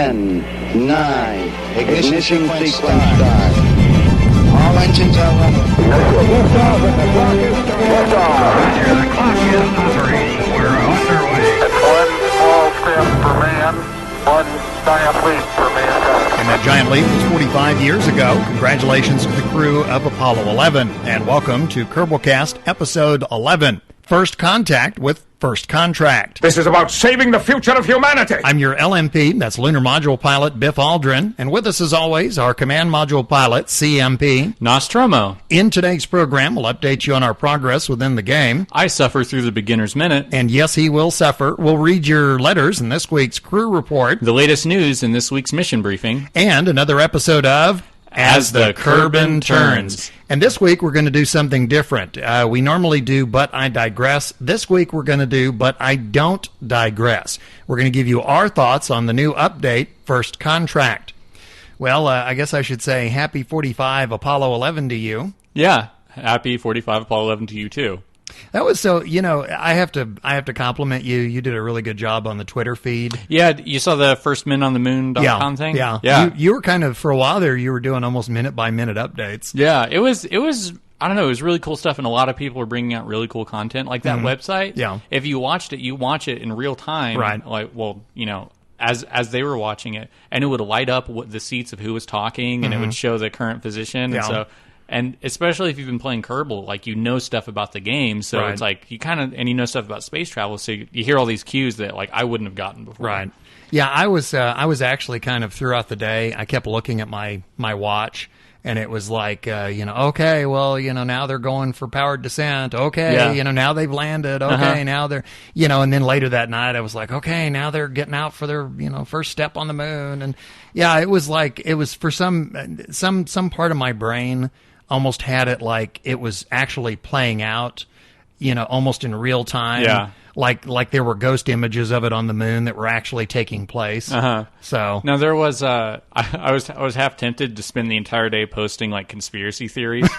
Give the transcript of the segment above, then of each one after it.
10, 9, ignition sequence start. All engines are running. Liftoff, and the clock is starting. Roger, the clock is operating. We're underway. It's one small step for man, one giant leap for mankind. And that giant leap was 45 years ago. Congratulations to the crew of Apollo 11. And welcome to Kerbalcast episode 11. First contact with First Contract. This is about saving the future of humanity. I'm your LMP, that's Lunar Module Pilot Biff Aldrin, and with us as always, our Command Module Pilot, CMP. Nostromo. In today's program, we'll update you on our progress within the game. I suffer through the beginner's minute. And yes, he will suffer. We'll read your letters in this week's crew report. The latest news in this week's mission briefing. And another episode of As the Kerbin Turns. And this week we're going to do something different. We normally do But I Digress. This week we're going to do But I Don't Digress. We're going to give you our thoughts on the new update, First Contract. Well, I guess I should say happy 45 Apollo 11 to you. Yeah, happy 45 Apollo 11 to you too. That was so, I have to compliment you. You did a really good job on the Twitter feed. Yeah, you saw the firstminonthemoon.com thing? Yeah. You were kind of, for a while there, you were doing almost minute-by-minute updates. Yeah, it was, I don't know, it was really cool stuff, and a lot of people are bringing out really cool content. Like that website, yeah. If you watched it, you watch it in real time. Right. As they were watching it, and it would light up the seats of who was talking, and it would show the current position, and especially if you've been playing Kerbal, like, you know stuff about the game, so right. It's like you kind of, and you know stuff about space travel, so you hear all these cues that, like, I wouldn't have gotten before. Right. Yeah, I was actually kind of throughout the day, I kept looking at my watch, and it was like, okay, well, now they're going for powered descent. Okay, yeah. Now they've landed. Okay, now they're, and then later that night I was like, okay, now they're getting out for their, first step on the moon. And yeah, it was for some part of my brain almost had it like it was actually playing out, almost in real time. Yeah. Like there were ghost images of it on the moon that were actually taking place. So now there was I was half tempted to spend the entire day posting like conspiracy theories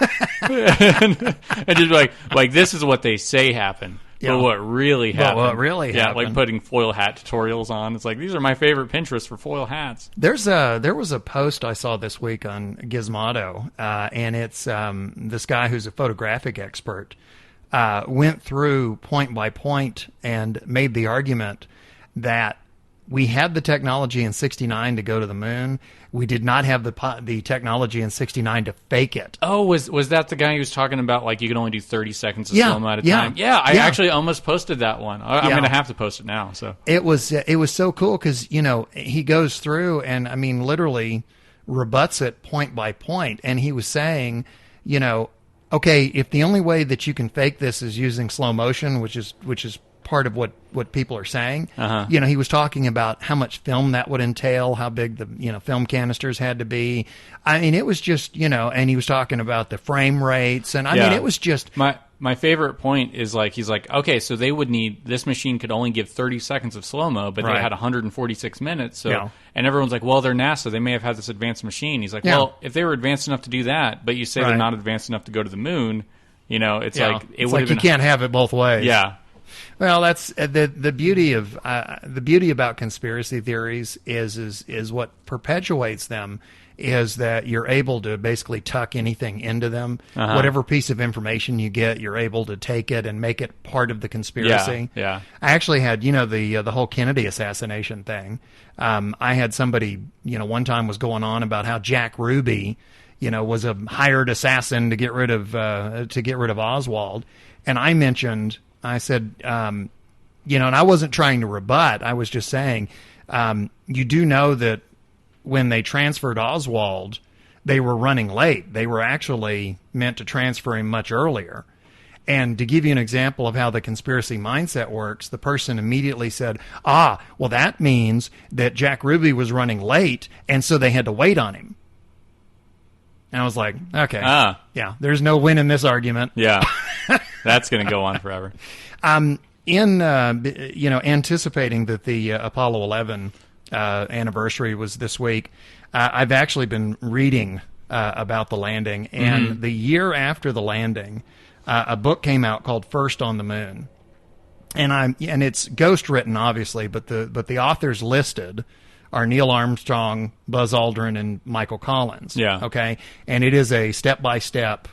and just like this is what they say happened. Yeah. But what really happened? What really happened? Yeah, like putting foil hat tutorials on. It's like, these are my favorite Pinterest for foil hats. There was a post I saw this week on Gizmodo, and it's this guy who's a photographic expert went through point by point and made the argument that we had the technology in '69 to go to the moon. We did not have the technology in '69 to fake it. Oh, was that the guy who was talking about, like, you can only do 30 seconds of slow-mo at a time? Yeah, I actually almost posted that one. I'm going to have to post it now. So it was so cool because, he goes through and, I mean, literally rebuts it point by point. And he was saying, okay, if the only way that you can fake this is using slow motion, which is part of what people are saying. He was talking about how much film that would entail, how big the film canisters had to be. I mean, it was just and he was talking about the frame rates, and I mean, it was just my favorite point is, like, he's like, okay, so they would need, this machine could only give 30 seconds of slow mo, but right. They had 146 minutes. So and everyone's like, well, they're NASA, they may have had this advanced machine. He's like, well, if they were advanced enough to do that, but you say they're not advanced enough to go to the moon, it's like it would have been, you can't have it both ways. Yeah. Well, that's the beauty about conspiracy theories is what perpetuates them is that you're able to basically tuck anything into them. Whatever piece of information you get, you're able to take it and make it part of the conspiracy. Yeah. I actually had the whole Kennedy assassination thing. I had somebody one time was going on about how Jack Ruby was a hired assassin to get rid of Oswald, and I said, and I wasn't trying to rebut. I was just saying, you do know that when they transferred Oswald, they were running late. They were actually meant to transfer him much earlier. And to give you an example of how the conspiracy mindset works, the person immediately said, well, that means that Jack Ruby was running late, and so they had to wait on him. And I was like, okay, yeah, there's no win in this argument. Yeah, that's going to go on forever. Anticipating that the Apollo 11 anniversary was this week, I've actually been reading about the landing, and the year after the landing, a book came out called First on the Moon, and it's ghost written, obviously, but the authors listed are Neil Armstrong, Buzz Aldrin, and Michael Collins. Yeah. Okay? And it is a step-by-step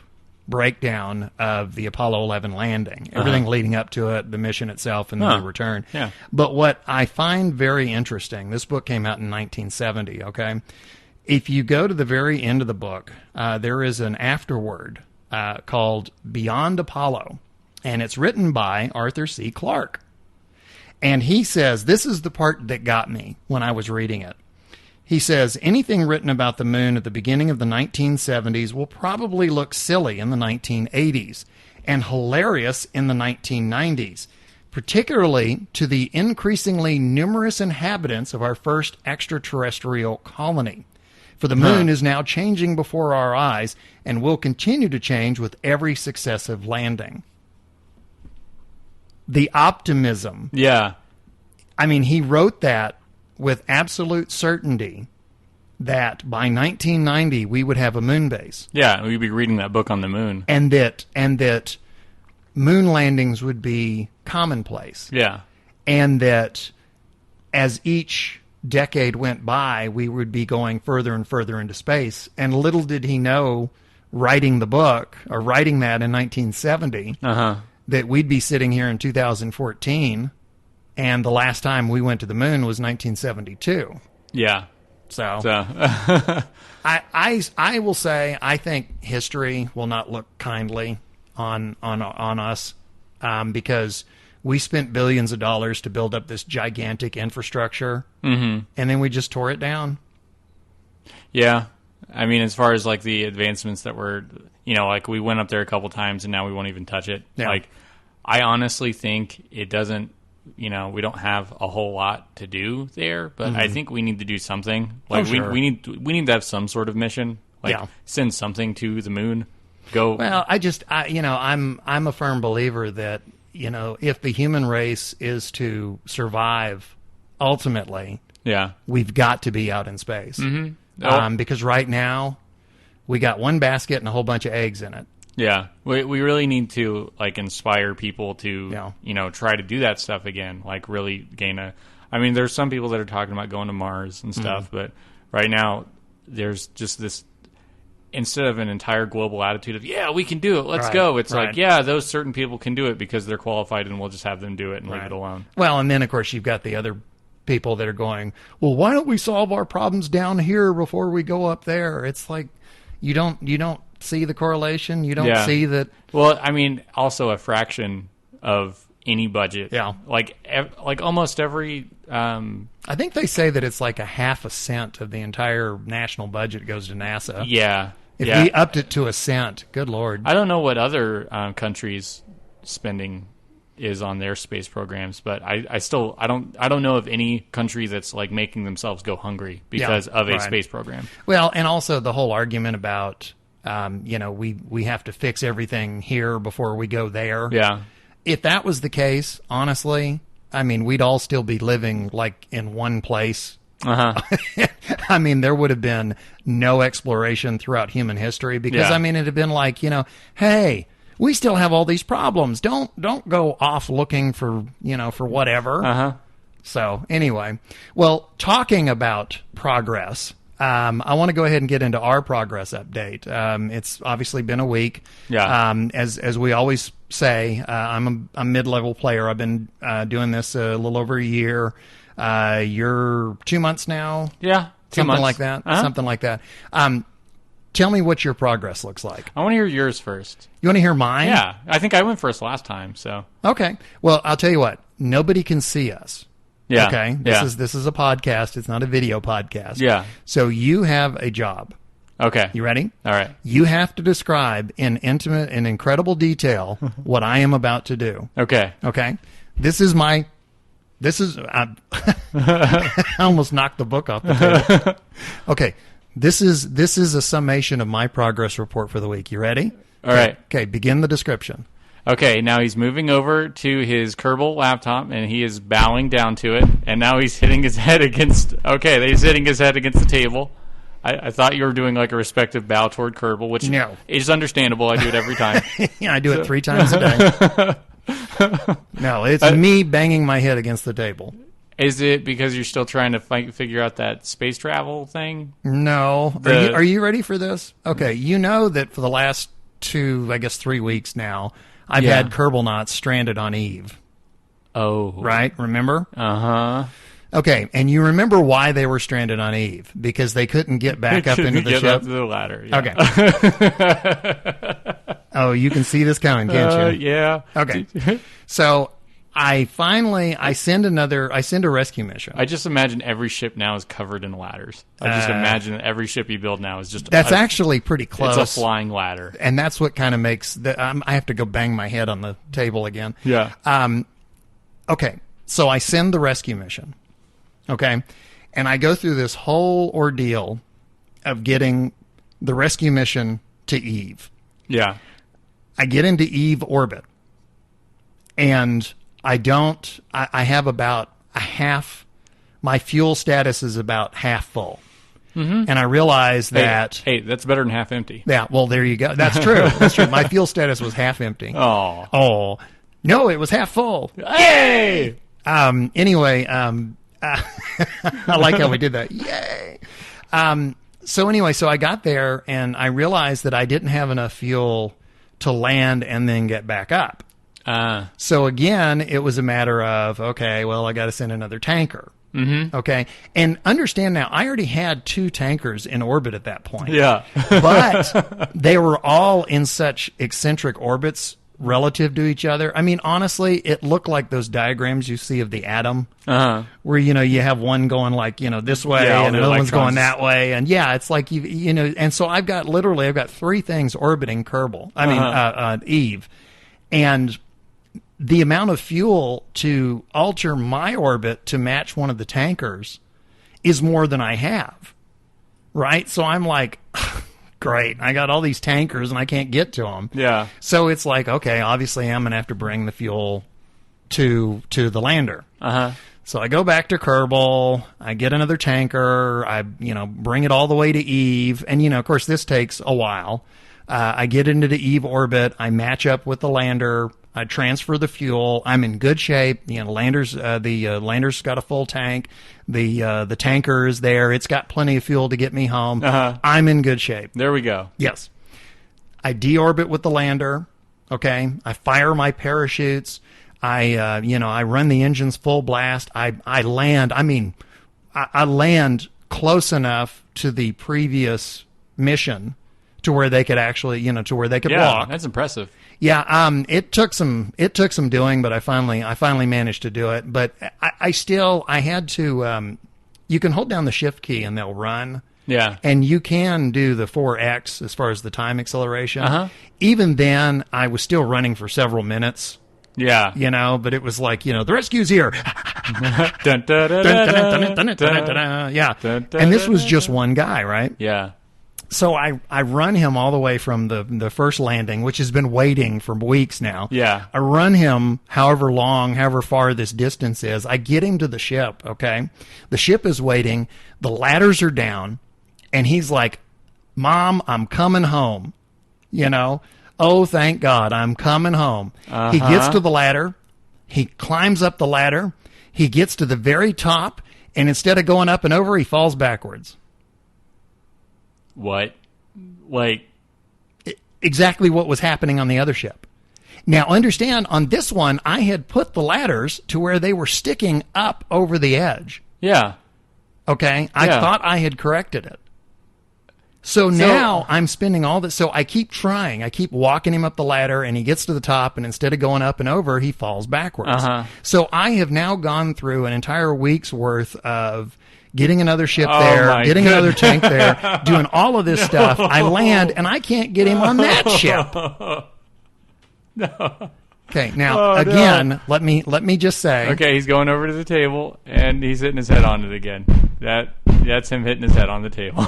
breakdown of the Apollo 11 landing, everything leading up to it, the mission itself, and the return. Yeah. But what I find very interesting, this book came out in 1970, okay? If you go to the very end of the book, there is an afterword called Beyond Apollo, and it's written by Arthur C. Clarke. And he says, this is the part that got me when I was reading it. He says, anything written about the moon at the beginning of the 1970s will probably look silly in the 1980s and hilarious in the 1990s, particularly to the increasingly numerous inhabitants of our first extraterrestrial colony. For the moon is now changing before our eyes and will continue to change with every successive landing. The optimism. Yeah. I mean, he wrote that with absolute certainty that by 1990 we would have a moon base. Yeah, we'd be reading that book on the moon. And that moon landings would be commonplace. Yeah. And that as each decade went by, we would be going further and further into space. And little did he know, writing the book, or writing that in 1970, that we'd be sitting here in 2014, and the last time we went to the moon was 1972. Yeah. So I will say, I think history will not look kindly on us, because we spent billions of dollars to build up this gigantic infrastructure, and then we just tore it down. Yeah. I mean, as far as like the advancements that were, like we went up there a couple times and now we won't even touch it. Yeah. Like, I honestly think it doesn't, we don't have a whole lot to do there, but I think we need to do something. Like, sure. we need to have some sort of mission. Like, send something to the moon. Go. Well, I'm a firm believer that, if the human race is to survive, ultimately, we've got to be out in space. Because right now, we got one basket and a whole bunch of eggs in it. Yeah, we really need to inspire people to try to do that stuff again. Like, really gain a. I mean, there's some people that are talking about going to Mars and stuff, but right now there's just this. Instead of an entire global attitude of, we can do it, let's go. It's like, those certain people can do it because they're qualified, and we'll just have them do it and leave it alone. Well, and then, of course, you've got the other people that are going, well, why don't we solve our problems down here before we go up there? It's like, you don't see the correlation. You don't see that. Well, I mean, also a fraction of any budget. Yeah. Like almost every... I think they say that it's like 0.5 cent of the entire national budget goes to NASA. Yeah. If we upped it to 1 cent, good Lord. I don't know what other countries' spending is on their space programs, but I don't know of any country that's like making themselves go hungry because of a space program. Well, and also the whole argument about we have to fix everything here before we go there. Yeah. If that was the case, honestly, I mean, we'd all still be living like in one place. I mean, there would have been no exploration throughout human history because I mean, it'd have been like, hey, we still have all these problems. Don't go off looking for, for whatever. So anyway, well, talking about progress, I want to go ahead and get into our progress update. It's obviously been a week. Yeah. As we always say, I'm a mid-level player. I've been doing this a little over a year. You're 2 months now. Yeah. 2 months. Something like that. Something like that. Tell me what your progress looks like. I want to hear yours first. You want to hear mine? Yeah. I think I went first last time, so. Okay. Well, I'll tell you what. Nobody can see us. Yeah. Okay. This is a podcast. It's not a video podcast. Yeah. So you have a job. Okay. You ready? All right. You have to describe in intimate and incredible detail what I am about to do. Okay. Okay. I almost knocked the book off the table. Okay. This is a summation of my progress report for the week. You ready? All right. Okay. Begin the description. Okay, now he's moving over to his Kerbal laptop, and he is bowing down to it, and now he's hitting his head against... Okay, he's hitting his head against the table. I thought you were doing like a respective bow toward Kerbal, which is understandable. I do it every time. Yeah, I do it 3 times a day. No, it's me banging my head against the table. Is it because you're still trying to figure out that space travel thing? No. Are you ready for this? Okay, you know that for the last 3 weeks now, I've had Kerbal stranded on Eve. Oh. Right? Remember? Uh-huh. Okay, and you remember why they were stranded on Eve? Because they couldn't get back up into the get ship? Up the ladder. Yeah. Okay. Oh, you can see this coming, can't you? Yeah. Okay. So I send a rescue mission. I just imagine every ship now is covered in ladders. I just imagine that every ship you build now is just... That's actually pretty close. It's a flying ladder. And that's what kind of makes... I have to go bang my head on the table again. Yeah. Okay, so I send the rescue mission. Okay, and I go through this whole ordeal of getting the rescue mission to Eve. Yeah. I get into Eve orbit, and I have about my fuel status is about half full. Mm-hmm. And I realize that... Hey, that's better than half empty. Yeah, well, there you go. That's true. That's true. My fuel status was half empty. Oh. No, it was half full. Hey! Anyway, I like how we did that. Yay! So I got there, and I realized that I didn't have enough fuel to land and then get back up. So again, it was a matter of, okay, well, I got to send another tanker. Mm-hmm. Okay. And understand now, I already had 2 tankers in orbit at that point. Yeah. But they were all in such eccentric orbits relative to each other. I mean, honestly, it looked like those diagrams you see of the atom, where, you have one going like, this way and another one's going that way. And it's like, and so I've got 3 things orbiting Kerbal. Eve. And the amount of fuel to alter my orbit to match one of the tankers is more than I have. Right? So I'm like, great, I got all these tankers and I can't get to them. Yeah. So it's like, okay, obviously I'm going to have to bring the fuel to the lander. Uh-huh. So I go back to Kerbal, I get another tanker, I bring it all the way to Eve, and of course this takes a while. I get into the Eve orbit, I match up with the lander, I transfer the fuel. I'm in good shape. The lander's got a full tank. The tanker is there. It's got plenty of fuel to get me home. Uh-huh. I'm in good shape. There we go. Yes. I deorbit with the lander. Okay. I fire my parachutes. I run the engines full blast. I land. I land close enough to the previous mission to where they could actually, to where they could walk. That's impressive. Yeah, it took some doing, but I finally managed to do it. But I had to. You can hold down the shift key and they'll run. Yeah, and you can do the 4x as far as the time acceleration. Uh-huh. Even then, I was still running for several minutes. Yeah, but it was like, the rescue's here. Yeah, and this was just one guy, right? Yeah. So I run him all the way from the first landing, which has been waiting for weeks now. Yeah. I run him however far this distance is. I get him to the ship, okay? The ship is waiting. The ladders are down. And he's like, Mom, I'm coming home. Oh, thank God, I'm coming home. Uh-huh. He gets to the ladder. He climbs up the ladder. He gets to the very top. And instead of going up and over, he falls backwards. What? Like... Exactly what was happening on the other ship. Now, understand, on this one, I had put the ladders to where they were sticking up over the edge. Yeah. Okay? I thought I had corrected it. So now I'm spending all this. So I keep trying. I keep walking him up the ladder, and he gets to the top, and instead of going up and over, he falls backwards. Uh-huh. So I have now gone through an entire week's worth of getting another ship there, getting another tank there, doing all of this stuff. I land, and I can't get him on that ship. No. Okay, now, again, let me just say. Okay, he's going over to the table, and he's hitting his head on it again. That's him hitting his head on the table.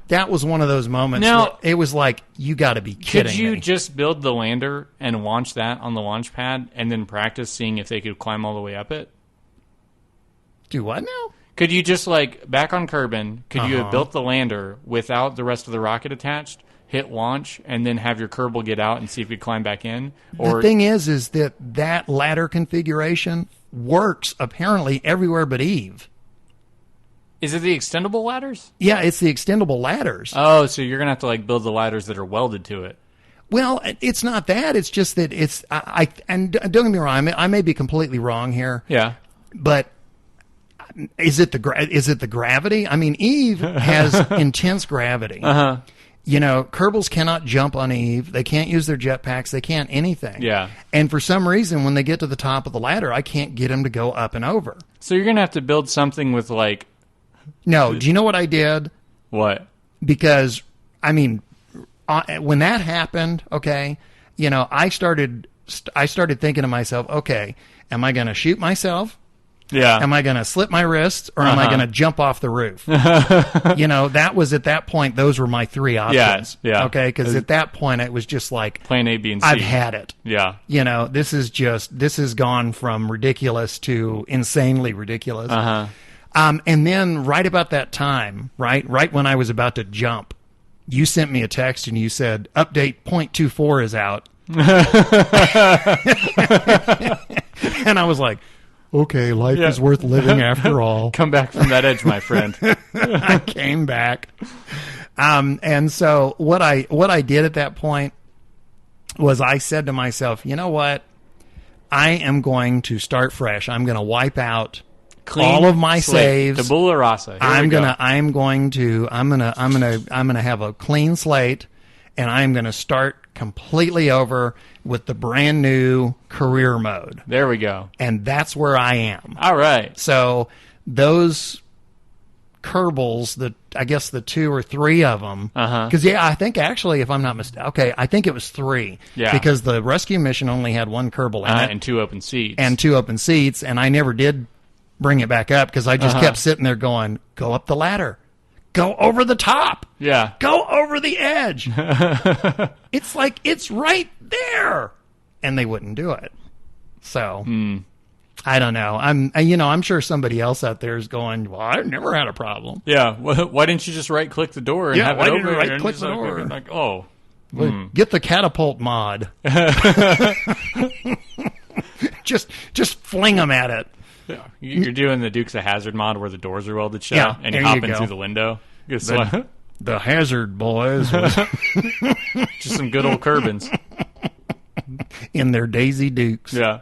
That was one of those moments where it was like, you got to be kidding me. Could you just build the lander and launch that on the launch pad, and then practice seeing if they could climb all the way up it? Do what now? Could you just, back on Kerbin, could you have built the lander without the rest of the rocket attached, hit launch, and then have your Kerbal get out and see if you could climb back in? Or the thing is that ladder configuration works apparently everywhere but Eve. Is it the extendable ladders? Yeah, it's the extendable ladders. Oh, so you're gonna have to like build the ladders that are welded to it. Well, it's not that. It's just that it's and don't get me wrong. I may be completely wrong here. Yeah. But is it the gravity? I mean, Eve has intense gravity. Uh-huh. You know, Kerbals cannot jump on Eve. They can't use their jetpacks. They can't anything. Yeah. And for some reason, when they get to the top of the ladder, I can't get them to go up and over. So you're gonna have to build something with like. No, do you know what I did? What? Because, I mean, when that happened, okay, you know, I started thinking to myself, okay, am I going to shoot myself? Yeah. Am I going to slip my wrists, or am I going to jump off the roof? You know, that was at that point, those were my three options. Yeah. Okay, because at that point, it was just like, plan A, B, and C. I've had it. Yeah. You know, this has gone from ridiculous to insanely ridiculous. Uh-huh. And then right about that time, right when I was about to jump, you sent me a text and you said, update 0.24 is out. And I was like, okay, life is worth living after all. Come back from that edge, my friend. I came back. And so what I did at that point was I said to myself, you know what? I am going to start fresh. I'm going to wipe out all of my saves. Tabula rasa. I'm gonna have a clean slate, and I'm gonna start completely over with the brand new career mode. There we go. And that's where I am. All right. So those Kerbals, I guess the 2 or 3 of them, because I think actually, if I'm not mistaken, okay, I think it was 3. Yeah. Because the rescue mission only had 1 Kerbal in it and 2 open seats. And I never did bring it back up because I just kept sitting there going, go up the ladder. Go over the top. Yeah. Go over the edge. It's like, it's right there. And they wouldn't do it. So, I don't know. I'm sure somebody else out there is going, well, I've never had a problem. Yeah. Why didn't you just right-click the door and have it open? Right-click the door? Like, oh. Get the catapult mod. Just fling them at it. Yeah. You're doing the Dukes of Hazzard mod where the doors are welded shut, yeah, and you hop in through the window. The Hazard boys. Just some good old Kerbins. In their Daisy Dukes. Yeah.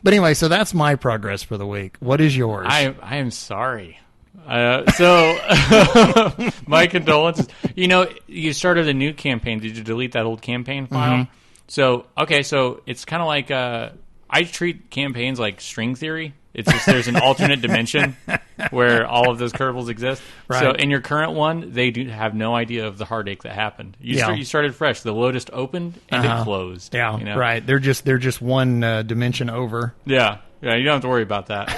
But anyway, so that's my progress for the week. What is yours? I am sorry. So, my condolences. You know, you started a new campaign. Did you delete that old campaign file? So it's kind of like I treat campaigns like string theory. It's just there's an alternate dimension where all of those Kerbals exist. Right. So in your current one, they do have no idea of the heartache that happened. You started fresh. The Lotus opened and it closed. Yeah, you know? Right. They're just one dimension over. Yeah. You don't have to worry about that.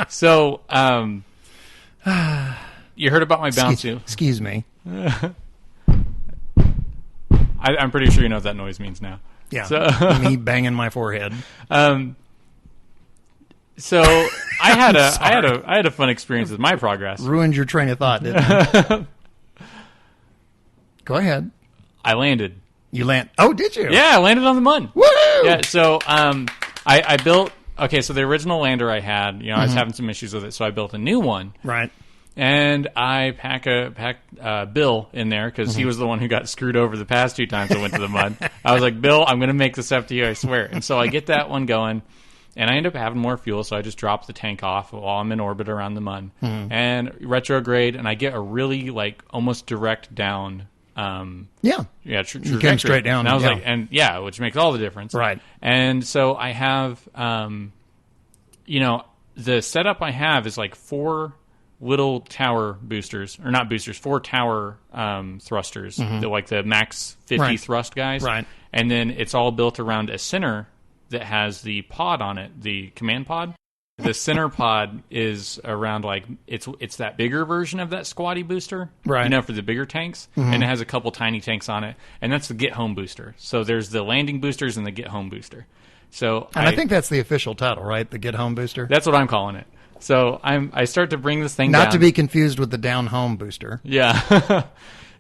So, you heard about my bouncy. Excuse me. I'm pretty sure you know what that noise means now. Yeah. So, me banging my forehead. So I had a fun experience with my progress. Ruined your train of thought, didn't it? Go ahead. I landed. You land? Oh, did you? Yeah, I landed on the Mun. Woo! Yeah. So I built. Okay, so the original lander I had, I was having some issues with it, so I built a new one. Right. And I packed Bill in there because he was the one who got screwed over the past 2 times I went to the Mun. I was like, Bill, I'm going to make this up to you, I swear. And so I get that one going. And I end up having more fuel, so I just drop the tank off while I'm in orbit around the Mun. And retrograde, and I get a really, almost direct down. You came straight down. And I was like, which makes all the difference. Right. And so I have, the setup I have is 4 little tower boosters, or not boosters, 4 tower thrusters, the max 50 thrust guys. Right. And then it's all built around a center that has the pod on it, the command pod. The center pod is around it's that bigger version of that squatty booster, right? For the bigger tanks, and it has a couple tiny tanks on it, and that's the get home booster. So there's the landing boosters and the get home booster. So I think that's the official title, right? The get home booster. That's what I'm calling it. So I start to bring this thing down. Not to be confused with the down home booster. Yeah.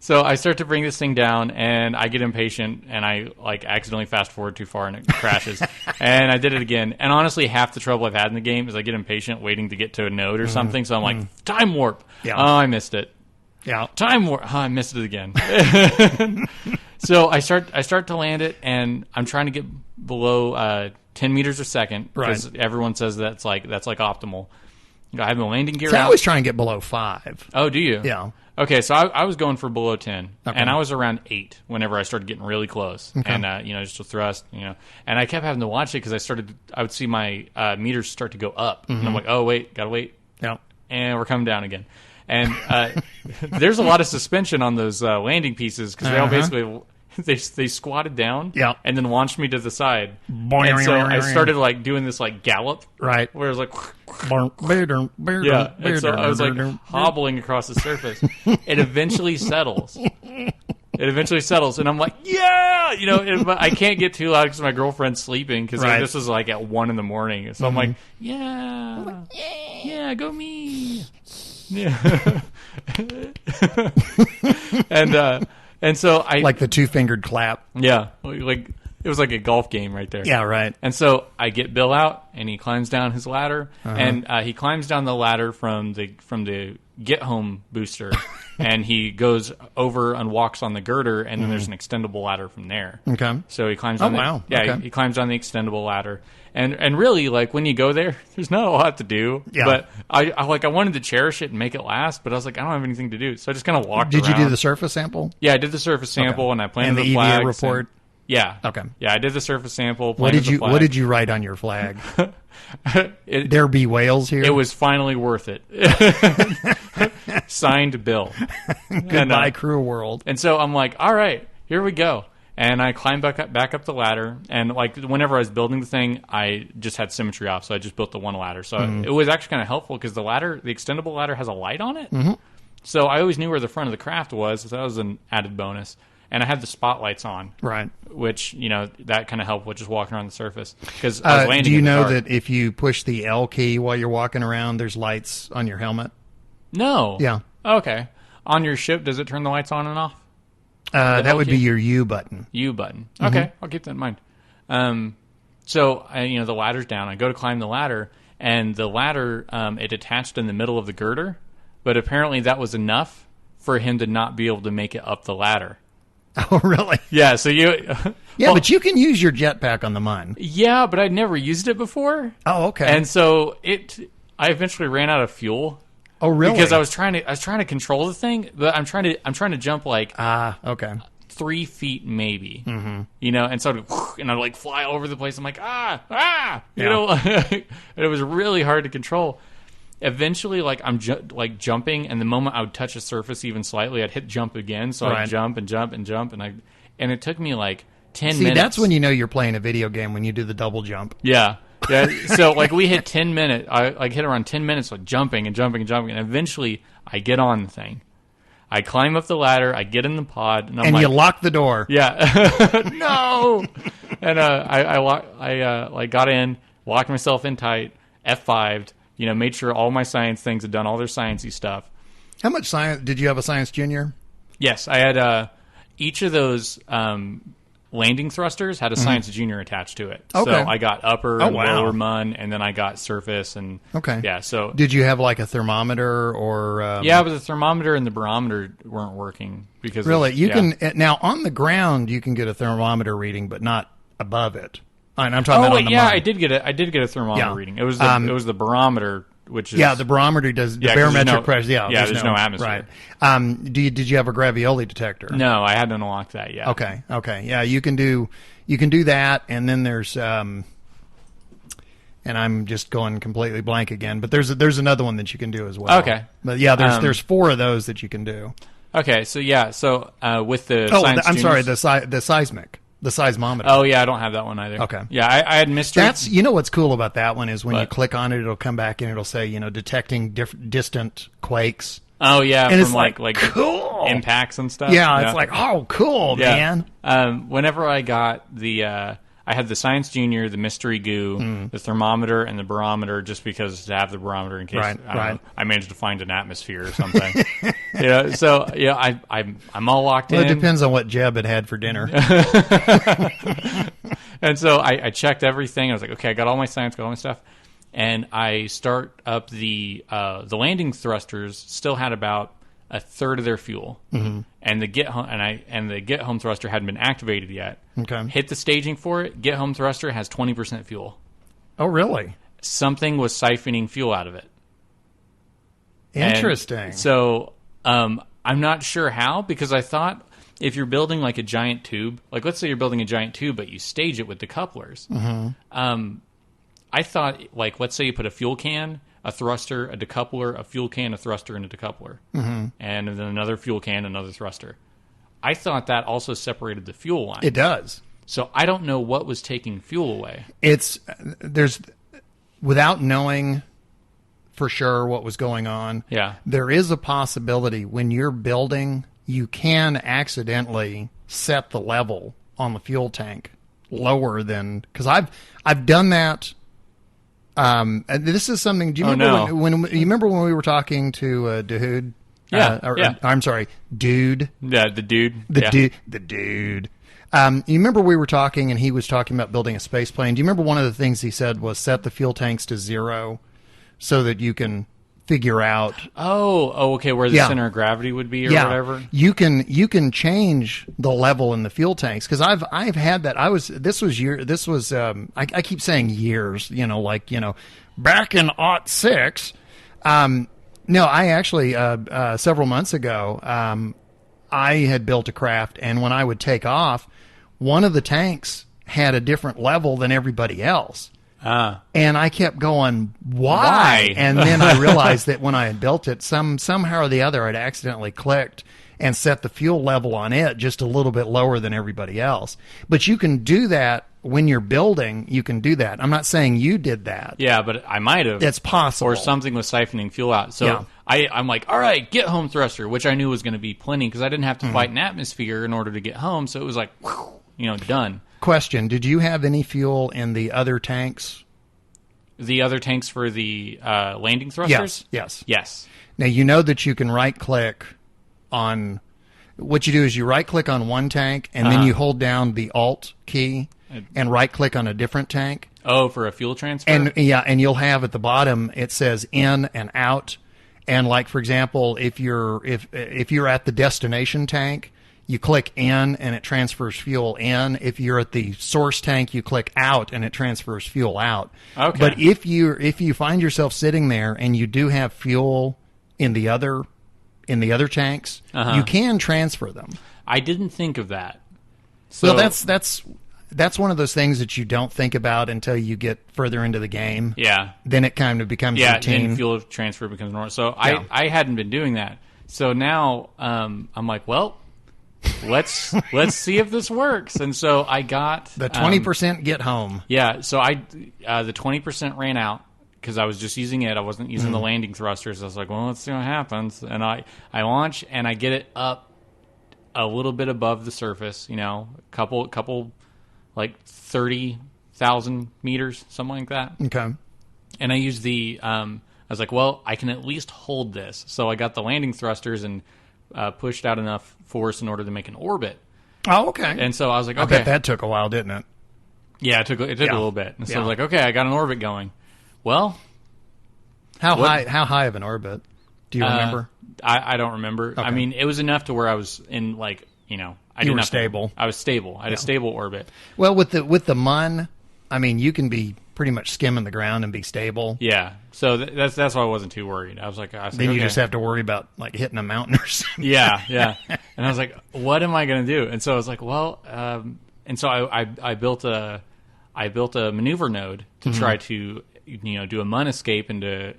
So I start to bring this thing down, and I get impatient, and I like accidentally fast forward too far, and it crashes. And I did it again. And honestly, half the trouble I've had in the game is I get impatient waiting to get to a node or something. So I'm like, time warp. Yeah. Oh, I missed it. Yeah. Time warp. Oh, I missed it again. So I start to land it, and I'm trying to get below 10 meters a second because everyone says that's like optimal. I have the landing gear So I out. always try and get below 5. Oh, do you? Yeah. Okay, so I was going for below 10, Okay. and I was around 8 whenever I started getting really close. Okay. And, just a thrust, And I kept having to watch it because I would see my meters start to go up. And I'm like, oh, wait, gotta wait. Yeah. And we're coming down again. And there's a lot of suspension on those landing pieces because they all basically... They squatted down and then launched me to the side. And so I started like doing this like gallop. Right. Where it was like... Yeah. And so I was like hobbling across the surface. It eventually settles. And I'm like, yeah! But I can't get too loud because my girlfriend's sleeping because this is like at 1 a.m. So I'm like, yeah, go me. Yeah. And so I like the 2-fingered clap. Yeah, like it was like a golf game right there. Yeah, right. And so I get Bill out, and he climbs down his ladder, and he climbs down the ladder from the get home booster, and he goes over and walks on the girder, and then there's an extendable ladder from there. Okay. So he climbs. He climbs on the extendable ladder, and really like when you go there, there's not a lot to do. Yeah. But I wanted to cherish it and make it last, but I was like, I don't have anything to do, so I just kind of walked. Did around. you do the surface sample? Yeah, I did the surface sample, and I planted and the EVA flags. report. Yeah. Okay. Yeah, I did the surface sample. What did you write on your flag? There be whales here. It was finally worth it. Signed, Bill. Goodbye, Crew World. And so I'm like, all right, here we go. And I climbed back up the ladder. And like whenever I was building the thing, I just had symmetry off, so I just built the one ladder. So it was actually kind of helpful because the extendable ladder, has a light on it. Mm-hmm. So I always knew where the front of the craft was. So that was an added bonus. And I had the spotlights on, right? Which that kind of helped with just walking around the surface because I was landing. Do you in the know dark. that if you push the L key while you're walking around, there's lights on your helmet? No. Yeah. Okay. On your ship, does it turn the lights on and off? That would be your U button. U button. Okay, I'll keep that in mind. So the ladder's down. I go to climb the ladder, and the ladder it attached in the middle of the girder, but apparently that was enough for him to not be able to make it up the ladder. Oh, really? Yeah, so you... Yeah, but you can use your jetpack on the Mun. Yeah, but I'd never used it before. Oh, okay. And so I eventually ran out of fuel. Oh, really? Because I was trying to control the thing, but I'm trying to jump like okay, 3 feet maybe. Mm-hmm. And so I'd like fly all over the place. I'm like and it was really hard to control. Eventually, like I'm jumping, and the moment I would touch a surface even slightly, I'd hit jump again. So I'd jump and jump and jump, and it took me like 10 minutes. That's when you know you're playing a video game, when you do the double jump. Yeah. So like we hit 10 minutes. I like hit around 10 minutes like jumping and jumping and jumping, and eventually I get on the thing. I climb up the ladder. I get in the pod, and you lock the door. Yeah. No. And I got in, locked myself in tight, F5'd. Made sure all my science things had done all their sciencey stuff. How much science did you have? A science junior? Yes, I had each of those landing thrusters had a science junior attached to it. Okay. So I got upper and lower Mun, and then I got surface and yeah. So did you have like a thermometer or? Yeah, but the thermometer and the barometer weren't working because you can now on the ground you can get a thermometer reading, but not above it. And I'm talking about on the Mun. I did get a thermometer reading. It was the barometer, which is the barometer does the barometric pressure. There's no atmosphere. Right. Did you have a gravioli detector? No, I hadn't unlocked that yet. Okay. Yeah, you can do that, and then there's and I'm just going completely blank again. But there's another one that you can do as well. Okay. But yeah, there's 4 of those that you can do. Okay, so with the I'm sorry, the seismic. The seismometer. Oh, yeah, I don't have that one either. Okay. Yeah, I had mystery. That's, what's cool about that one is when you click on it, it'll come back and it'll say, detecting distant quakes. Oh, yeah. And from it's like cool. Impacts and stuff. Yeah, it's like, oh, cool, man. Whenever I got the, I had the Science Junior, the Mystery Goo, the thermometer, and the barometer, just because to have the barometer in case I managed to find an atmosphere or something. So I'm all locked in. It depends on what Jeb had for dinner. And so I checked everything. I was like, okay, I got all my science, got all my stuff. And I start up the landing thrusters. Still had about a third of their fuel, and the get home thruster hadn't been activated yet. Okay. Hit the staging for it. Get home thruster has 20% fuel. Oh, really? Something was siphoning fuel out of it. Interesting. And so I'm not sure how, because I thought if you're building like a giant tube, like let's say you're building a giant tube, but you stage it with the couplers. I thought, like, let's say you put a fuel can, a thruster, a decoupler, a fuel can, a thruster, and a decoupler. And then another fuel can, another thruster. I thought that also separated the fuel line. It does. So I don't know what was taking fuel away. Without knowing for sure what was going on, there is a possibility when you're building, you can accidentally set the level on the fuel tank lower than, because I've done that. And this is something. Do you remember when you remember when we were talking to Dahoud? I'm sorry, Dude. Yeah, the dude. The dude. You remember we were talking, and he was talking about building a space plane. Do you remember one of the things he said was set the fuel tanks to 0 so that you can figure out. Okay, where the center of gravity would be, or whatever. You can change the level in the fuel tanks, because I've had that. I keep saying years, back in '06. No, I actually several months ago, I had built a craft, and when I would take off, one of the tanks had a different level than everybody else. And I kept going, why? And then I realized that when I had built it, somehow or the other, I'd accidentally clicked and set the fuel level on it just a little bit lower than everybody else. But you can do that when you're building. You can do that. I'm not saying you did that. Yeah, but I might have. It's possible. Or something was siphoning fuel out. So I'm like, all right, get home thruster, which I knew was going to be plenty because I didn't have to fight an atmosphere in order to get home. So it was like, done. Question, did you have any fuel in the other tanks? The other tanks for the landing thrusters? Yes. Now, you know that you can right-click on... What you do is you right-click on one tank, and then you hold down the Alt key and right-click on a different tank. Oh, for a fuel transfer? And you'll have at the bottom, it says in and out. And, like, for example, if you're at the destination tank, you click in and it transfers fuel in. If you're at the source tank, you click out and it transfers fuel out. Okay. But if you find yourself sitting there and you do have fuel in the other tanks, you can transfer them. I didn't think of that. So, well, that's one of those things that you don't think about until you get further into the game. Yeah. Then it kind of becomes routine. Yeah, then fuel transfer becomes normal. So I hadn't been doing that. So now I'm like, well, let's see if this works. And so I got the 20% get home. Yeah, so the 20% ran out because I was just using it. I wasn't using the landing thrusters. I was like, well, let's see what happens. And I launch and I get it up a little bit above the surface. A couple like 30,000 meters, something like that. Okay. And I used I was like, well, I can at least hold this. So I got the landing thrusters and pushed out enough force in order to make an orbit. Oh, okay. And so I was like, okay. I bet that took a while, didn't it? Yeah, it took a little bit. And so I was like, okay, I got an orbit going. Well, how high of an orbit? Do you remember? I don't remember. Okay. I mean, it was enough to where I was in you were stable. I was stable. I had a stable orbit. Well, with the MUN, I mean, you can be pretty much skimming the ground and be stable. Yeah. So that's why I wasn't too worried. I was like, then you just have to worry about like hitting a mountain or something. Yeah. And I was like, what am I going to do? And so I was like, well, and so I built a maneuver node to try to do a MUN escape and to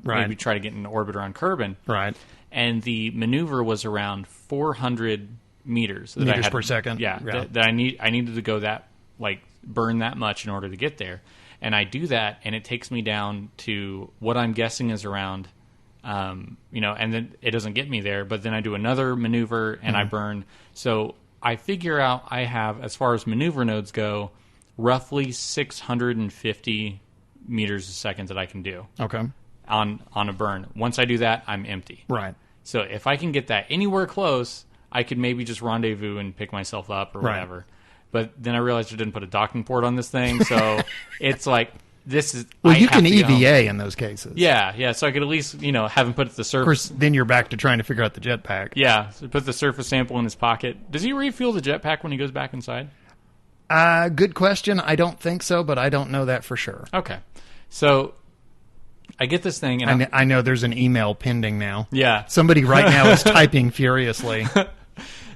maybe try to get in orbit around Kerbin. Right. And the maneuver was around 400 meters per second. Yeah. That I needed to go that burn that much in order to get there. And I do that, and it takes me down to what I'm guessing is around, and then it doesn't get me there. But then I do another maneuver, and I burn. So I figure out I have, as far as maneuver nodes go, roughly 650 meters a second that I can do. Okay. On a burn. Once I do that, I'm empty. Right. So if I can get that anywhere close, I could maybe just rendezvous and pick myself up or whatever. But then I realized I didn't put a docking port on this thing, so it's like this is. Well, I you have can to go home. EVA in those cases. Yeah. So I could at least have him put the Of surface. course, then you're back to trying to figure out the jetpack. Yeah, so put the surface sample in his pocket. Does he refuel the jetpack when he goes back inside? Good question. I don't think so, but I don't know that for sure. Okay, so I get this thing, and I know there's an email pending now. Yeah. Somebody right now is typing furiously.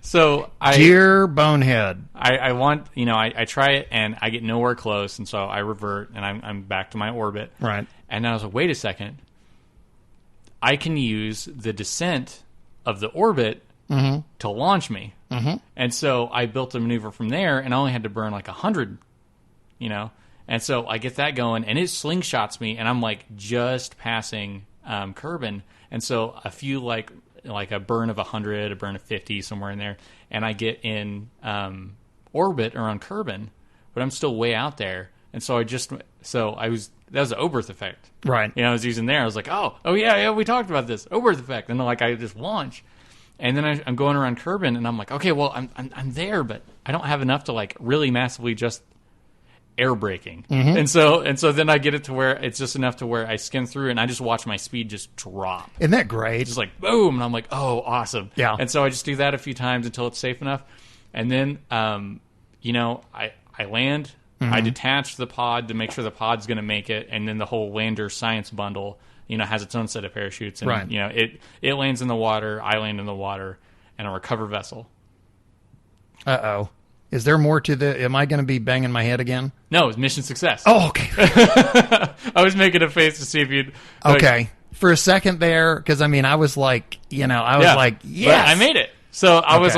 So Dear Bonehead. I want, I try it and I get nowhere close, and so I revert and I'm back to my orbit. Right. And I was like, wait a second. I can use the descent of the orbit to launch me. Mm-hmm. And so I built a maneuver from there, and I only had to burn like 100, And so I get that going, and it slingshots me, and I'm like just passing Kerbin. And so a few like a burn of 100, a burn of 50, somewhere in there, and I get in orbit around Kerbin, but I'm still way out there. And so that was the Oberth effect. Right. I was using there. I was like, oh yeah, we talked about this Oberth effect. And I just launch. And then I'm going around Kerbin, and I'm like, okay, well, I'm there, but I don't have enough to like really massively just air braking. Mm-hmm. And so then I get it to where it's just enough to where I skim through, and I just watch my speed just drop. Isn't that great? Just like boom, and I'm like, oh, awesome. Yeah. And so I just do that a few times until it's safe enough, and then I land. Mm-hmm. I detach the pod to make sure the pod's going to make it, and then the whole lander science bundle, has its own set of parachutes, and right. It lands in the water, I land in the water, and a recover vessel. Uh-oh. Is there more to am I going to be banging my head again? No, it's mission success. Oh, okay. I was making a face to see if you'd... Okay. For a second there, because, I was like, like, yes! But I made it. So I was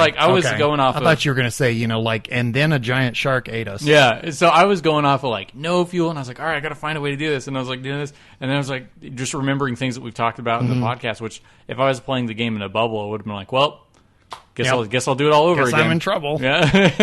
going off I thought you were going to say, and then a giant shark ate us. Yeah, so I was going off of, no fuel, and I was like, all right, I got to find a way to do this. And I was, doing this. And then I was, just remembering things that we've talked about in the podcast, which if I was playing the game in a bubble, it would have been like, well... Guess I'll do it all over again. I'm in trouble. Yeah.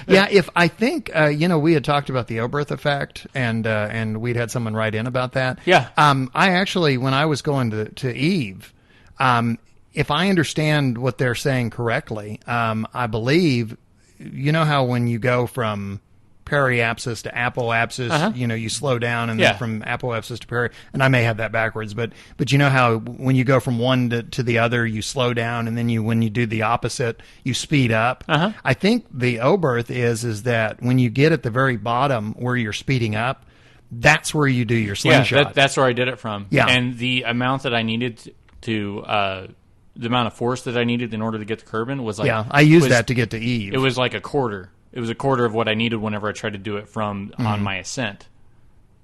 Yeah. If I think we had talked about the Oberth effect, and we'd had someone write in about that. Yeah. I actually, when I was going to Eve, if I understand what they're saying correctly, I believe, how when you go from periapsis to apoapsis, you slow down, and then from apoapsis to peri, and I may have that backwards, but how when you go from one to the other, you slow down, and then when you do the opposite, you speed up. I think the Oberth is that when you get at the very bottom where you're speeding up, that's where you do your slingshot. Yeah, that's where I did it from. Yeah. And the amount that I needed the amount of force that I needed in order to get to Kerbin was I used that to get to Eve. It was like a quarter. It was a quarter of what I needed whenever I tried to do it from on my ascent.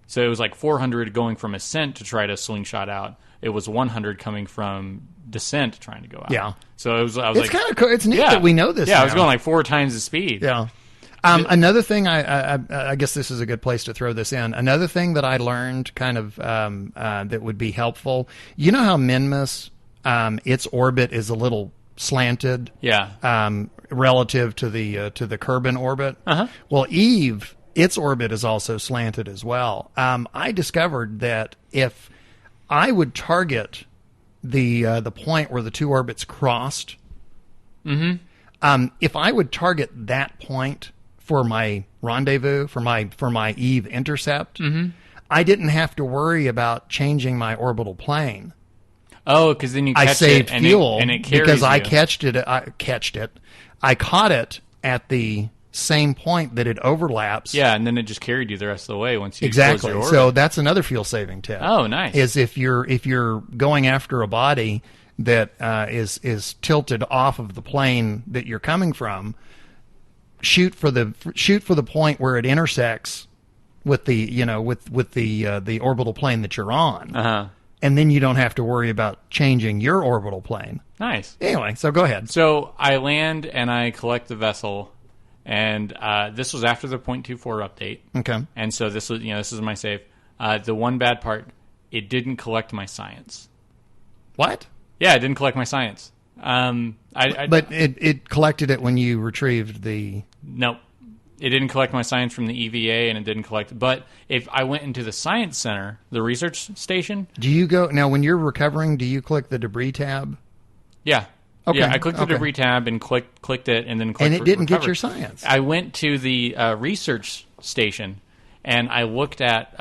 So it was like 400 going from ascent to try to slingshot out. It was 100 coming from descent trying to go out. Yeah. So I was it's kind of cool. It's neat that we know this. Yeah, now. I was going 4 times the speed. Yeah. Another thing, I guess this is a good place to throw this in. Another thing that I learned kind of that would be helpful. You know how Minmus, its orbit is a little slanted, relative to the Kerbin orbit. Well, Eve, its orbit is also slanted as well. I discovered that if I would target the point where the two orbits crossed, if I would target that point for my rendezvous, for my Eve intercept, I didn't have to worry about changing my orbital plane. Oh, because then you catch I saved it fuel and it carries because I you. I caught it at the same point that it overlaps. Yeah, and then it just carried you the rest of the way once you exactly. close your orbit. So that's another fuel saving tip. Oh, nice. Is if you're going after a body that is tilted off of the plane that you're coming from, shoot for the point where it intersects with the with the orbital plane that you're on. And then you don't have to worry about changing your orbital plane. Nice. Anyway, so go ahead. So I land and I collect the vessel, and this was after the 0.24 update. Okay. And so this is my save. The one bad part, it didn't collect my science. What? Yeah, it didn't collect my science. But it collected it when you retrieved the... Nope. it didn't collect my science from the EVA, and it didn't collect. But if I went into the science center, the research station, do you go now when you're recovering? Do you click the debris tab? Yeah. Okay. Yeah, I clicked the debris tab and clicked it, and then clicked and it didn't recover. get your science. I went to the research station, and I looked at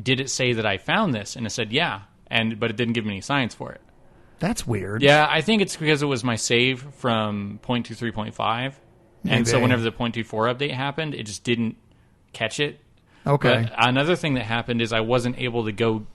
did it say that I found this, and it said yeah, but it didn't give me any science for it. That's weird. Yeah, I think it's because it was my save from 0.23.5. And so whenever the 0.24 update happened, it just didn't catch it. Okay. But another thing that happened is I wasn't able to go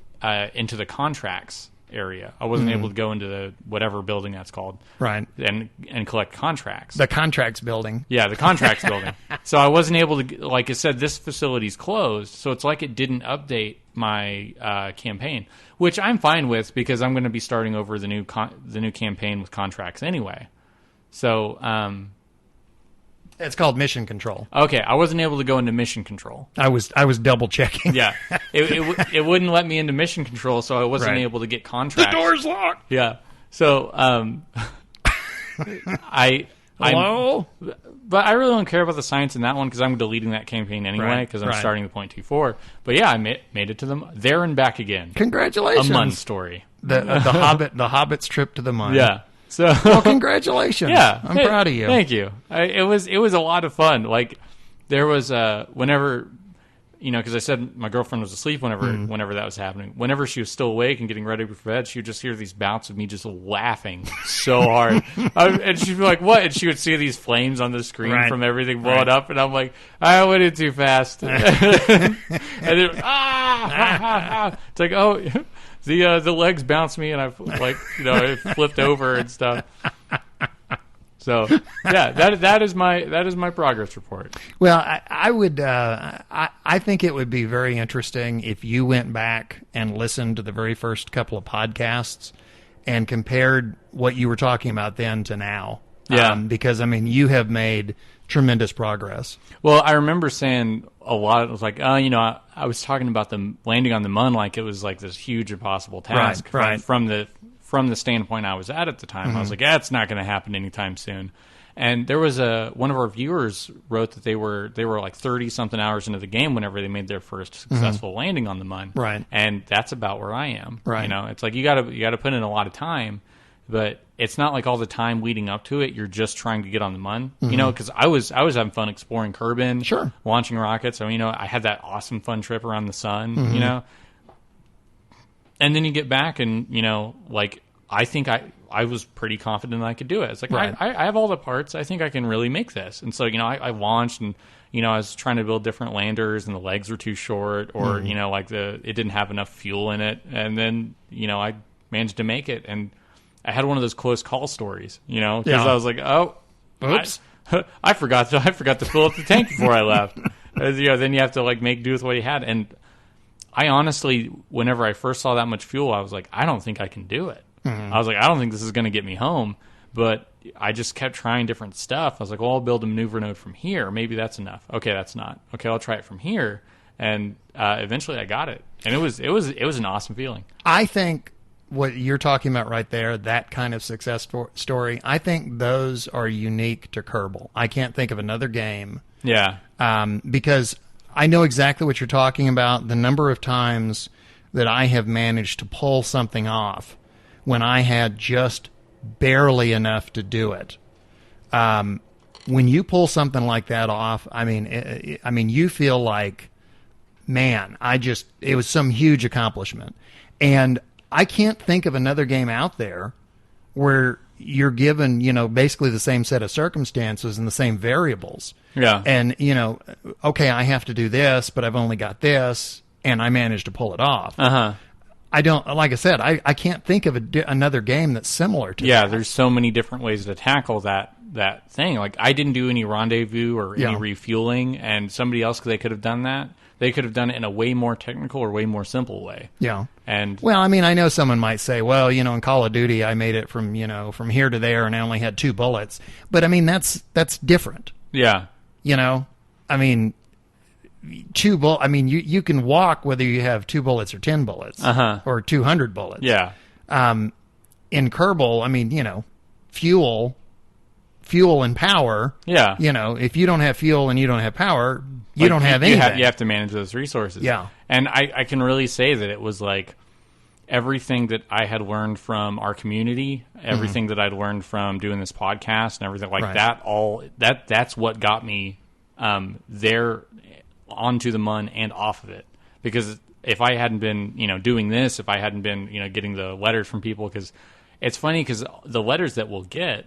into the contracts area. I wasn't able to go into the whatever building that's called. Right. And collect contracts. The contracts building. Yeah, the contracts building. So I wasn't able to, like it said, this facility's closed. So it's like it didn't update my campaign, which I'm fine with because I'm going to be starting over the new campaign with contracts anyway. So, it's called mission control. okay, I wasn't able to go into mission control. I was double checking. Yeah, it wouldn't let me into mission control, so I wasn't able to get contracts. The door's locked. Yeah, so Hello? But I really don't care about the science in that one because I'm deleting that campaign anyway because I'm starting the 0.24. But yeah, I made it to them there and back again. Congratulations! A Mun story. The Hobbit's trip to the Mun. Yeah. So well, congratulations. Yeah, I'm proud of you. Thank you. It was a lot of fun. Like there was whenever, because I said my girlfriend was asleep whenever that was happening. Whenever she was still awake and getting ready for bed, she would just hear these bouts of me just laughing so hard, and she'd be like, "What?" And she would see these flames on the screen from everything blowing up, and I'm like, "I went in too fast," and then it's like, oh. The legs bounced me, and I it flipped over and stuff. So yeah, that is my progress report. Well, I would I think it would be very interesting if you went back and listened to the very first couple of podcasts and compared what you were talking about then to now. Yeah, because I mean you have made tremendous progress. Well, I remember saying a lot. It was like, I was talking about the landing on the Mun like it was like this huge impossible task. Right. From the standpoint I was at the time, I was like, it's not going to happen anytime soon. And there was one of our viewers wrote that they were like 30 something hours into the game whenever they made their first successful landing on the Mun. Right. And that's about where I am. Right. It's like you got to put in a lot of time. But it's not like all the time leading up to it, you're just trying to get on the Mun. Because I was having fun exploring Kerbin, launching rockets. So, I had that awesome fun trip around the sun, And then you get back and, I think I was pretty confident I could do it. It's like, I have all the parts. I think I can really make this. And so, I launched and, I was trying to build different landers and the legs were too short or, it didn't have enough fuel in it. And then, I managed to make it. And I had one of those close call stories, because I was like, "Oh, oops, I forgot to fill up the tank before I left." Then you have to make do with what you had. And I honestly, whenever I first saw that much fuel, I was like, "I don't think I can do it." I was like, "I don't think this is going to get me home." But I just kept trying different stuff. I was like, "Well, I'll build a maneuver node from here. Maybe that's enough." Okay, that's not. Okay, I'll try it from here. And eventually, I got it, and it was an awesome feeling. I think. What you're talking about right there, that kind of success story, I think those are unique to Kerbal. I can't think of another game. Yeah. Because I know exactly what you're talking about. The number of times that I have managed to pull something off when I had just barely enough to do it. When you pull something like that off, I mean, you feel like, man, it was some huge accomplishment. And I can't think of another game out there where you're given, basically the same set of circumstances and the same variables. Yeah. And, okay, I have to do this, but I've only got this, and I managed to pull it off. Uh-huh. I don't, like I said, I can't think of another game that's similar to that. Yeah, there's so many different ways to tackle that thing. Like, I didn't do any rendezvous or any refueling, and somebody else, they could have done that. They could have done it in a way more technical or way more simple way. Yeah. And well, I mean, I know someone might say, well, in Call of Duty, I made it from here to there and I only had 2 bullets. But I mean, that's different. Yeah. I mean, you can walk whether you have 2 bullets or 10 bullets or 200 bullets. Yeah. In Kerbal, I mean, fuel fuel and power. Yeah. If you don't have fuel and you don't have power, you don't have anything. You have to manage those resources. Yeah. And I can really say that it was like everything that I had learned from our community, everything that I'd learned from doing this podcast and everything like that, that's what got me there onto the MUN and off of it. Because if I hadn't been, doing this, if I hadn't been, getting the letters from people, because it's funny because the letters that we'll get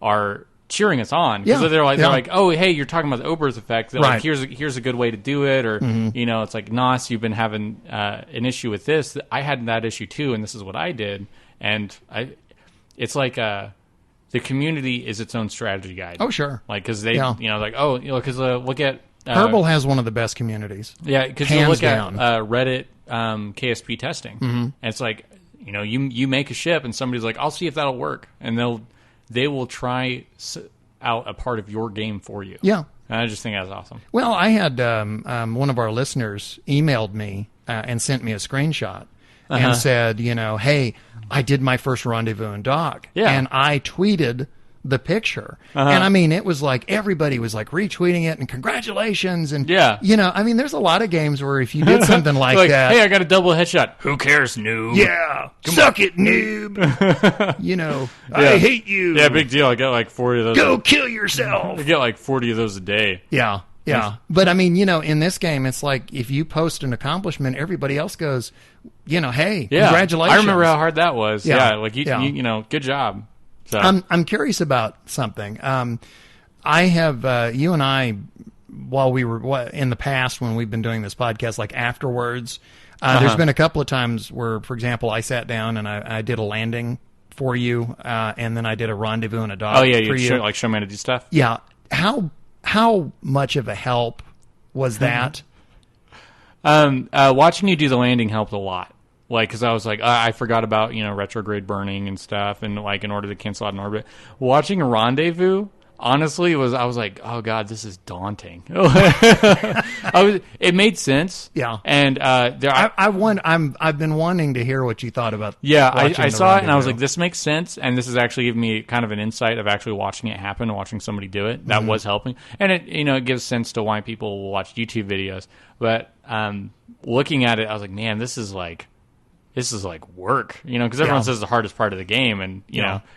are cheering us on, because they're like, oh, hey, you're talking about the Oberth effect. They're like, here's a good way to do it, or it's like, Nos, you've been having an issue with this. I had that issue too, and this is what I did. And it's like the community is its own strategy guide. Oh, sure. Like, because they, because look at Kerbal has one of the best communities. Yeah, because you look at Reddit KSP testing, and it's like, you make a ship, and somebody's like, I'll see if that'll work, and they will try out a part of your game for you. Yeah. And I just think that's awesome. Well, I had one of our listeners emailed me and sent me a screenshot and said, hey, I did my first rendezvous in dock. Yeah. And I tweeted the picture. And I mean, it was like everybody was like retweeting it and congratulations. And, there's a lot of games where if you did something like that. Hey, I got a double headshot. Who cares, noob? Yeah. Suck it, noob. I hate you. Yeah, big deal. I got like 40 of those. Go kill yourself. I get like 40 of those a day. Yeah. Yeah. But I mean, in this game, it's like if you post an accomplishment, everybody else goes, hey, congratulations. I remember how hard that was. Yeah. Like, you good job. So. I'm curious about something. I have you and I, while we were in the past when we've been doing this podcast, like afterwards, there's been a couple of times where, for example, I sat down and I did a landing for you, and then I did a rendezvous and a dock. Oh yeah, for you. Show me how to do stuff. Yeah. How much of a help was that? Watching you do the landing helped a lot. Like, because I was like, I forgot about, retrograde burning and stuff, and like in order to cancel out an orbit. Watching a rendezvous, honestly, I was like, oh god, this is daunting. It made sense. Yeah. And I've been wanting to hear what you thought about. Yeah, I saw it and I was like, this makes sense, and this is actually giving me kind of an insight of actually watching it happen and watching somebody do it. That was helping, and it it gives sense to why people will watch YouTube videos. But looking at it, I was like, man, this is like work, because everyone says the hardest part of the game, and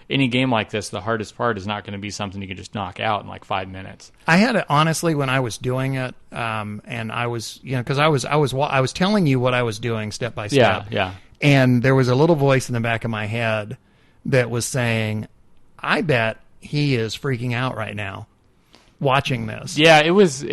any game like this, the hardest part is not going to be something you can just knock out in like 5 minutes. I had it honestly when I was doing it, and I was, because I was telling you what I was doing step by step, and there was a little voice in the back of my head that was saying, "I bet he is freaking out right now, watching this." Yeah, it was.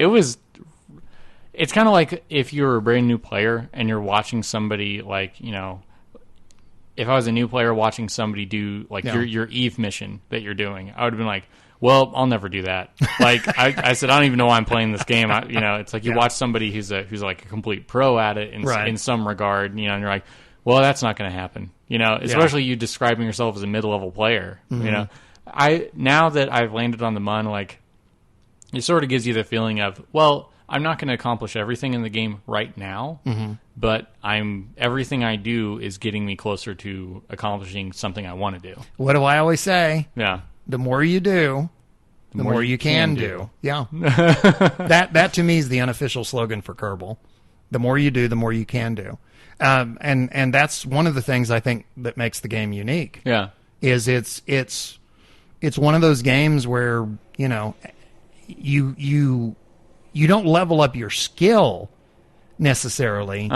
It's kind of like if you're a brand new player and you're watching somebody like, if I was a new player watching somebody do like your Eve mission that you're doing, I would have been like, well, I'll never do that. Like I said, I don't even know why I'm playing this game. It's like you watch somebody who's like a complete pro at it in some regard, and you're like, well, that's not going to happen. Especially you describing yourself as a mid-level player. Now that I've landed on the MUN, like it sort of gives you the feeling of, well, I'm not going to accomplish everything in the game right now, but everything I do is getting me closer to accomplishing something I want to do. What do I always say? Yeah. The more you do, the more you can do. Yeah. That to me is the unofficial slogan for Kerbal. The more you do, the more you can do. And that's one of the things I think that makes the game unique. Yeah. Is it's one of those games where, you don't level up your skill necessarily.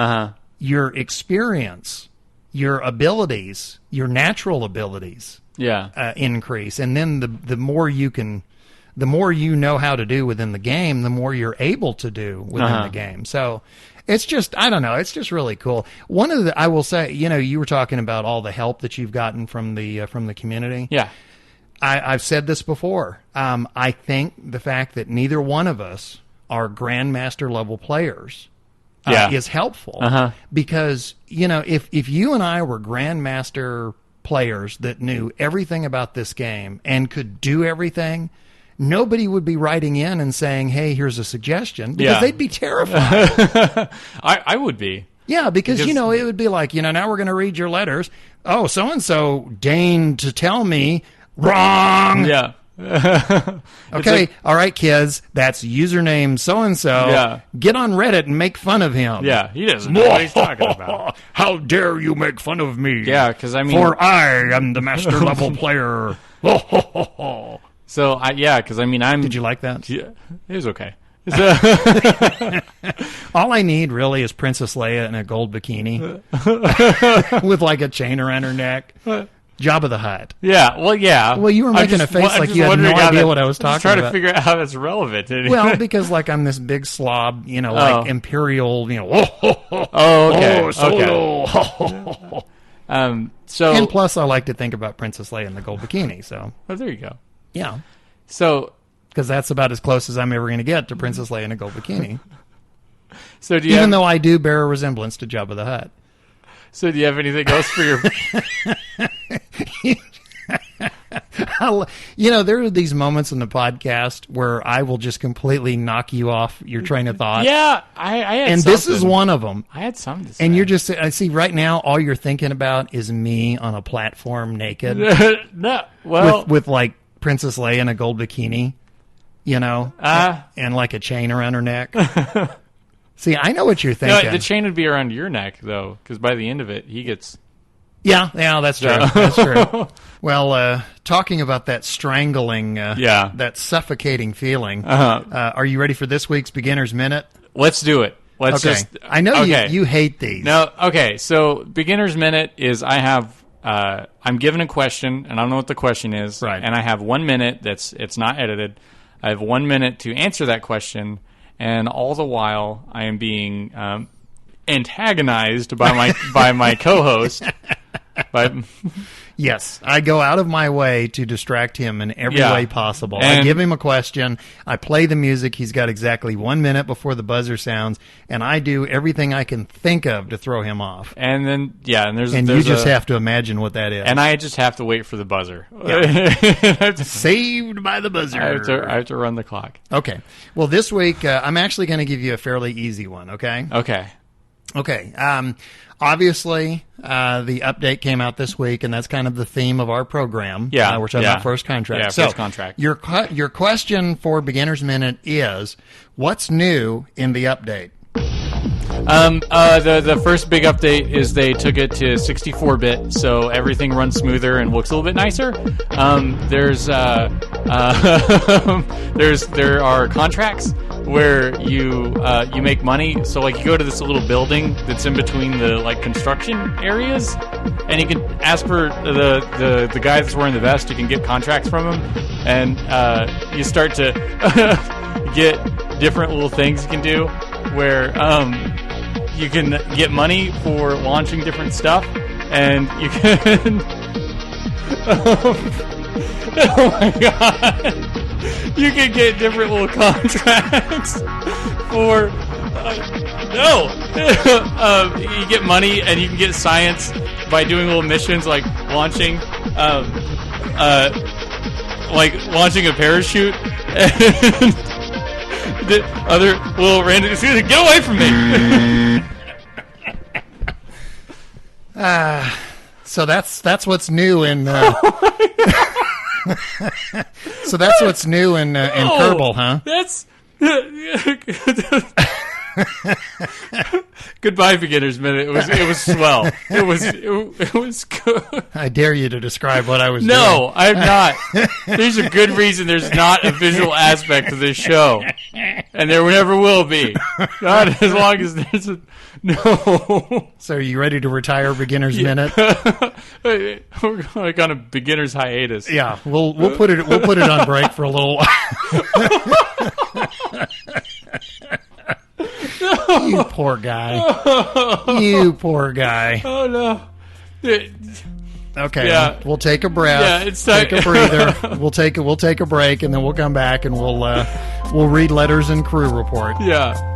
Your experience, your abilities, your natural abilities increase. And then the more you know how to do within the game, the more you're able to do within the game. So it's just, I don't know, it's just really cool. One of I will say, you were talking about all the help that you've gotten from the community. Yeah. I've said this before. I think the fact that neither one of us are grandmaster level players is helpful because if you and I were grandmaster players that knew everything about this game and could do everything, nobody would be writing in and saying, hey, here's a suggestion, because they'd be terrified. I would be. Yeah, because it would be like, now we're going to read your letters. Oh, so-and-so deigned to tell me wrong. Yeah. Okay, all right, kids. That's username so-and-so. Yeah. Get on Reddit and make fun of him. Yeah, he doesn't know what he's talking about. How dare you make fun of me? Yeah, because I mean... For I am the master level player. So, because I mean, I'm... Did you like that? Yeah, it was okay. All I need really is Princess Leia in a gold bikini with like a chain around her neck. Jabba the Hutt. Yeah, well, yeah. Well, you were making a face like you had no idea what I was talking about. I'm trying to figure out how that's relevant. Well, because like I'm this big slob, like imperial, Oh, okay. Oh, Solo. Okay. So, and plus I like to think about Princess Leia in the gold bikini, so. Oh, there you go. Yeah. So, because that's about as close as I'm ever going to get to Princess Leia in a gold bikini. So do you Even though I do bear a resemblance to Jabba the Hutt. So do you have anything else for your... There are these moments in the podcast where I will just completely knock you off your train of thought. Yeah, I had and something. This is one of them. I had something to say. And you're just, I see right now, all you're thinking about is me on a platform naked. No, well... With like Princess Leia in a gold bikini, and like a chain around her neck. See, I know what you're thinking. No, the chain would be around your neck, though, because by the end of it, he gets... Yeah, that's true. That's true. Well, talking about that strangling, that suffocating feeling, are you ready for this week's Beginner's Minute? Let's do it. I know you hate these. No, okay, so Beginner's Minute is I'm given a question, and I don't know what the question is, right. And I have 1 minute it's not edited. I have 1 minute to answer that question, and all the while I am being antagonized by my co-host. Yes, I go out of my way to distract him in every way possible. I give him a question, I play the music, he's got exactly 1 minute before the buzzer sounds, and I do everything I can think of to throw him off. And then, there's you just have to imagine what that is. And I just have to wait for the buzzer. Yeah. Saved by the buzzer. I have to run the clock. Okay. Well, this week, I'm actually going to give you a fairly easy one, okay? Okay. Obviously, the update came out this week, and that's kind of the theme of our program. Yeah. We're talking about first contract. Yeah, first contract. Your question for Beginner's Minute is, what's new in the update? The first big update is they took it to 64-bit, so everything runs smoother and looks a little bit nicer. There are contracts where you make money. So like you go to this little building that's in between the like construction areas, and you can ask for the guy that's wearing the vest. You can get contracts from him, and you start to get different little things you can do where you can get money for launching different stuff, and you can oh my god, you can get different little contracts for you get money, and you can get science by doing little missions like launching a parachute. And the other little random... Get away from me! So that's what's new in... So that's what's new in Kerbal, huh? That's... Goodbye, Beginner's Minute. It was swell. It was good. I dare you to describe what I was doing. No, I'm not. There's a good reason there's not a visual aspect to this show. And there never will be. Not as long as there's a... No. So are you ready to retire Beginner's Minute? We're like on a beginner's hiatus. Yeah, we'll put it on break for a little while. You poor guy. You poor guy. Oh no. Okay. Yeah. We'll take a breath. Yeah, it's time. Take a breather. We'll take a break, and then we'll come back and we'll read letters and crew report. Yeah.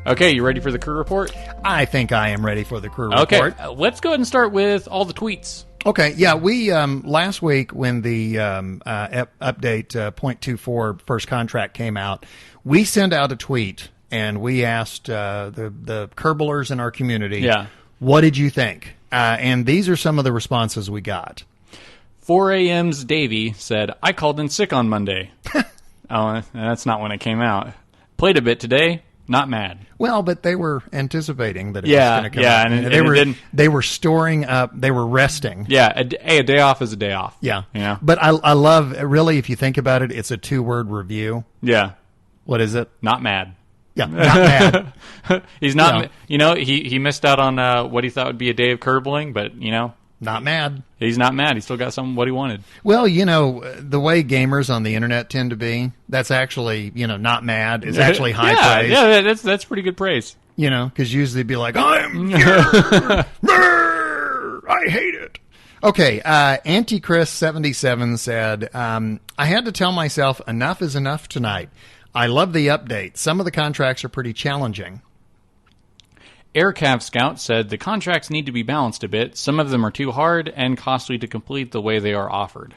Okay, you ready for the crew report? I think I am ready for the crew report. Okay, let's go ahead and start with all the tweets. Okay, yeah, we last week when the update 0.24 first contract came out, we sent out a tweet and we asked the Kerbalers in our community, what did you think? And these are some of the responses we got. 4 a.m.'s Davey said, I called in sick on Monday. Oh, that's not when it came out. Played a bit today. Not mad. Well, but they were anticipating that it was going to come out. And they were storing up. They were resting. Yeah, a day off is a day off. Yeah. Yeah. But I love, really, if you think about it, it's a 2-word review. Yeah. What is it? Not mad. Yeah, not mad. He's not, he missed out on what he thought would be a day of kerbling, but, not mad. He's not mad. He still got what he wanted. Well, the way gamers on the internet tend to be, that's actually, not mad. It's actually high praise. Yeah, that's pretty good praise. Because usually it'd be like, I'm here. I hate it. Okay, Antichrist77 said, I had to tell myself enough is enough tonight. I love the update. Some of the contracts are pretty challenging. Aircav Scout said the contracts need to be balanced a bit. Some of them are too hard and costly to complete the way they are offered.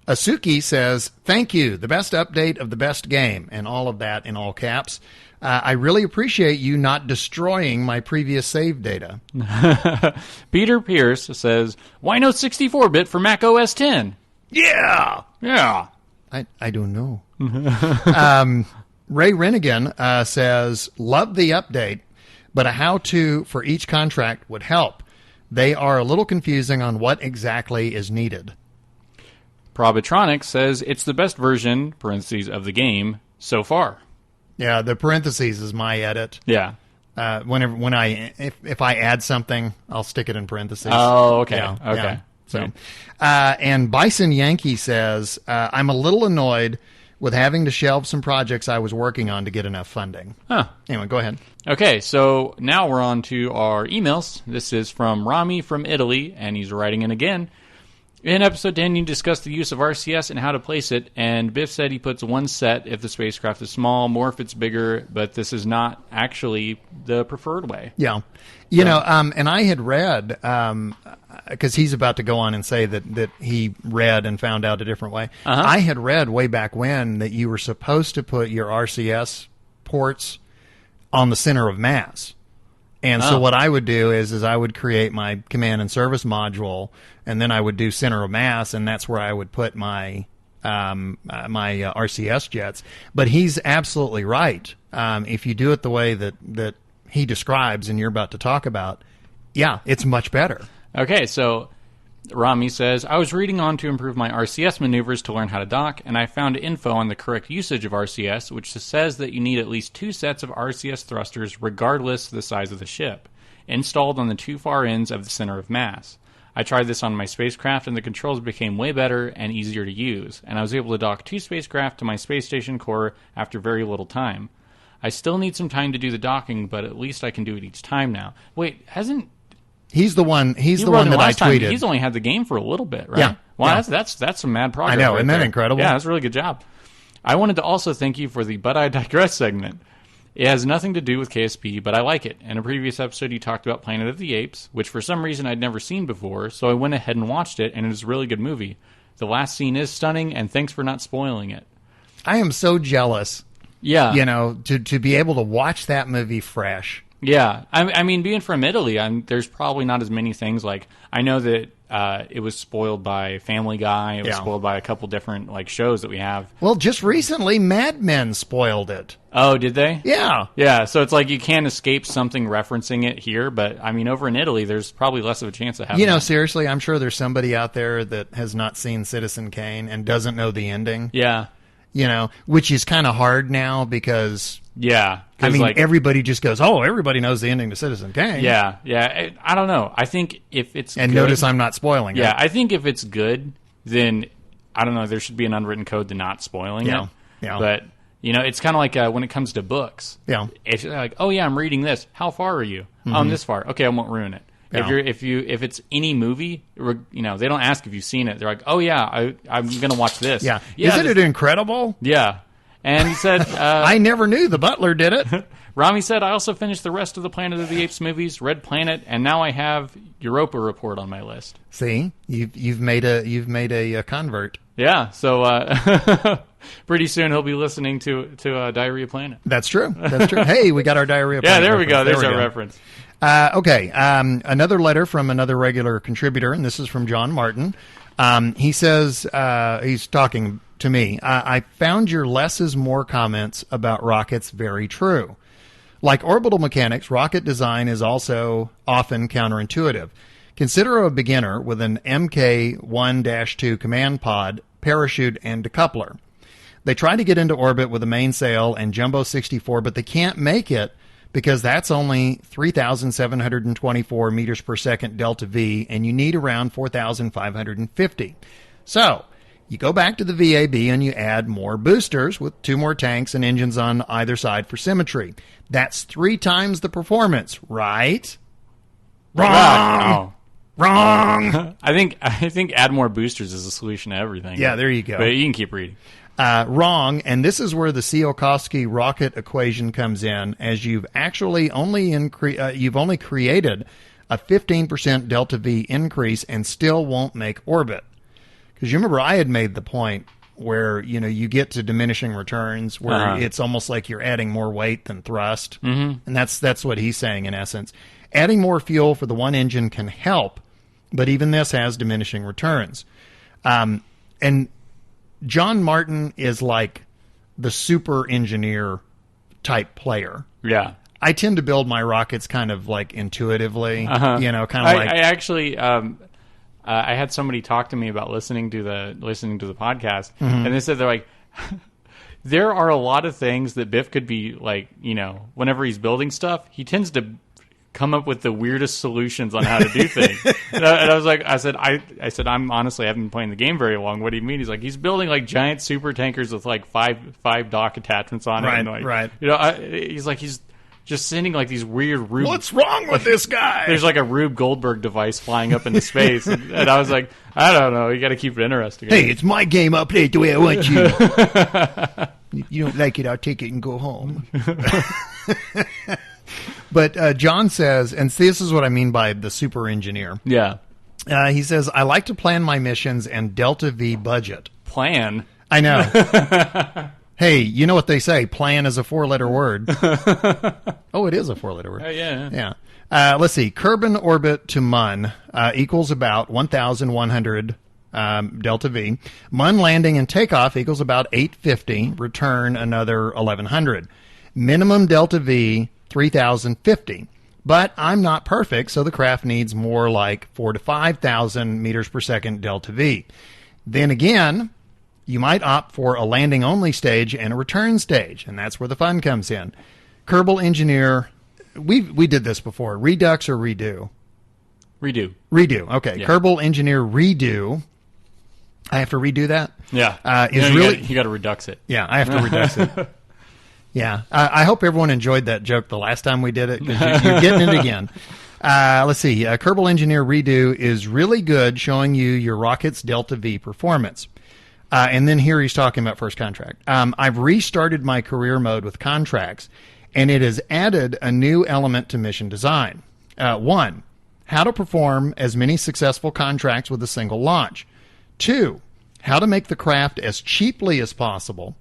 Asuki says, thank you. The best update of the best game. And all of that in all caps. I really appreciate you not destroying my previous save data. Peter Pierce says, why no 64-bit for Mac OS X? Yeah. Yeah. I don't know. Ray Renigan says, love the update, but a how-to for each contract would help. They are a little confusing on what exactly is needed. Probitronic says it's the best version, parentheses, of the game so far. Yeah, the parentheses is my edit. Yeah. If I add something, I'll stick it in parentheses. Oh, okay. Yeah, okay. Yeah. So, and Bison Yankee says, I'm a little annoyed with having to shelve some projects I was working on to get enough funding. Huh. Anyway, go ahead. Okay, so now we're on to our emails. This is from Rami from Italy, and he's writing in again. In episode 10, you discussed the use of RCS and how to place it, and Biff said he puts one set if the spacecraft is small, more if it's bigger, but this is not actually the preferred way. Yeah. And I had read, because he's about to go on and say that he read and found out a different way. Uh-huh. I had read way back when that you were supposed to put your RCS ports on the center of mass. And so what I would do is I would create my command and service module, and then I would do center of mass, and that's where I would put my RCS jets. But he's absolutely right. If you do it the way that he describes and you're about to talk about, yeah, it's much better. Okay, so Rami says, I was reading on to improve my RCS maneuvers to learn how to dock, and I found info on the correct usage of RCS, which says that you need at least 2 sets of RCS thrusters regardless of the size of the ship, installed on the 2 far ends of the center of mass. I tried this on my spacecraft, and the controls became way better and easier to use, and I was able to dock 2 spacecraft to my space station core after very little time. I still need some time to do the docking, but at least I can do it each time now. Wait, hasn't... He's the one that I tweeted. He's only had the game for a little bit, right? Yeah. Wow, yeah. That's some mad progress. I know, right isn't that there. incredible? Yeah, that's a really good job. I wanted to also thank you for the But I Digress segment. It has nothing to do with KSP, but I like it. In a previous episode, you talked about Planet of the Apes, which for some reason I'd never seen before, so I went ahead and watched it, and it is a really good movie. The last scene is stunning, and thanks for not spoiling it. I am so jealous. Yeah. To be able to watch that movie fresh. Yeah, I mean, being from Italy, there's probably not as many things. Like, I know that it was spoiled by Family Guy. It was spoiled by a couple different shows that we have. Well, just recently, Mad Men spoiled it. Oh, did they? Yeah. Yeah, so it's like you can't escape something referencing it here, but, I mean, over in Italy, there's probably less of a chance of having that. Seriously, I'm sure there's somebody out there that has not seen Citizen Kane and doesn't know the ending. Yeah. Which is kind of hard now because... Yeah. I mean, everybody just goes, everybody knows the ending to Citizen Kane. Yeah, yeah. I don't know. I think if it's And good, notice I'm not spoiling it. Yeah, I think if it's good, then, I don't know, there should be an unwritten code to not spoiling it. Yeah. But, it's kind of like when it comes to books. Yeah. If you're like, I'm reading this. How far are you? Mm-hmm. I'm this far. Okay, I won't ruin it. Yeah. If it's any movie, they don't ask if you've seen it. They're like, I'm going to watch this. Yeah. Isn't it incredible? Yeah. And he said... I never knew the butler did it. Rami said, I also finished the rest of the Planet of the Apes movies, Red Planet, and now I have Europa Report on my list. See? You've made a convert. Yeah, so pretty soon he'll be listening to Diarrhea Planet. That's true. Hey, we got our Diarrhea Planet. Yeah, there we go. There's our reference. Okay, another letter from another regular contributor, and this is from John Martin. He says, he's talking to me, I found your less is more comments about rockets very true. Like orbital mechanics, rocket design is also often counterintuitive. Consider a beginner with an Mk1-2 command pod, parachute, and decoupler. They try to get into orbit with a mainsail and Jumbo 64, but they can't make it because that's only 3,724 meters per second delta V, and you need around 4,550. So you go back to the VAB and you add more boosters with 2 more tanks and engines on either side for symmetry. That's 3 times the performance, right? Wrong. Wrong. I think add more boosters is the solution to everything. Yeah, there you go. But you can keep reading. Wrong, and this is where the Tsiolkovsky rocket equation comes in, as you've actually only created a 15% delta V increase and still won't make orbit. Because you remember I had made the point where you get to diminishing returns where it's almost like you're adding more weight than thrust, and that's what he's saying in essence. Adding more fuel for the one engine can help, but even this has diminishing returns. And John Martin is like the super engineer type player. Yeah. I tend to build my rockets kind of like intuitively, kind of like. I actually, I had somebody talk to me about listening to the podcast, and they said they're like, there are a lot of things that Biff could be like, whenever he's building stuff, he tends to come up with the weirdest solutions on how to do things. and I was like, I said, I'm honestly, I haven't been playing the game very long. What do you mean? He's like, he's building like giant super tankers with like five dock attachments on it. Right, and like, right. He's like, he's just sending like these weird Rube. What's wrong with this guy? There's like a Rube Goldberg device flying up into space, and I was like, I don't know. You got to keep it interesting. Hey, it's my game. I'll play it the way I want you. You don't like it, I'll take it and go home. But John says, and this is what I mean by the super engineer. Yeah. He says, I like to plan my missions and delta V budget. Plan? I know. Hey, you know what they say? Plan is a 4-letter word. Oh, it is a 4-letter word. Yeah. Let's see. Kerbin orbit to Mun equals about 1,100 delta V. Mun landing and takeoff equals about 850. Return another 1,100. Minimum delta V 3,050. But I'm not perfect, so the craft needs more like 4,000 to 5,000 meters per second delta V. Then again, you might opt for a landing-only stage and a return stage, and that's where the fun comes in. Kerbal engineer, we did this before. Redux or redo? Redo. Okay. Yeah. Kerbal engineer redo. I have to redo that? Yeah. You got to redux it. Yeah, I have to redux it. Yeah, I hope everyone enjoyed that joke the last time we did it, because you're getting it again. Let's see. Kerbal Engineer Redo is really good, showing you your rocket's Delta V performance. And then here he's talking about first contract. I've restarted my career mode with contracts, and it has added a new element to mission design. 1, how to perform as many successful contracts with a single launch. 2, how to make the craft as cheaply as possible,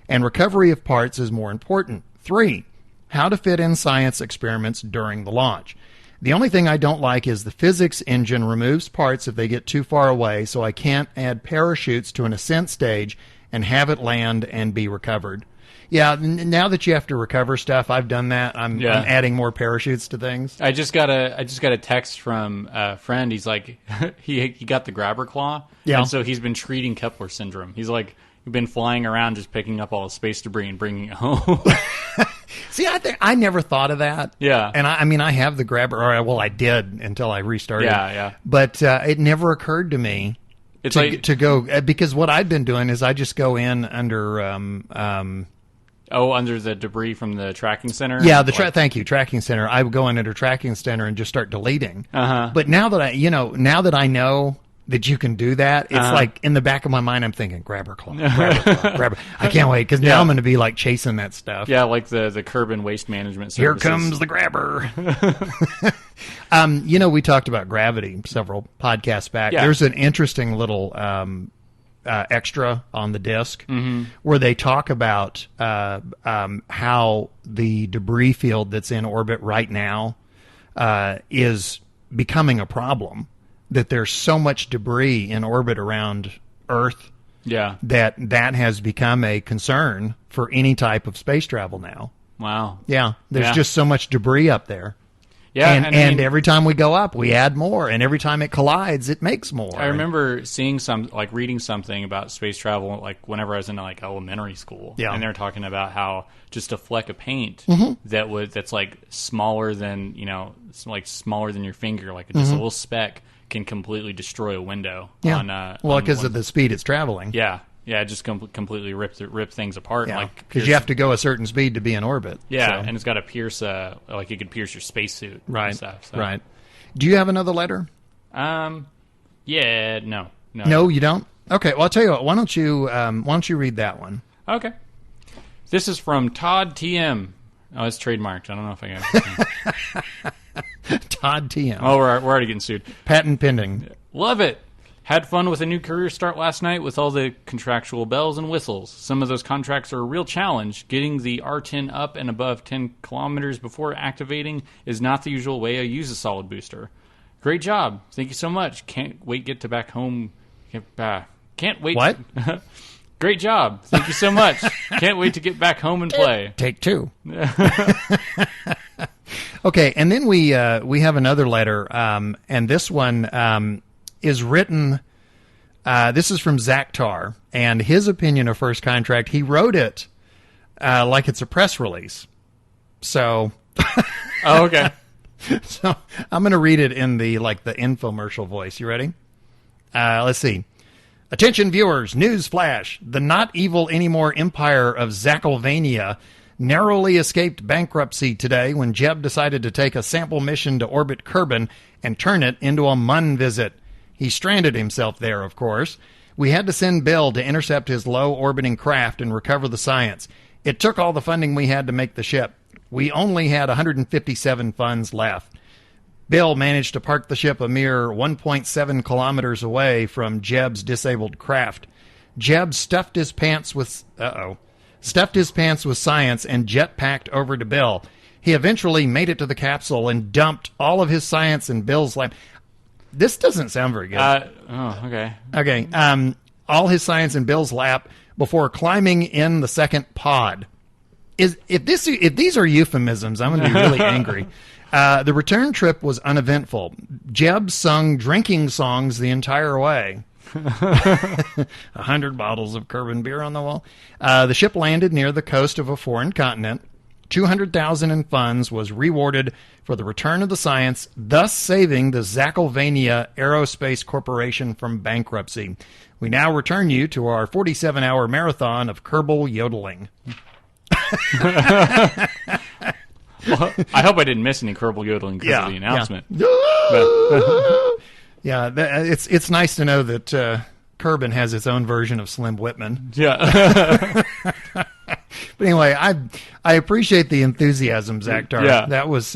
and recovery of parts is more important. 3, how to fit in science experiments during the launch. The only thing I don't like is the physics engine removes parts if they get too far away, so I can't add parachutes to an ascent stage and have it land and be recovered. Yeah, now that you have to recover stuff, I've done that. I'm adding more parachutes to things. I just got a text from a friend. He's like, he got the grabber claw, and so he's been treating Kepler syndrome. He's like, been flying around just picking up all the space debris and bringing it home. See, I never thought of that. Yeah. And I have the grabber, or I did until I restarted. Yeah. But it never occurred to me to go, because what I've been doing is I just go in under under the debris from the tracking center. Yeah, thank you, tracking center. I would go in under tracking center and just start deleting. But now that I know that you can do that, it's like in the back of my mind I'm thinking, grabber claw. I can't wait, because now I'm going to be like chasing that stuff. Yeah, like the Kerbin waste management services. Here comes the grabber. We talked about gravity several podcasts back. Yeah. There's an interesting little extra on the disc where they talk about how the debris field that's in orbit right now is becoming a problem, that there's so much debris in orbit around Earth that has become a concern for any type of space travel now. Wow. Yeah, there's just so much debris up there. Yeah, and every time we go up, we add more, and every time it collides, it makes more. I remember seeing reading something about space travel, like whenever I was in like elementary school, and they're talking about how just a fleck of paint that's like smaller than smaller than your finger, like just a little speck, can completely destroy a window. Yeah, because of the speed it's traveling. Yeah. Yeah, just completely rip things apart. Yeah, because you have to go a certain speed to be in orbit. Yeah, and it's got to pierce, like it could pierce your spacesuit. Right, and stuff, so. Right. Do you have another letter? Yeah, no. No, you don't? Okay, well, I'll tell you what. Why don't you read that one? Okay. This is from Todd TM. Oh, it's trademarked. I don't know if I got Todd TM. Oh, we're already getting sued. Patent pending. Love it. Had fun with a new career start last night with all the contractual bells and whistles. Some of those contracts are a real challenge. Getting the R10 up and above 10 kilometers before activating is not the usual way I use a solid booster. Great job. Thank you so much. Can't wait to get back home. Can't wait. What? Great job. Thank you so much. Can't wait to get back home and play. Take two. Okay, and then we have another letter, and this one is written, this is from Zach Tarr, and his opinion of First Contract, he wrote it like it's a press release. So... Oh, okay. So I'm going to read it in the infomercial voice. You ready? Let's see. Attention viewers, news flash. The not evil anymore empire of Zachovania narrowly escaped bankruptcy today when Jeb decided to take a sample mission to orbit Kerbin and turn it into a Mun visit. He stranded himself there, of course. We had to send Bill to intercept his low-orbiting craft and recover the science. It took all the funding we had to make the ship. We only had 157 funds left. Bill managed to park the ship a mere 1.7 kilometers away from Jeb's disabled craft. Jeb stuffed his pants with science and jetpacked over to Bill. He eventually made it to the capsule and dumped all of his science in Bill's lap. This doesn't sound very good. Okay. Okay. All his science in Bill's lap before climbing in the second pod. If these are euphemisms, I'm going to be really angry. The return trip was uneventful. Jeb sung drinking songs the entire way. 100 bottles of Kerbin beer on the wall. The ship landed near the coast of a foreign continent. $200,000 in funds was rewarded for the return of the science, thus saving the Zachovania Aerospace Corporation from bankruptcy. We now return you to our 47-hour marathon of Kerbal yodeling. Well, I hope I didn't miss any Kerbal yodeling because of the announcement. Yeah, it's nice to know that Kerbin has its own version of Slim Whitman. Yeah. But anyway, I appreciate the enthusiasm, Zach Tarr. Yeah. That was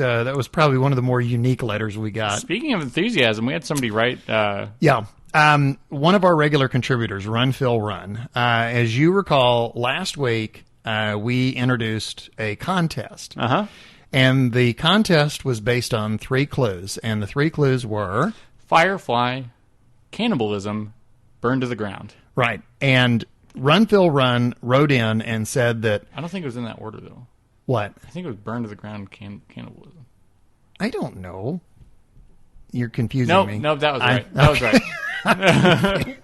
probably one of the more unique letters we got. Speaking of enthusiasm, we had somebody write... one of our regular contributors, Run Phil Run. As you recall, last week we introduced a contest. Uh-huh. And the contest was based on 3 clues. And the 3 clues were... Firefly, cannibalism, burn to the ground. Right. And Run Phil Run wrote in and said that... I don't think it was in that order, though. What? I think it was burn to the ground, cannibalism. I don't know. You're confusing me. No, that was right. That was right.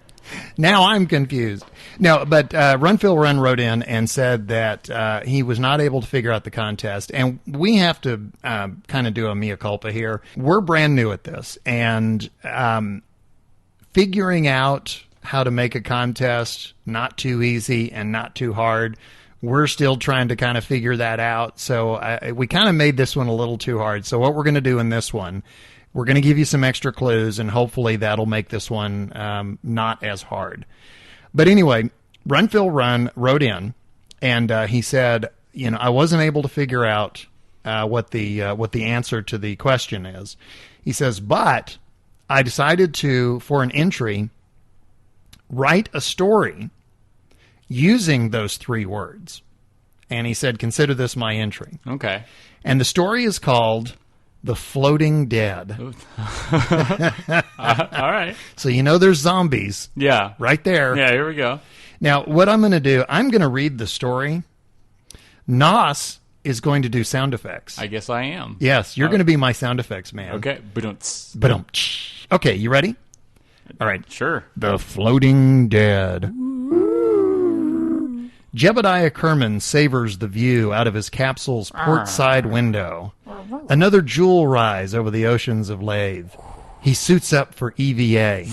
Now I'm confused. No, but Run Phil Run wrote in and said that he was not able to figure out the contest. And we have to kind of do a mea culpa here. We're brand new at this. And figuring out how to make a contest, not too easy and not too hard. We're still trying to kind of figure that out. So we kind of made this one a little too hard. So what we're going to do in this one, we're going to give you some extra clues, and hopefully that'll make this one not as hard. But anyway, Run Phil Run wrote in, and he said, I wasn't able to figure out what the answer to the question is. He says, but I decided to, for an entry, write a story using those 3 words. And he said, consider this my entry. Okay. And the story is called The Floating Dead. All right. So you know there's zombies. Yeah. Right there. Yeah, here we go. Now, what I'm going to do, I'm going to read the story. Nos is going to do sound effects. I guess I am. Yes, you're going to be my sound effects man. Okay. Okay, you ready? All right. Sure. The Floating Dead. Jebediah Kerman savors the view out of his capsule's port side window. Another jewel rise over the oceans of Lathe. He suits up for EVA.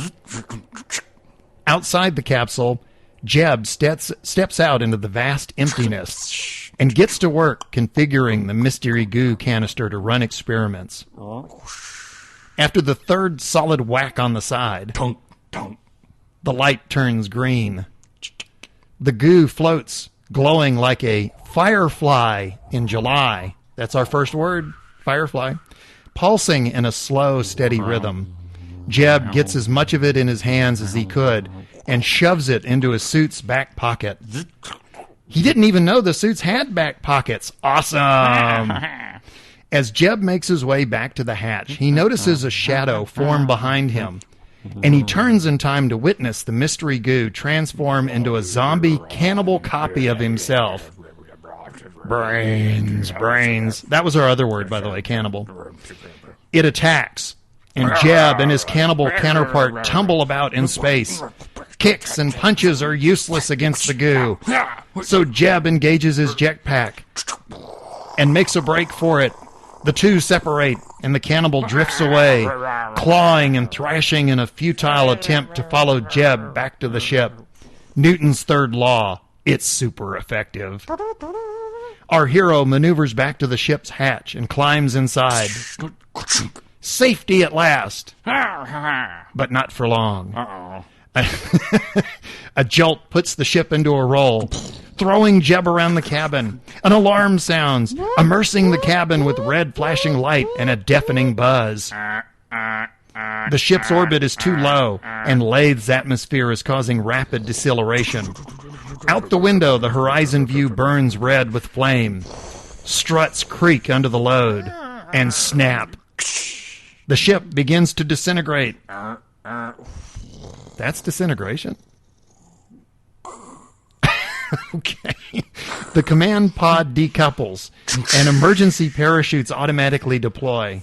Outside the capsule, Jeb steps out into the vast emptiness and gets to work configuring the mystery goo canister to run experiments. After the third solid whack on the side, the light turns green. The goo floats, glowing like a firefly in July. That's our first word, firefly. Pulsing in a slow, steady rhythm. Jeb gets as much of it in his hands as he could and shoves it into his suit's back pocket. He didn't even know the suits had back pockets. Awesome! As Jeb makes his way back to the hatch, he notices a shadow form behind him, and he turns in time to witness the mystery goo transform into a zombie cannibal copy of himself. Brains. That was our other word, by the way, cannibal. It attacks, and Jeb and his cannibal counterpart tumble about in space. Kicks and punches are useless against the goo, so Jeb engages his jetpack and makes a break for it. The two separate, and the cannibal drifts away, clawing and thrashing in a futile attempt to follow Jeb back to the ship. Newton's third law. It's super effective. Our hero maneuvers back to the ship's hatch and climbs inside. Safety at last. But not for long. A jolt puts the ship into a roll, throwing Jeb around the cabin. An alarm sounds, immersing the cabin with red flashing light and a deafening buzz. The ship's orbit is too low, and Lathe's atmosphere is causing rapid deceleration. Out the window, the horizon view burns red with flame. Struts creak under the load, and snap. The ship begins to disintegrate. That's disintegration? Okay. The command pod decouples, and emergency parachutes automatically deploy.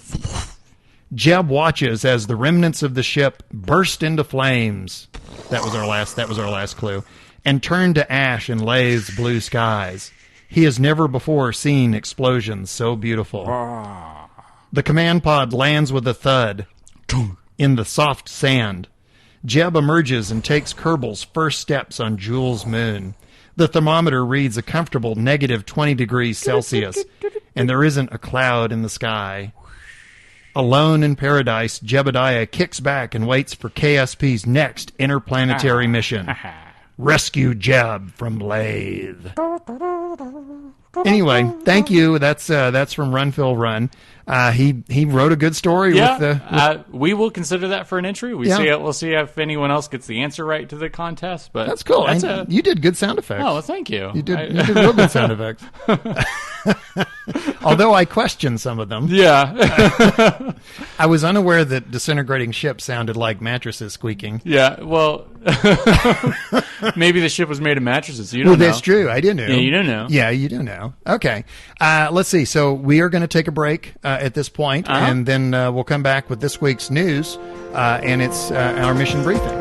Jeb watches as the remnants of the ship burst into flames. That was our last clue. And turn to ash in Lathe's blue skies. He has never before seen explosions so beautiful. The command pod lands with a thud in the soft sand. Jeb emerges and takes Kerbal's first steps on Jules' moon. The thermometer reads a comfortable negative 20 degrees Celsius, and there isn't a cloud in the sky. Alone in paradise, Jebediah kicks back and waits for KSP's next interplanetary mission. Rescue Jeb from Lathe. Anyway, thank you. That's from Run Phil Run. He wrote a good story. We will consider that for an entry. We'll see if anyone else gets the answer right to the contest. But that's cool. You did good sound effects. Oh, well, thank you. You did real good sound effects. Although I questioned some of them. Yeah. I was unaware that disintegrating ships sounded like mattresses squeaking. Yeah, well, maybe the ship was made of mattresses. You don't know. That's true. I do know. Yeah, you do know. Yeah, you do know. Okay. Let's see. So we are going to take a break at this point, and then we'll come back with this week's news, and it's our mission briefing.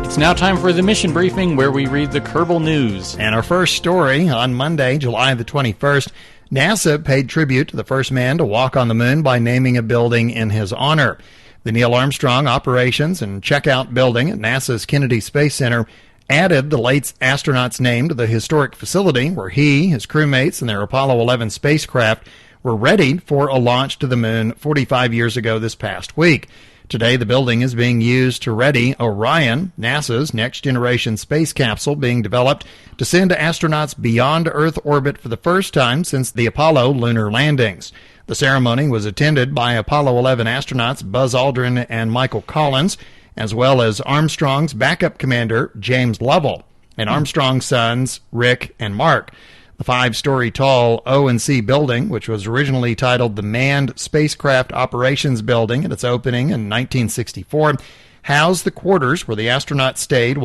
It's now time for the mission briefing, where we read the Kerbal news. And our first story on Monday, July the 21st, NASA paid tribute to the first man to walk on the moon by naming a building in his honor. The Neil Armstrong Operations and Checkout Building at NASA's Kennedy Space Center added the late astronaut's name to the historic facility where he, his crewmates, and their Apollo 11 spacecraft were ready for a launch to the moon 45 years ago this past week. Today, the building is being used to ready Orion, NASA's next-generation space capsule being developed to send astronauts beyond Earth orbit for the first time since the Apollo lunar landings. The ceremony was attended by Apollo 11 astronauts Buzz Aldrin and Michael Collins, as well as Armstrong's backup commander, James Lovell, and Armstrong's sons, Rick and Mark. The 5-story tall O&C building, which was originally titled the Manned Spacecraft Operations Building at its opening in 1964, housed the quarters where the astronauts stayed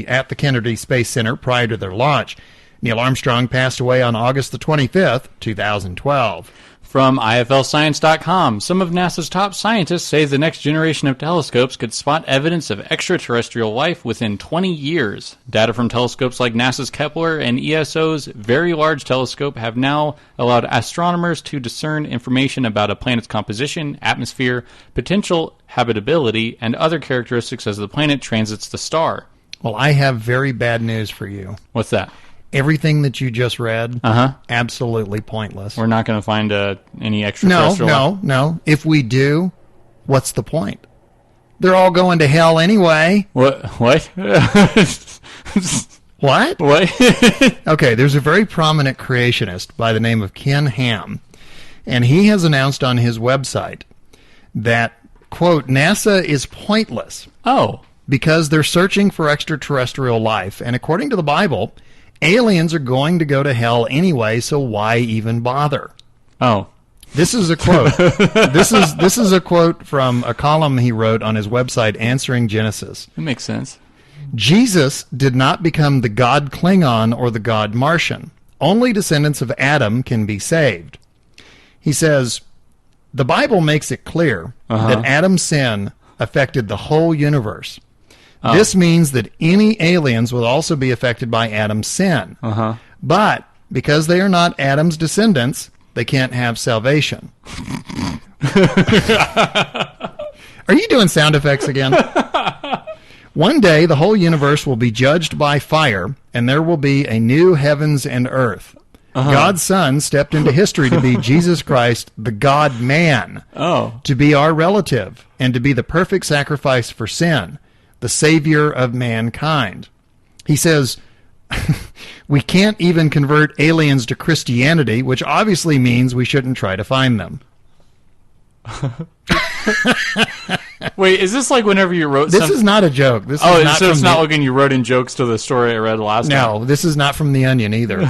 at the Kennedy Space Center prior to their launch. Neil Armstrong passed away on August the 25th, 2012. From IFLScience.com, some of NASA's top scientists say the next generation of telescopes could spot evidence of extraterrestrial life within 20 years. Data from telescopes like NASA's Kepler and ESO's Very Large Telescope have now allowed astronomers to discern information about a planet's composition, atmosphere, potential habitability, and other characteristics as the planet transits the star. Well, I have very bad news for you. What's that? Everything that you just read, absolutely pointless. We're not going to find any extraterrestrial... No. If we do, what's the point? They're all going to hell anyway. What? What? Okay, there's a very prominent creationist by the name of Ken Ham, and he has announced on his website that, quote, NASA is pointless. Oh. Because they're searching for extraterrestrial life, and according to the Bible... aliens are going to go to hell anyway, so why even bother? Oh. This is a quote. This is a quote from a column he wrote on his website, Answering Genesis. That makes sense. Jesus did not become the God Klingon or the God Martian. Only descendants of Adam can be saved. He says, the Bible makes it clear that Adam's sin affected the whole universe. Oh. This means that any aliens will also be affected by Adam's sin. But because they are not Adam's descendants, they can't have salvation. Are you doing sound effects again? One day, the whole universe will be judged by fire, and there will be a new heavens and earth. God's Son stepped into history to be Jesus Christ, the God-man, to be our relative, and to be the perfect sacrifice for sin, the Savior of mankind. He says, we can't even convert aliens to Christianity, which obviously means we shouldn't try to find them. Wait, is this like whenever you wrote This is not a joke. This is not so it's not like when you wrote in jokes to the story I read last time? No, this is not from The Onion either.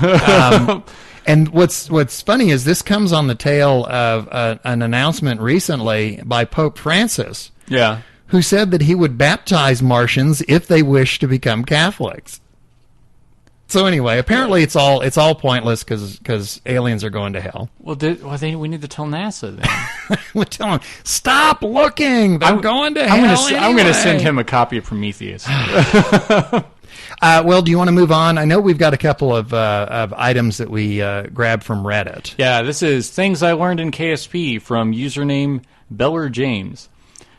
And what's funny is this comes on the tail of an announcement recently by Pope Francis. Yeah. Who said that he would baptize Martians if they wish to become Catholics. So anyway, apparently it's all pointless because aliens are going to hell. Well, we need to tell NASA then. We tell them, stop looking. They're going to hell anyway. I'm going to send him a copy of Prometheus. Well, do you want to move on? I know we've got a couple of items that we grabbed from Reddit. Yeah, this is Things I Learned in KSP from username Beller James.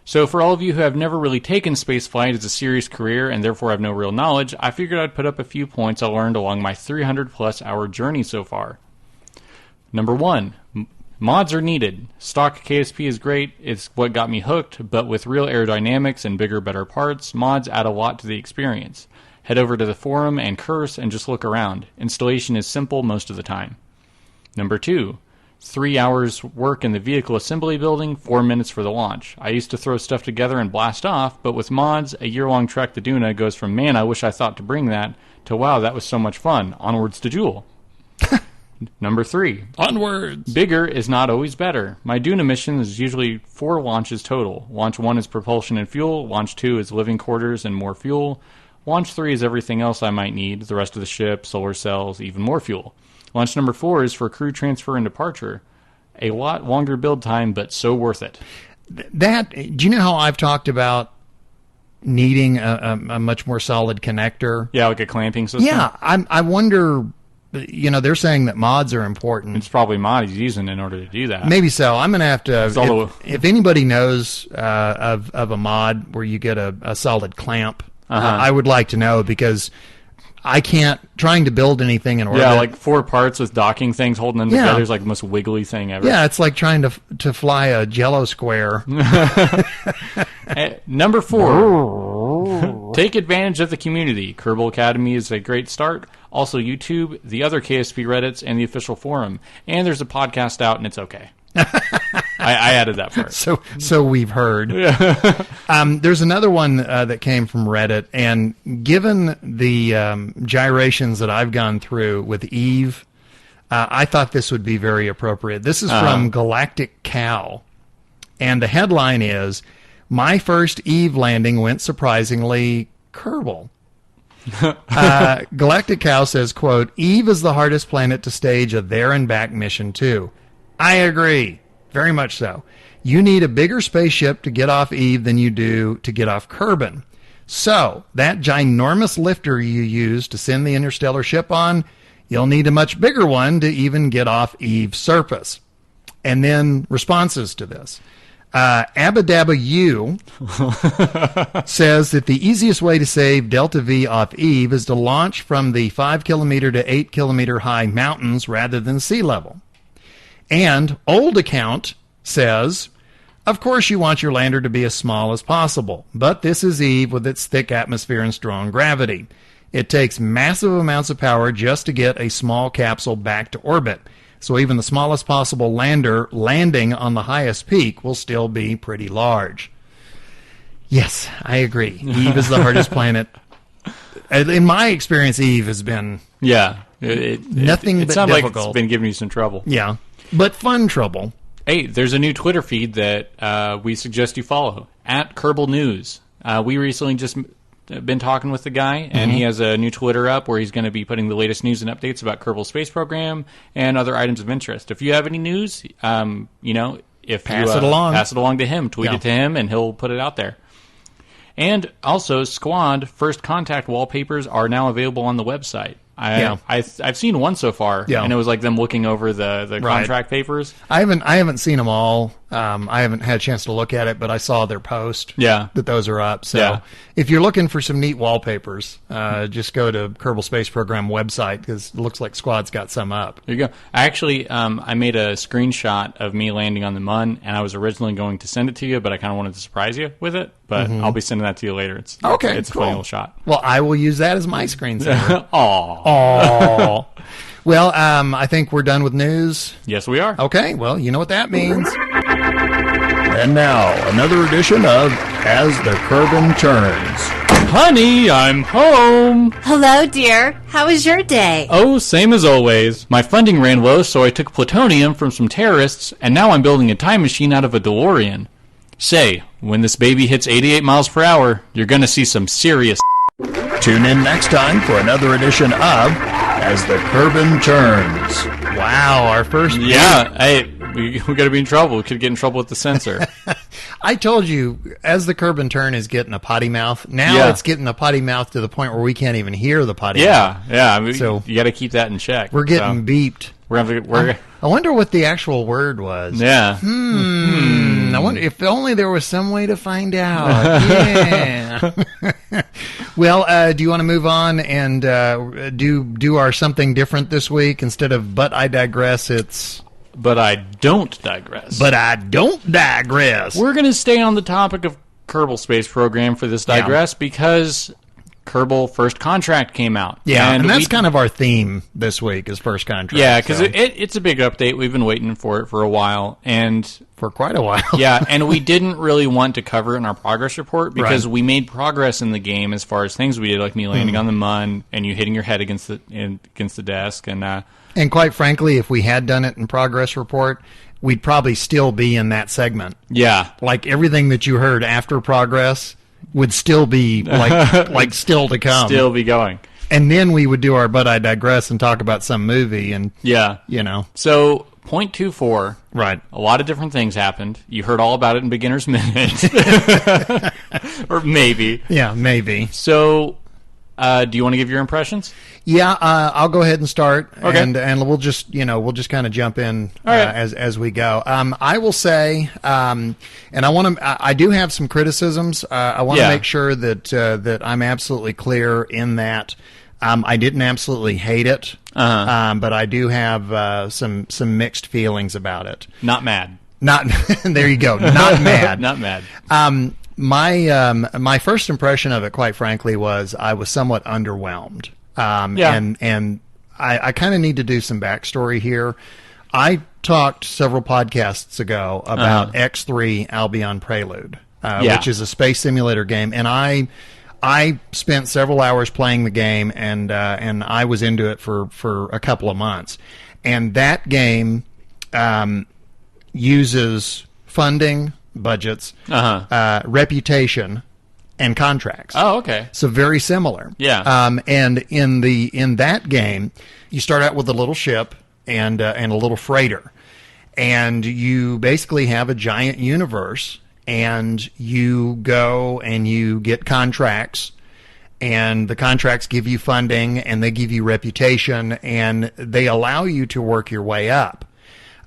So for all of you who have never really taken spaceflight as a serious career and therefore have no real knowledge, I figured I'd put up a few points I learned along my 300-plus hour journey so far. Number 1, mods are needed. Stock KSP is great, it's what got me hooked, but with real aerodynamics and bigger, better parts, mods add a lot to the experience. Head over to the forum and curse and just look around. Installation is simple most of the time. Number 2, 3 hours work in the vehicle assembly building, 4 minutes for the launch. I used to throw stuff together and blast off, but with mods, a year-long trek to Duna goes from, man, I wish I thought to bring that, to, wow, that was so much fun. Onwards to Jewel. Number 3. Onwards! Bigger is not always better. My Duna mission is usually 4 launches total. Launch 1 is propulsion and fuel. Launch 2 is living quarters and more fuel. Launch 3 is everything else I might need, the rest of the ship, solar cells, even more fuel. Launch number 4 is for crew transfer and departure. A lot longer build time, but so worth it. Do you know how I've talked about needing a much more solid connector? Yeah, like a clamping system? Yeah, I wonder, they're saying that mods are important. It's probably mod he's using in order to do that. Maybe so. I'm going to have to, if anybody knows of a mod where you get a solid clamp, I would like to know, because I can't, trying to build anything in orbit. Yeah, like 4 parts with docking things holding them together is like the most wiggly thing ever. Yeah, it's like trying to fly a Jello square. Number 4, take advantage of the community. Kerbal Academy is a great start. Also YouTube, the other KSP Reddits, and the official forum. And there's a podcast out, and it's okay. I added that part. So we've heard. Yeah. There's another one that came from Reddit, and given the gyrations that I've gone through with Eve I thought this would be very appropriate. This is from Galactic Cow, and the headline is, "My first Eve landing went surprisingly Kerbal." Galactic Cow says, quote, "Eve is the hardest planet to stage a there and back mission to." I agree. Very much so. You need a bigger spaceship to get off Eve than you do to get off Kerbin. So, that ginormous lifter you use to send the interstellar ship on, you'll need a much bigger one to even get off Eve's surface. And then responses to this. Abadabba U says that the easiest way to save Delta V off Eve is to launch from the 5 kilometer to 8 kilometer high mountains rather than sea level. And Old Account says, of course you want your lander to be as small as possible, but this is Eve with its thick atmosphere and strong gravity. It takes massive amounts of power just to get a small capsule back to orbit. So even the smallest possible lander landing on the highest peak will still be pretty large. Yes, I agree. Eve is the hardest planet. In my experience, Eve has been nothing but sounds difficult. Like it's been giving you some trouble. Yeah, but fun trouble. Hey, there's a new Twitter feed that we suggest you follow, @Kerbal News. We recently just been talking with the guy, and he has a new Twitter up where he's going to be putting the latest news and updates about Kerbal Space Program and other items of interest. If you have any news, if pass it along to him, tweet it to him, and he'll put it out there. And also, Squad First Contact wallpapers are now available on the website. I've seen one so far, and it was like them looking over the contract papers. I haven't seen them all. I haven't had a chance to look at it, but I saw their post. That those are up. So if you're looking for some neat wallpapers, just go to Kerbal Space Program website because it looks like Squad's got some up. There you go. Actually, I made a screenshot of me landing on the Mun, and I was originally going to send it to you, but I kind of wanted to surprise you with it. But I'll be sending that to you later. It's cool. It's a funny little shot. Well, I will use that as my screensaver. Aww. Well, I think we're done with news. Yes, we are. Okay, well, you know what that means. And now, another edition of As the Kerbin Turns. Honey, I'm home. Hello, dear. How was your day? Oh, same as always. My funding ran low, so I took plutonium from some terrorists, and now I'm building a time machine out of a DeLorean. Say, when this baby hits 88 miles per hour, you're going to see some serious. Tune in next time for another edition of As the Kerbin Turns. Wow, our first... Yeah, hey, we got to be in trouble. We could get in trouble with the censor. I told you, As the Kerbin Turn is getting a potty mouth. Now it's getting a potty mouth to the point where we can't even hear the potty mouth. Yeah. I mean, so you got to keep that in check. We're getting beeped. I wonder what the actual word was. Yeah. I wonder if only there was some way to find out. Yeah. Well, do you want to move on and do our something different this week instead of But I Digress? It's But I Don't Digress. But I Don't Digress. We're going to stay on the topic of Kerbal Space Program for this Digress because Kerbal First Contract came out. Yeah, and that's kind of our theme this week is First Contract. Yeah, because it's a big update. We've been waiting for it for a while. And for quite a while. Yeah, and we didn't really want to cover it in our progress report because we made progress in the game as far as things we did, like me landing on the Mun and you hitting your head against the desk. And quite frankly, if we had done it in progress report, we'd probably still be in that segment. Yeah. Like everything that you heard after progress would still be like still to come. Still be going. And then we would do our But I Digress and talk about some movie and So 0.24. Right. A lot of different things happened. You heard all about it in Beginner's Minute. Or maybe. Yeah, maybe. So do you want to give your impressions? Yeah, I'll go ahead and start, okay. and we'll just kind of jump in as we go. I will say, and I do have some criticisms. I want to make sure that I'm absolutely clear in that I didn't absolutely hate it, but I do have some mixed feelings about it. Not mad. Not there you go. Not mad. Not mad. My first impression of it, quite frankly, was I was somewhat underwhelmed. And I kind of need to do some backstory here. I talked several podcasts ago about X3 Albion Prelude, which is a space simulator game, and I spent several hours playing the game, and I was into it for a couple of months. And that game uses funding, budgets, reputation, and contracts. Oh, okay. So very similar. Yeah. And in that game, you start out with a little ship and a little freighter, and you basically have a giant universe, and you go and you get contracts, and the contracts give you funding, and they give you reputation, and they allow you to work your way up.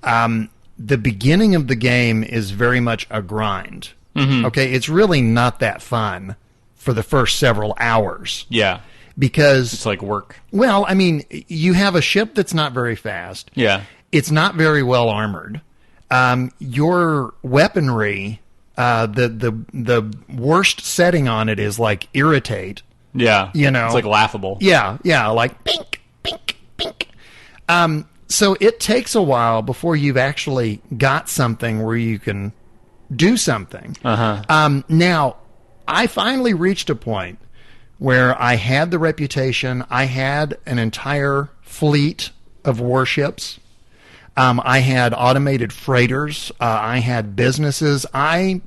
The beginning of the game is very much a grind. Mm-hmm. Okay, it's really not that fun for the first several hours. Yeah. Because it's like work. Well, I mean, you have a ship that's not very fast. Yeah. It's not very well armored. Your weaponry, the worst setting on it is like irritate. Yeah. You know, it's like laughable. Yeah, like pink, pink, pink. So it takes a while before you've actually got something where you can do something. Now, I finally reached a point where I had the reputation. I had an entire fleet of warships. I had automated freighters. I had businesses. I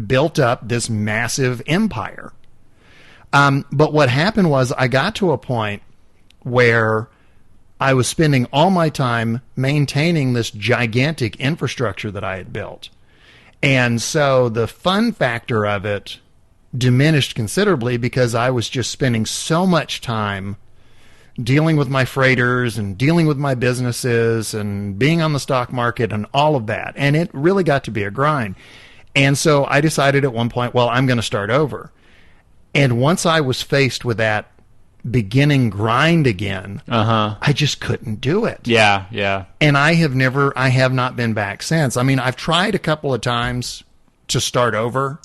built up this massive empire. But what happened was I got to a point where I was spending all my time maintaining this gigantic infrastructure that I had built. And so the fun factor of it diminished considerably because I was just spending so much time dealing with my freighters and dealing with my businesses and being on the stock market and all of that. And it really got to be a grind. And so I decided at one point, well, I'm going to start over. And once I was faced with that beginning grind again, I just couldn't do it. Yeah. And I have not been back since. I mean, I've tried a couple of times to start over.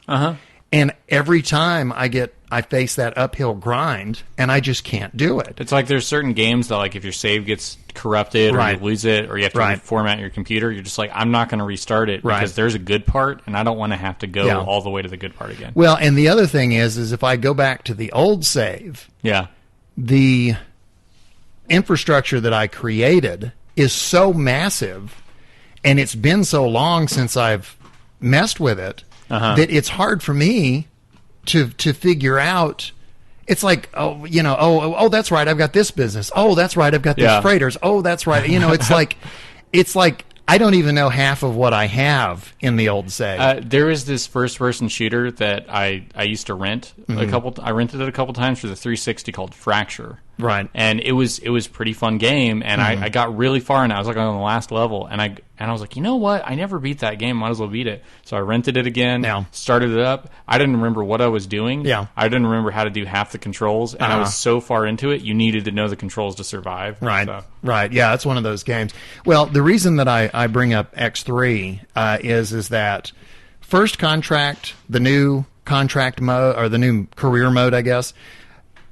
And every time I face that uphill grind, and I just can't do it. It's like there's certain games that, like, if your save gets corrupted or you lose it or you have to reformat your computer, you're just like, I'm not going to restart it because there's a good part, and I don't want to have to go all the way to the good part again. Well, and the other thing is if I go back to the old save, the infrastructure that I created is so massive, and it's been so long since I've messed with it, that it's hard for me to figure out. It's like, oh, that's right, I've got this business. Oh, that's right, I've got these freighters. Oh, that's right. It's like I don't even know half of what I have in the old save. There is this first-person shooter that I used to rent I rented it a couple times for the 360 called Fracture. Right. And it was a pretty fun game, and I got really far, and I was like on the last level, and I was like, you know what? I never beat that game. Might as well beat it. So I rented it again, started it up. I didn't remember what I was doing. Yeah. I didn't remember how to do half the controls, and I was so far into it, you needed to know the controls to survive. Right. So. Right. Yeah, it's one of those games. Well, the reason that I bring up X3 is that first contract, the new contract mode, or the new career mode, I guess,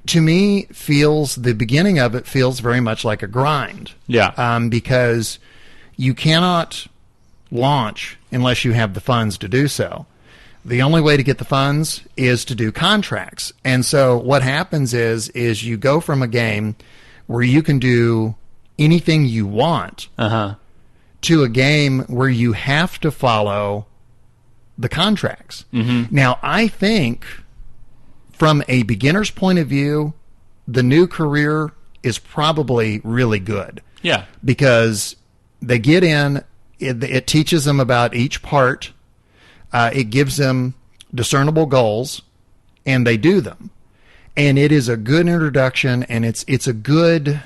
to me, the beginning of it feels very much like a grind. Yeah. Because you cannot launch unless you have the funds to do so. The only way to get the funds is to do contracts. And so what happens is you go from a game where you can do anything you want to a game where you have to follow the contracts. Now, I think from a beginner's point of view, the new career is probably really good. Yeah. Because they get in, it teaches them about each part, it gives them discernible goals, and they do them. And it is a good introduction, and it's a good, it's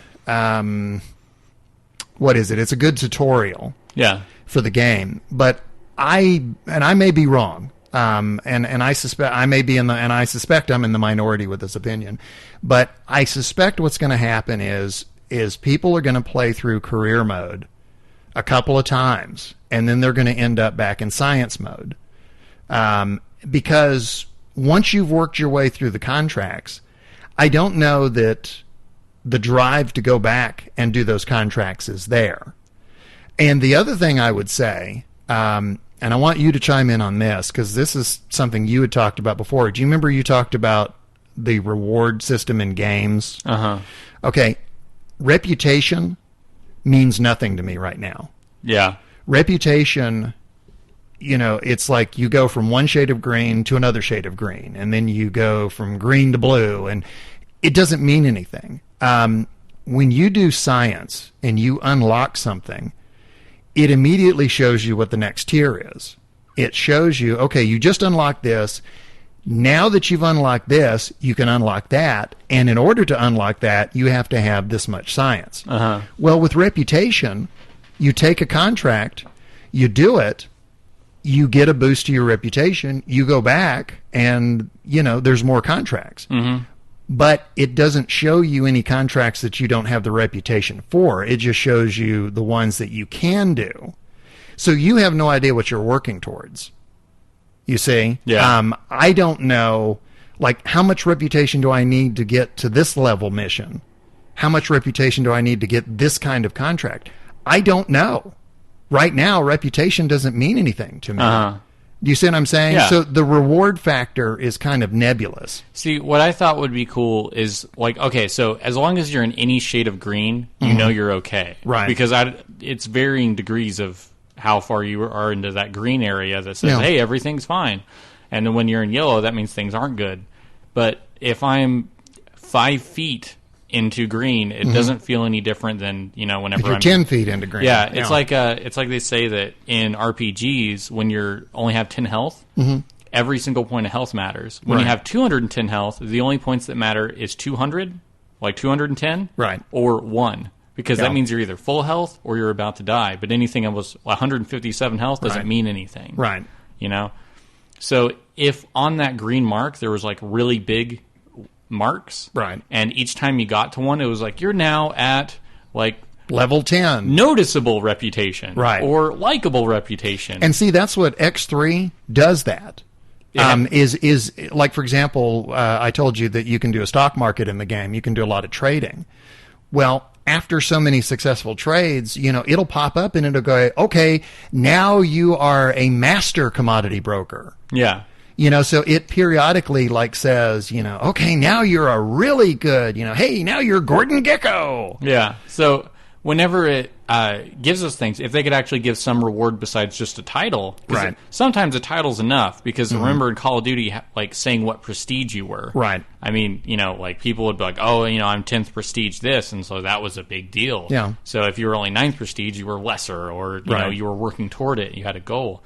a good tutorial for the game. But I may be wrong. And I suspect I suspect I'm in the minority with this opinion, but I suspect what's going to happen is people are going to play through career mode a couple of times, and then they're going to end up back in science mode, because once you've worked your way through the contracts, I don't know that the drive to go back and do those contracts is there. And the other thing I would say, and I want you to chime in on this, because this is something you had talked about before. Do you remember you talked about the reward system in games? Uh-huh. Okay. Reputation means nothing to me right now. Yeah. Reputation, it's like you go from one shade of green to another shade of green, and then you go from green to blue, and it doesn't mean anything. When you do science and you unlock something, it immediately shows you what the next tier is. It shows you, okay, you just unlocked this. Now that you've unlocked this, you can unlock that. And in order to unlock that, you have to have this much science. Well, with reputation, you take a contract, you do it, you get a boost to your reputation, you go back, and, there's more contracts. But it doesn't show you any contracts that you don't have the reputation for. It just shows you the ones that you can do. So you have no idea what you're working towards. You see? Yeah. I don't know, like, how much reputation do I need to get to this level mission? How much reputation do I need to get this kind of contract? I don't know. Right now, reputation doesn't mean anything to me. Do you see what I'm saying? Yeah. So the reward factor is kind of nebulous. See, what I thought would be cool is, like, okay, so as long as you're in any shade of green, you know you're okay. Right. Because it's varying degrees of how far you are into that green area that says, hey, everything's fine. And then when you're in yellow, that means things aren't good. But if I'm 5 feet into green, it doesn't feel any different than, whenever if you're 10 feet into green. Yeah, it's like they say that in RPGs, when you only have 10 health, every single point of health matters. When you have 210 health, the only points that matter is 200, like 210, right, or 1. Because that means you're either full health or you're about to die. But anything that was 157 health doesn't mean anything. Right. So if on that green mark there was like really big marks, right, and each time you got to one, it was like you're now at like level 10, noticeable reputation, right, or likable reputation. And see, that's what X3 does. That is like, for example, I told you that you can do a stock market in the game. You can do a lot of trading. Well, after so many successful trades, it'll pop up and it'll go, okay, now you are a master commodity broker. Yeah. So it periodically says, okay, now you're a really good, hey, now you're Gordon Gekko. Yeah. So whenever it gives us things, if they could actually give some reward besides just a title, right? Sometimes a title's enough, because remember in Call of Duty, saying what prestige you were, right? I mean, people would be like, oh, I'm 10th prestige this, and so that was a big deal. Yeah. So if you were only 9th prestige, you were lesser, or you were working toward it, you had a goal.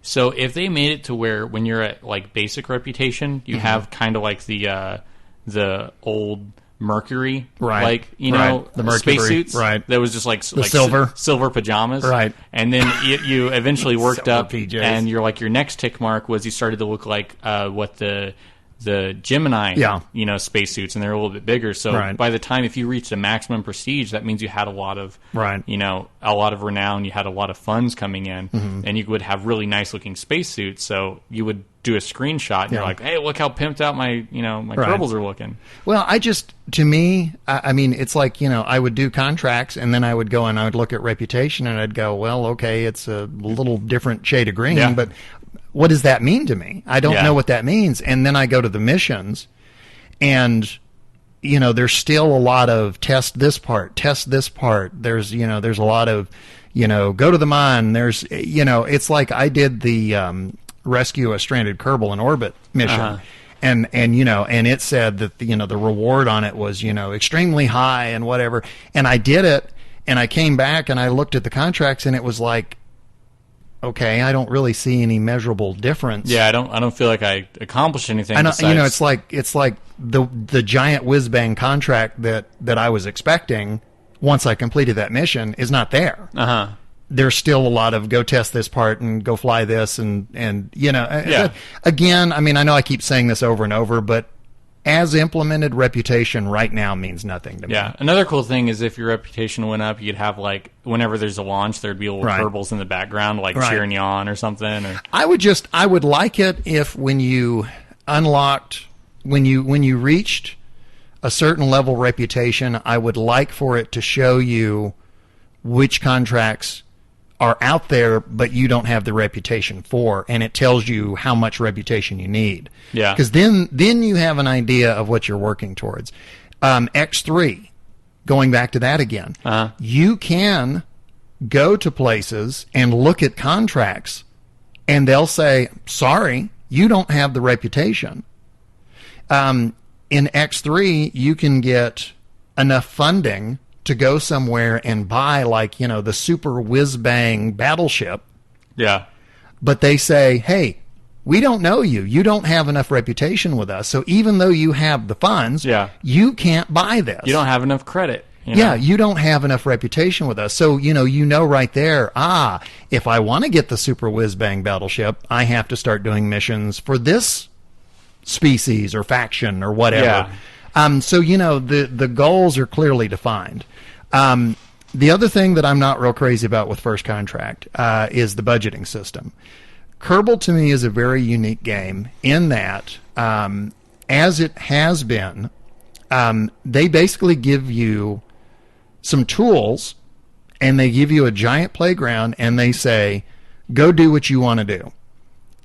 So if they made it to where when you're at basic reputation, you have kind of like the old Mercury, right? The Mercury spacesuits, right? That was just like silver pajamas, right? And then you eventually worked up, PJs. and your next tick mark was you started to look like what the Gemini, spacesuits, and they're a little bit bigger. So by the time, if you reached a maximum prestige, that means you had a lot of, a lot of renown. You had a lot of funds coming in, and you would have really nice looking spacesuits. So you would do a screenshot, and you're like, hey, look how pimped out my Kerbals are looking. Well, to me, I mean, it's like, I would do contracts, and then I would go and I would look at reputation, and I'd go, well, okay, it's a little different shade of green, but what does that mean to me? I don't know what that means. And then I go to the missions, and there's still a lot of test this part. There's there's a lot of go to the mine. There's it's like I did the rescue a stranded Kerbal in orbit mission, and it said that the reward on it was extremely high and whatever. And I did it, and I came back and I looked at the contracts, and it was like, okay, I don't really see any measurable difference. Yeah, I don't feel like I accomplished anything. It's like the giant whiz bang contract that I was expecting once I completed that mission is not there. There's still a lot of go test this part and go fly this and again, I mean, I know I keep saying this over and over, but as implemented, reputation right now means nothing to me. Yeah. Another cool thing is if your reputation went up, you'd have whenever there's a launch, there'd be little Kerbals in the background, cheering you on or something. Or... I would like it if when you unlocked, when you reached a certain level reputation, I would like for it to show you which contracts are out there, but you don't have the reputation for, and it tells you how much reputation you need. Yeah. Because then you have an idea of what you're working towards. X3, going back to that again, you can go to places and look at contracts, and they'll say, sorry, you don't have the reputation. In X3, you can get enough funding to go somewhere and buy, like, the super whiz-bang battleship. Yeah. But they say, hey, we don't know you. You don't have enough reputation with us. So even though you have the funds, you can't buy this. You don't have enough credit. Yeah, you don't have enough reputation with us. So, you know right there, if I want to get the super whiz-bang battleship, I have to start doing missions for this species or faction or whatever. Yeah. So, the goals are clearly defined. The other thing that I'm not real crazy about with First Contract is the budgeting system. Kerbal, to me, is a very unique game in that, as it has been, they basically give you some tools, and they give you a giant playground, and they say, go do what you want to do.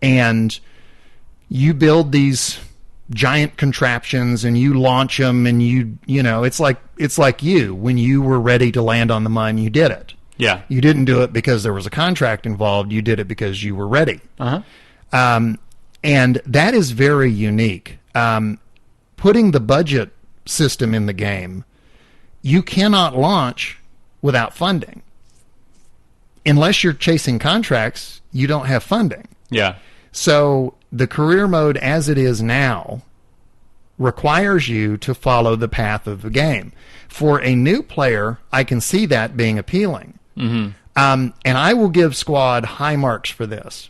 And you build these giant contraptions, and you launch them, and it's like you, when you were ready to land on the mine, you did it. Yeah. You didn't do it because there was a contract involved. You did it because you were ready. And that is very unique. Putting the budget system in the game, you cannot launch without funding. Unless you're chasing contracts, you don't have funding. Yeah. So the career mode as it is now requires you to follow the path of the game. For a new player, I can see that being appealing. Mm-hmm. And I will give Squad high marks for this.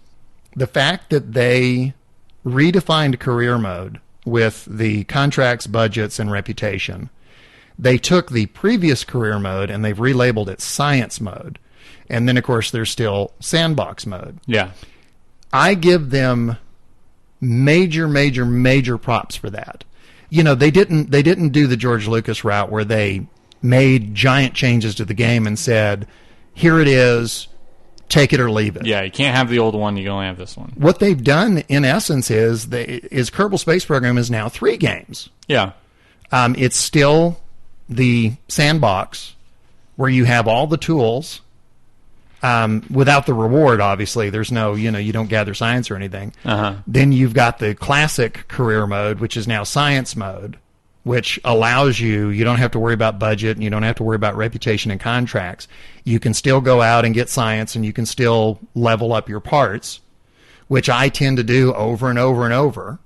The fact that they redefined career mode with the contracts, budgets, and reputation. They took the previous career mode and they've relabeled it science mode. And then, of course, there's still sandbox mode. Yeah. I give them major props for that. They didn't do the George Lucas route where they made giant changes to the game and said, here it is, take it or leave it. Yeah, you can't have the old one, you can only have this one. What they've done, in essence, is Kerbal Space Program is now 3 games. Yeah. It's still the sandbox where you have all the tools without the reward, obviously. There's no, you don't gather science or anything. Then you've got the classic career mode, which is now science mode, which allows you don't have to worry about budget, and you don't have to worry about reputation and contracts. You can still go out and get science, and you can still level up your parts, which I tend to do over and over and over.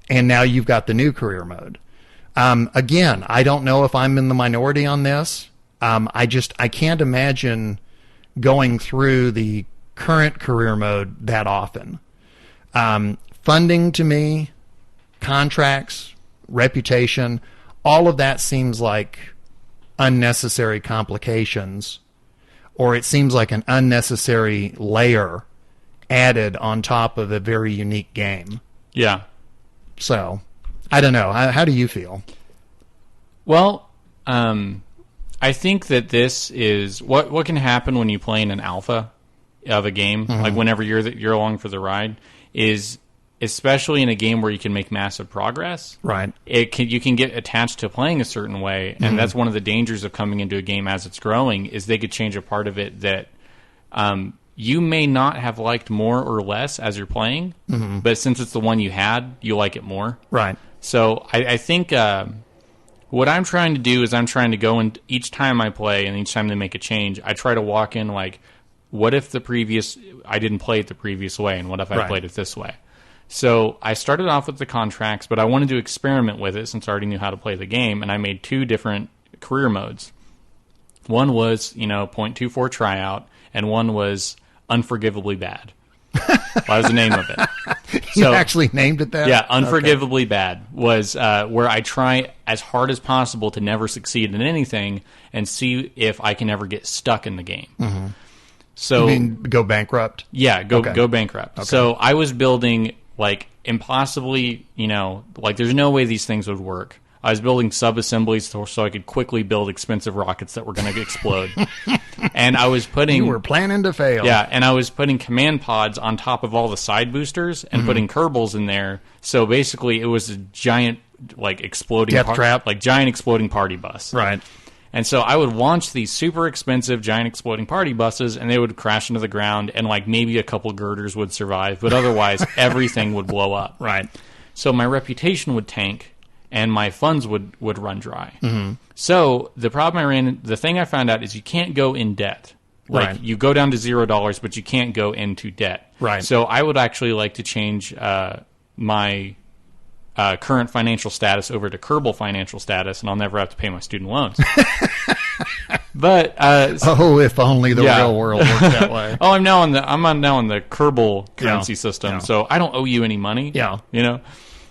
And now you've got the new career mode. Again, I don't know if I'm in the minority on this. I can't imagine going through the current career mode that often. Funding to me, contracts, reputation, all of that seems like unnecessary complications, or it seems like an unnecessary layer added on top of a very unique game. Yeah. So, I don't know. How do you feel? Well, I think that this is what can happen when you play in an alpha of a game, like whenever you're along for the ride, is especially in a game where you can make massive progress. Right. You can get attached to playing a certain way, and that's one of the dangers of coming into a game as it's growing, is they could change a part of it that you may not have liked more or less as you're playing, but since it's the one you had, you like it more. Right. So I think what I'm trying to do is I'm trying to go in each time I play, and each time they make a change, I try to walk in like, what if I didn't play it the previous way, and what if I played it this way? So I started off with the contracts, but I wanted to experiment with it since I already knew how to play the game, and I made 2 different career modes. One was, 0.24 tryout, and one was unforgivably bad. That was the name of it. You actually named it that? Yeah, unforgivably bad was where I try as hard as possible to never succeed in anything and see if I can ever get stuck in the game. So, you mean go bankrupt? Yeah, go bankrupt. Okay. So I was building impossibly, there's no way these things would work. I was building sub-assemblies so I could quickly build expensive rockets that were going to explode. And I was putting... You were planning to fail. Yeah, and I was putting command pods on top of all the side boosters and putting Kerbals in there. So basically it was a giant, exploding... Death trap. Giant exploding party bus. Right. And so I would launch these super expensive giant exploding party buses, and they would crash into the ground, and like maybe a couple girders would survive, but otherwise everything would blow up. Right. So my reputation would tank, and my funds would run dry. Mm-hmm. So the thing I found out is you can't go in debt. Like you go down to $0, but you can't go into debt. Right. So I would actually like to change my current financial status over to Kerbal financial status, and I'll never have to pay my student loans. But if only the real world worked that way. I'm now on the Kerbal currency system, so I don't owe you any money. Yeah,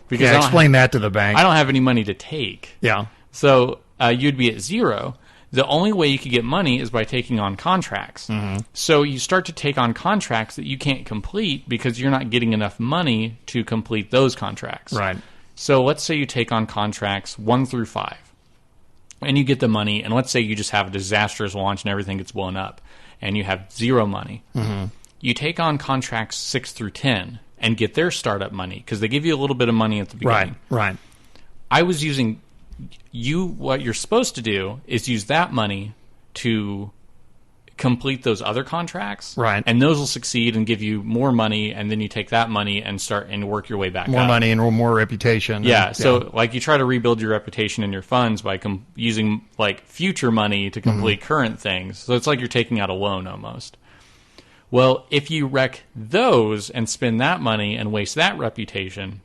because explain that to the bank. I don't have any money to take. Yeah, so you'd be at zero. The only way you could get money is by taking on contracts. Mm-hmm. So you start to take on contracts that you can't complete because you're not getting enough money to complete those contracts. Right. So let's say you take on contracts 1 through 5, and you get the money, and let's say you just have a disastrous launch and everything gets blown up, and you have zero money. Mm-hmm. You take on contracts 6 through 10 and get their startup money because they give you a little bit of money at the beginning. Right. I was using what you're supposed to do is use that money to complete those other contracts, right? And those will succeed and give you more money, and then you take that money and start and work your way back more up. Money and more reputation. Yeah, so like you try to rebuild your reputation and your funds by using like future money to complete current things. So it's like you're taking out a loan almost. Well, if you wreck those and spend that money and waste that reputation,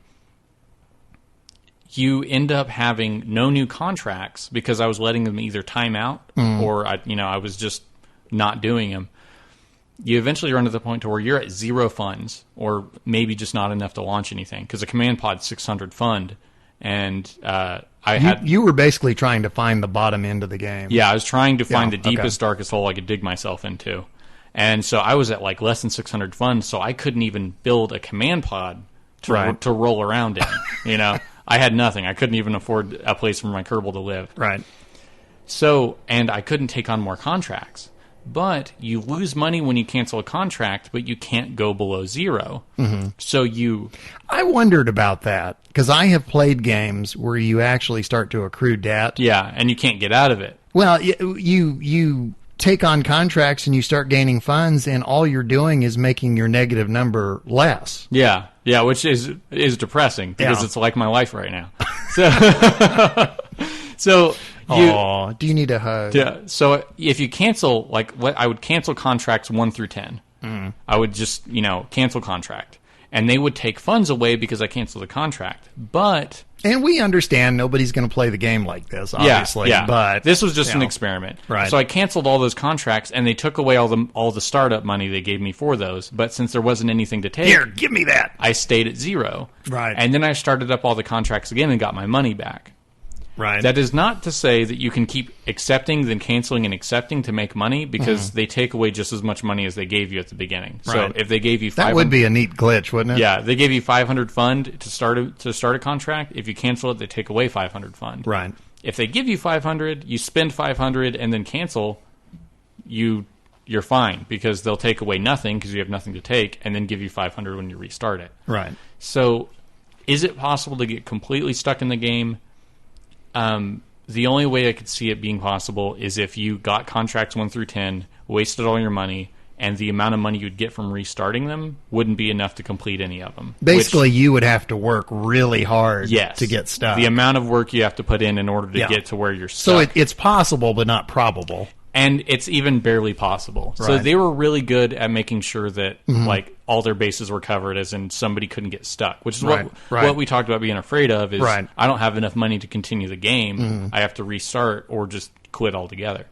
you end up having no new contracts because I was letting them either time out or I was just not doing them. You eventually run to the point to where you're at zero funds, or maybe just not enough to launch anything, because a command pod's 600 fund, and you were basically trying to find the bottom end of the game. Yeah, I was trying to find the deepest, darkest hole I could dig myself into, and so I was at like less than 600 funds, so I couldn't even build a command pod to roll around in. I had nothing. I couldn't even afford a place for my Kerbal to live. Right. So, and I couldn't take on more contracts. But you lose money when you cancel a contract, but you can't go below zero. Mm-hmm. So I wondered about that, because I have played games where you actually start to accrue debt. Yeah, and you can't get out of it. Well, you take on contracts and you start gaining funds, and all you're doing is making your negative number less. Yeah, which is depressing, because it's like my life right now. So do you need a hug? Yeah. So if you cancel, I would cancel contracts 1 through 10. I would just cancel contract, and they would take funds away because I canceled the contract. And we understand nobody's going to play the game like this, obviously. Yeah. But this was just an experiment. Right. So I canceled all those contracts, and they took away all the startup money they gave me for those. But since there wasn't anything to take, here, give me that. I stayed at zero. Right. And then I started up all the contracts again and got my money back. Right. That is not to say that you can keep accepting, then canceling, and accepting to make money, because they take away just as much money as they gave you at the beginning. Right. So if they gave you that would be a neat glitch, wouldn't it? Yeah, they gave you 500 fund to start a contract. If you cancel it, they take away 500 fund. Right. If they give you 500, you spend 500 and then cancel, you're fine, because they'll take away nothing because you have nothing to take, and then give you 500 when you restart it. Right. So, is it possible to get completely stuck in the game? The only way I could see it being possible is if you got contracts 1 through 10, wasted all your money, and the amount of money you'd get from restarting them wouldn't be enough to complete any of them. Basically, you would have to work really hard to get stuck. The amount of work you have to put in order to get to where you're stuck. So it's possible, but not probable. And it's even barely possible. Right. So they were really good at making sure that all their bases were covered, as in somebody couldn't get stuck, which is what we talked about being afraid of is I don't have enough money to continue the game. I have to restart or just quit altogether.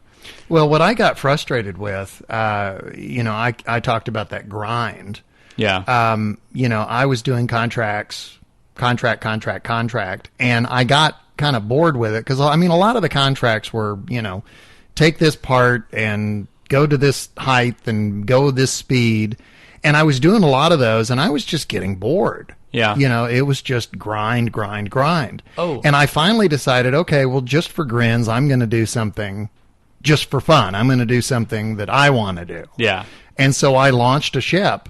Well, what I got frustrated with, I talked about that grind. Yeah. I was doing contract, and I got kind of bored with it because, a lot of the contracts were, take this part and go to this height and go this speed. And I was doing a lot of those, and I was just getting bored. Yeah. It was just grind. Oh. And I finally decided, okay, well, just for grins, I'm going to do something just for fun. I'm going to do something that I want to do. Yeah. And so I launched a ship,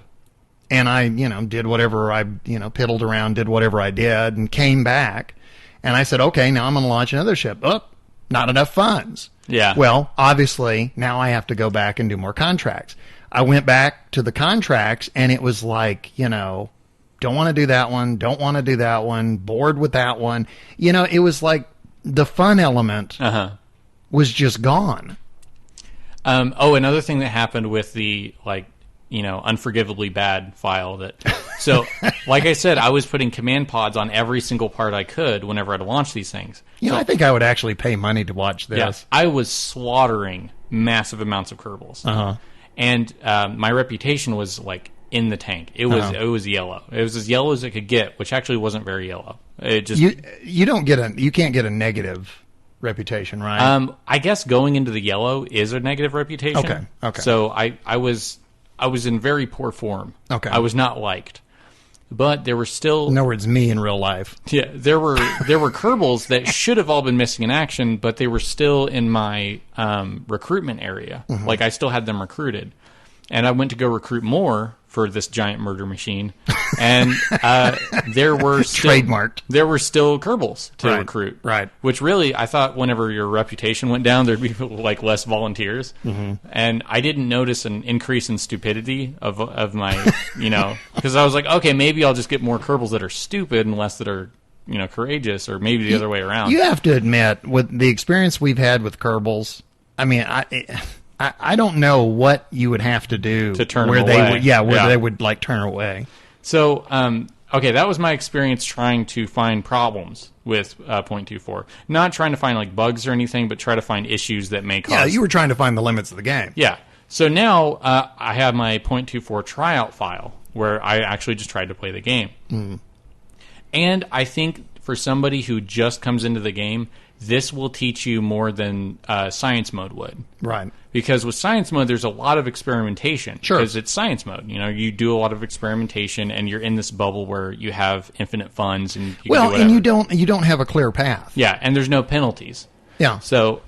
and I, did whatever I, piddled around, did whatever I did, and came back. And I said, okay, now I'm going to launch another ship. Oh, not enough funds. Yeah. Well, obviously, now I have to go back and do more contracts. I went back to the contracts, and it was like, don't want to do that one, don't want to do that one, bored with that one. It was like the fun element was just gone. Another thing that happened with the, unforgivably bad file so, like I said, I was putting command pods on every single part I could whenever I'd launch these things. I think I would actually pay money to watch this. Yeah, I was slaughtering massive amounts of Kerbals. And my reputation was, in the tank. It was yellow. It was as yellow as it could get, which actually wasn't very yellow. It just you can't get a negative reputation, right? I guess going into the yellow is a negative reputation. Okay. So I was in very poor form. Okay. I was not liked. But there were still... In other words, me in real life. Yeah, there were Kerbals that should have all been missing in action, but they were still in my recruitment area. I still had them recruited. And I went to go recruit more for this giant murder machine, and there were still... Trademarked. There were still Kerbals to recruit. Right. Which really, I thought whenever your reputation went down, there'd be less volunteers. And I didn't notice an increase in stupidity of my, because I was like, okay, maybe I'll just get more Kerbals that are stupid and less that are, courageous, or maybe the other way around. You have to admit, with the experience we've had with Kerbals, I mean, I don't know what you would have to do to turn where them they away. would, they would turn away. So, that was my experience trying to find problems with 0.24. Not trying to find bugs or anything, but try to find issues that may cause. Yeah, you were trying to find the limits of the game. Yeah. So now I have my 0.24 tryout file where I actually just tried to play the game. And I think for somebody who just comes into the game, this will teach you more than science mode would. Right. Because with science mode, there's a lot of experimentation. Sure. Because it's science mode. You do a lot of experimentation, and you're in this bubble where you have infinite funds, and you can do whatever. And you don't have a clear path. Yeah, and there's no penalties. Yeah. So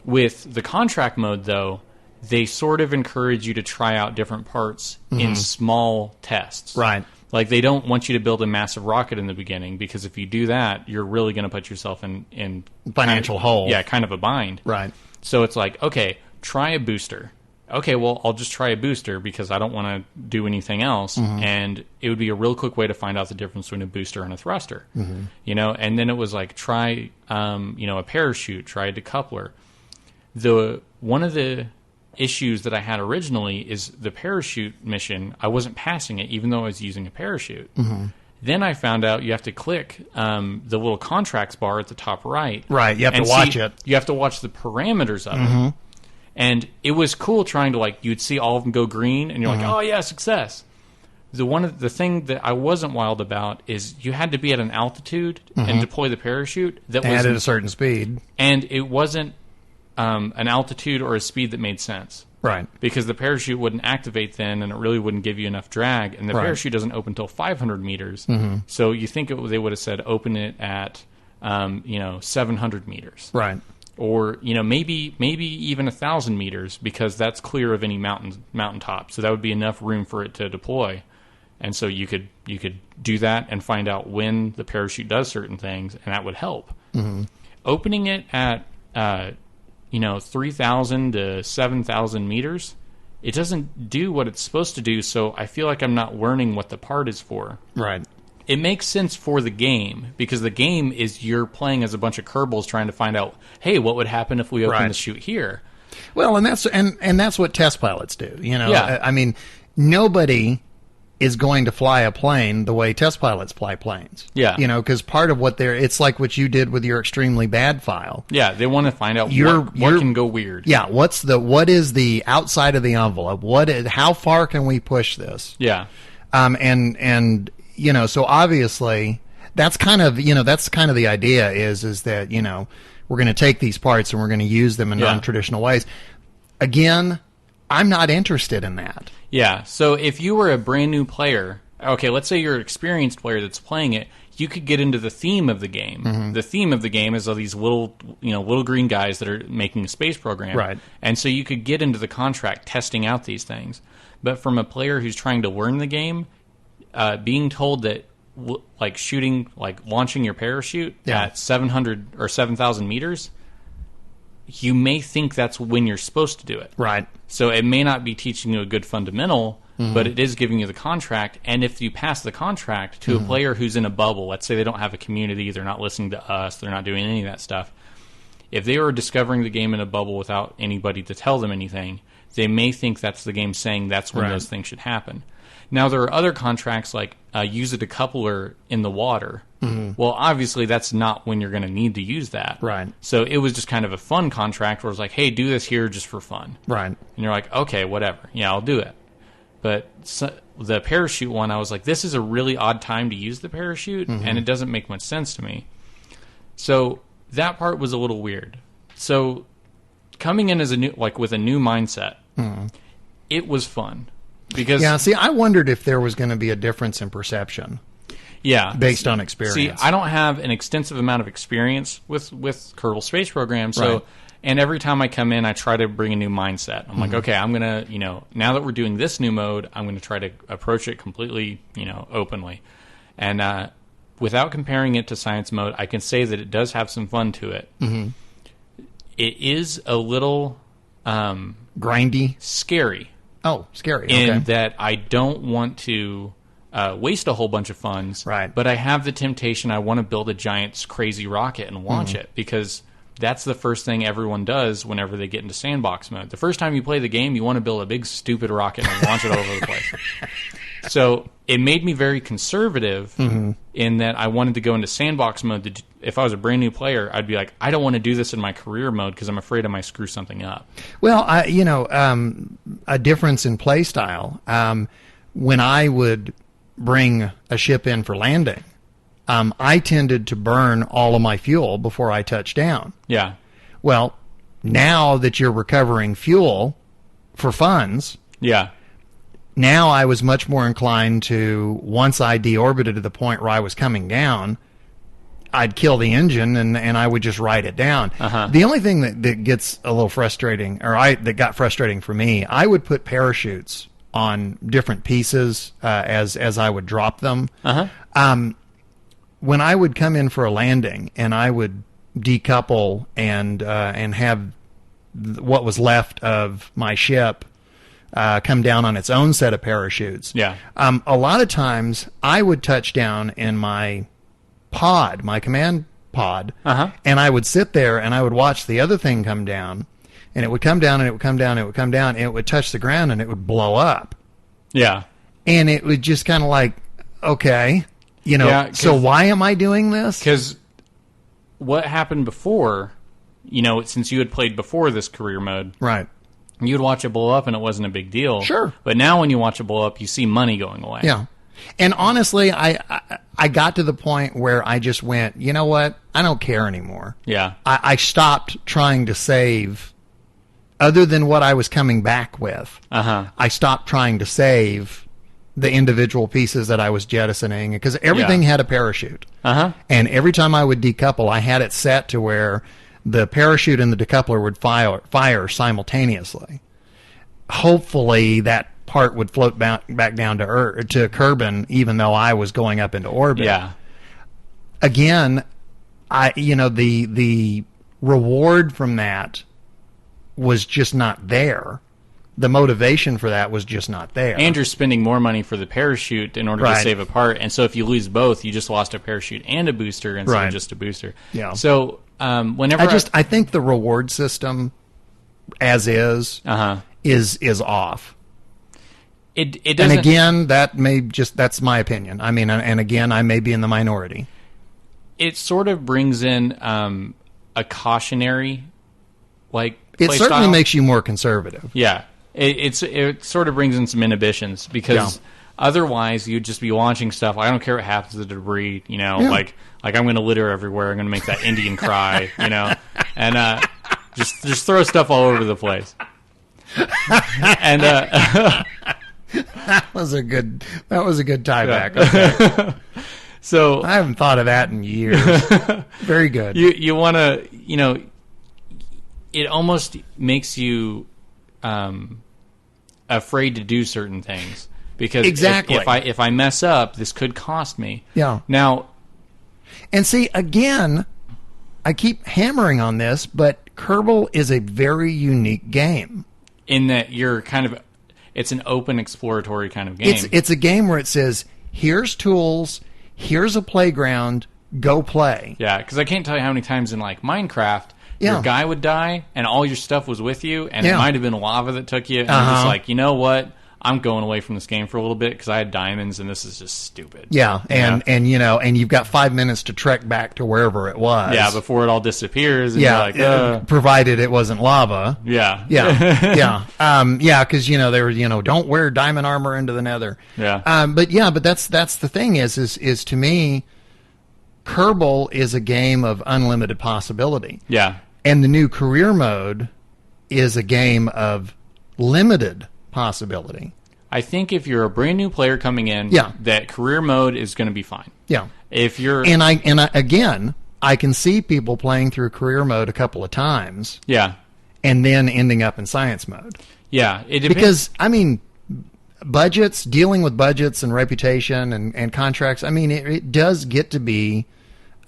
with the contract mode, though, they sort of encourage you to try out different parts in small tests. Right. They don't want you to build a massive rocket in the beginning, because if you do that, you're really going to put yourself in financial hole. Yeah, kind of a bind. Right. So it's okay, try a booster. Okay, well, I'll just try a booster because I don't want to do anything else. And it would be a real quick way to find out the difference between a booster and a thruster. And then it was try, a parachute, try a decoupler. One of the issues that I had originally is the parachute mission. I wasn't passing it, even though I was using a parachute. Then I found out you have to click the little contracts bar at the top right. Right, you have to watch it. You have to watch the parameters of it. And it was cool trying to, you'd see all of them go green, and you're oh, yeah, success. The thing that I wasn't wild about is you had to be at an altitude and deploy the parachute that was at a certain speed. And it wasn't an altitude or a speed that made sense. Right. Because the parachute wouldn't activate then, and it really wouldn't give you enough drag, and the parachute doesn't open until 500 meters. So you think they would have said open it at 700 meters. Right. Or maybe even 1,000 meters, because that's clear of any mountaintop. So that would be enough room for it to deploy. And so you could do that and find out when the parachute does certain things, and that would help. Opening it at 3,000 to 7,000 meters, it doesn't do what it's supposed to do, so I feel like I'm not learning what the part is for. Right. It makes sense for the game, because the game is you're playing as a bunch of Kerbals trying to find out, hey, what would happen if we open the chute here? Well, and that's what test pilots do. Yeah. I mean, nobody is going to fly a plane the way test pilots fly planes. Yeah. Because part of what it's like what you did with your extremely bad file. Yeah, they want to find out what can go weird. Yeah, what is the outside of the envelope? How far can we push this? Yeah. So obviously that's kind of the idea is that, we're going to take these parts and we're going to use them in non-traditional ways. Again, I'm not interested in that. Yeah, so if you were a brand new player, okay, let's say you're an experienced player that's playing it, you could get into the theme of the game. The theme of the game is all these little green guys that are making a space program. Right. And so you could get into the contract testing out these things. But from a player who's trying to learn the game, being told that like shooting, like launching your parachute at 700 or 7,000 meters, you may think that's when you're supposed to do it. Right. So it may not be teaching you a good fundamental, but it is giving you the contract. And if you pass the contract to a player who's in a bubble, let's say they don't have a community, they're not listening to us, they're not doing any of that stuff. If they were discovering the game in a bubble without anybody to tell them anything, they may think that's the game saying that's when those things should happen. Now, there are other contracts like use a decoupler in the water. Well, obviously, that's not when you're going to need to use that. Right. So it was just kind of a fun contract where it's like, hey, do this here just for fun. Right. And you're like, okay, whatever. Yeah, I'll do it. But the parachute one, I was like, this is a really odd time to use the parachute, and it doesn't make much sense to me. So that part was a little weird. So coming in as with a new mindset, it was fun. Because see, I wondered if there was going to be a difference in perception. Yeah. Based on experience. See, I don't have an extensive amount of experience with Kerbal Space Program, so and every time I come in, I try to bring a new mindset. I'm like, okay, I'm going to, now that we're doing this new mode, I'm going to try to approach it completely, openly. And without comparing it to science mode, I can say that it does have some fun to it. It is a little grindy, scary. Oh, scary. In that I don't want to waste a whole bunch of funds. Right. But I have the temptation, I want to build a giant crazy rocket and launch it, because that's the first thing everyone does whenever they get into sandbox mode. The first time you play the game, you want to build a big stupid rocket and launch it all over the place. So it made me very conservative in that I wanted to go into sandbox mode. If I was a brand new player, I'd be like, I don't want to do this in my career mode because I'm afraid I might screw something up. Well, a difference in play style. When I would bring a ship in for landing, I tended to burn all of my fuel before I touched down. Yeah. Well, now that you're recovering fuel for funds, now I was much more inclined to, once I deorbited to the point where I was coming down, I'd kill the engine and I would just ride it down. The only thing that gets a little frustrating, that got frustrating for me, I would put parachutes on different pieces as I would drop them. When I would come in for a landing and I would decouple and have what was left of my ship come down on its own set of parachutes. A lot of times I would touch down in my pod, my command pod, and I would sit there and I would watch the other thing come down, and it would come down and it would come down and it would come down and it would touch the ground and it would blow up. And it would just kind of like, okay, so why am I doing this? Because what happened before, since you had played before this career mode, you'd watch it blow up and it wasn't a big deal. Sure. But now when you watch it blow up, you see money going away. Yeah. And honestly, I got to the point where I just went, you know what? I don't care anymore. I stopped trying to save, other than what I was coming back with. I stopped trying to save the individual pieces that I was jettisoning, because everything had a parachute. And every time I would decouple, I had it set to where the parachute and the decoupler would fire simultaneously. Hopefully that part would float back down to Kerbin, even though I was going up into orbit. Again, the reward from that was just not there. The motivation for that was just not there. And you're spending more money for the parachute in order to save a part. And so if you lose both, you just lost a parachute and a booster instead of just a booster. So whenever I think the reward system as is off. It doesn't. And again, that's my opinion. I mean, and again, I may be in the minority. It sort of brings in a cautionary, it certainly makes you more conservative. It sort of brings in some inhibitions, because otherwise you'd just be launching stuff. I don't care what happens to the debris, like I'm going to litter everywhere. I'm going to make that Indian cry, and just throw stuff all over the place. And that was a good tie back. Okay. So I haven't thought of that in years. Very good. You want to, it almost makes you afraid to do certain things, because exactly. if I mess up, this could cost me. Yeah. Now, and see, again, I keep hammering on this, but Kerbal is a very unique game. In that you're it's an open exploratory kind of game. It's a game where it says, here's tools, here's a playground, go play. Yeah, because I can't tell you how many times in like Minecraft, your guy would die and all your stuff was with you, and it might have been lava that took you, and you're just like, you know what? I'm going away from this game for a little bit because I had diamonds, and this is just stupid. Yeah, and you've got 5 minutes to trek back to wherever it was. Yeah, before it all disappears. And you're like, provided it wasn't lava. Yeah, because they were don't wear diamond armor into the Nether. Yeah, but that's the thing is to me, Kerbal is a game of unlimited possibility. Yeah, and the new career mode is a game of limited possibility. I think if you're a brand new player coming in, that career mode is going to be fine. Yeah. If you're I can see people playing through career mode a couple of times. Yeah. And then ending up in science mode. Yeah, it depends. Because budgets, dealing with budgets and reputation and contracts, it does get to be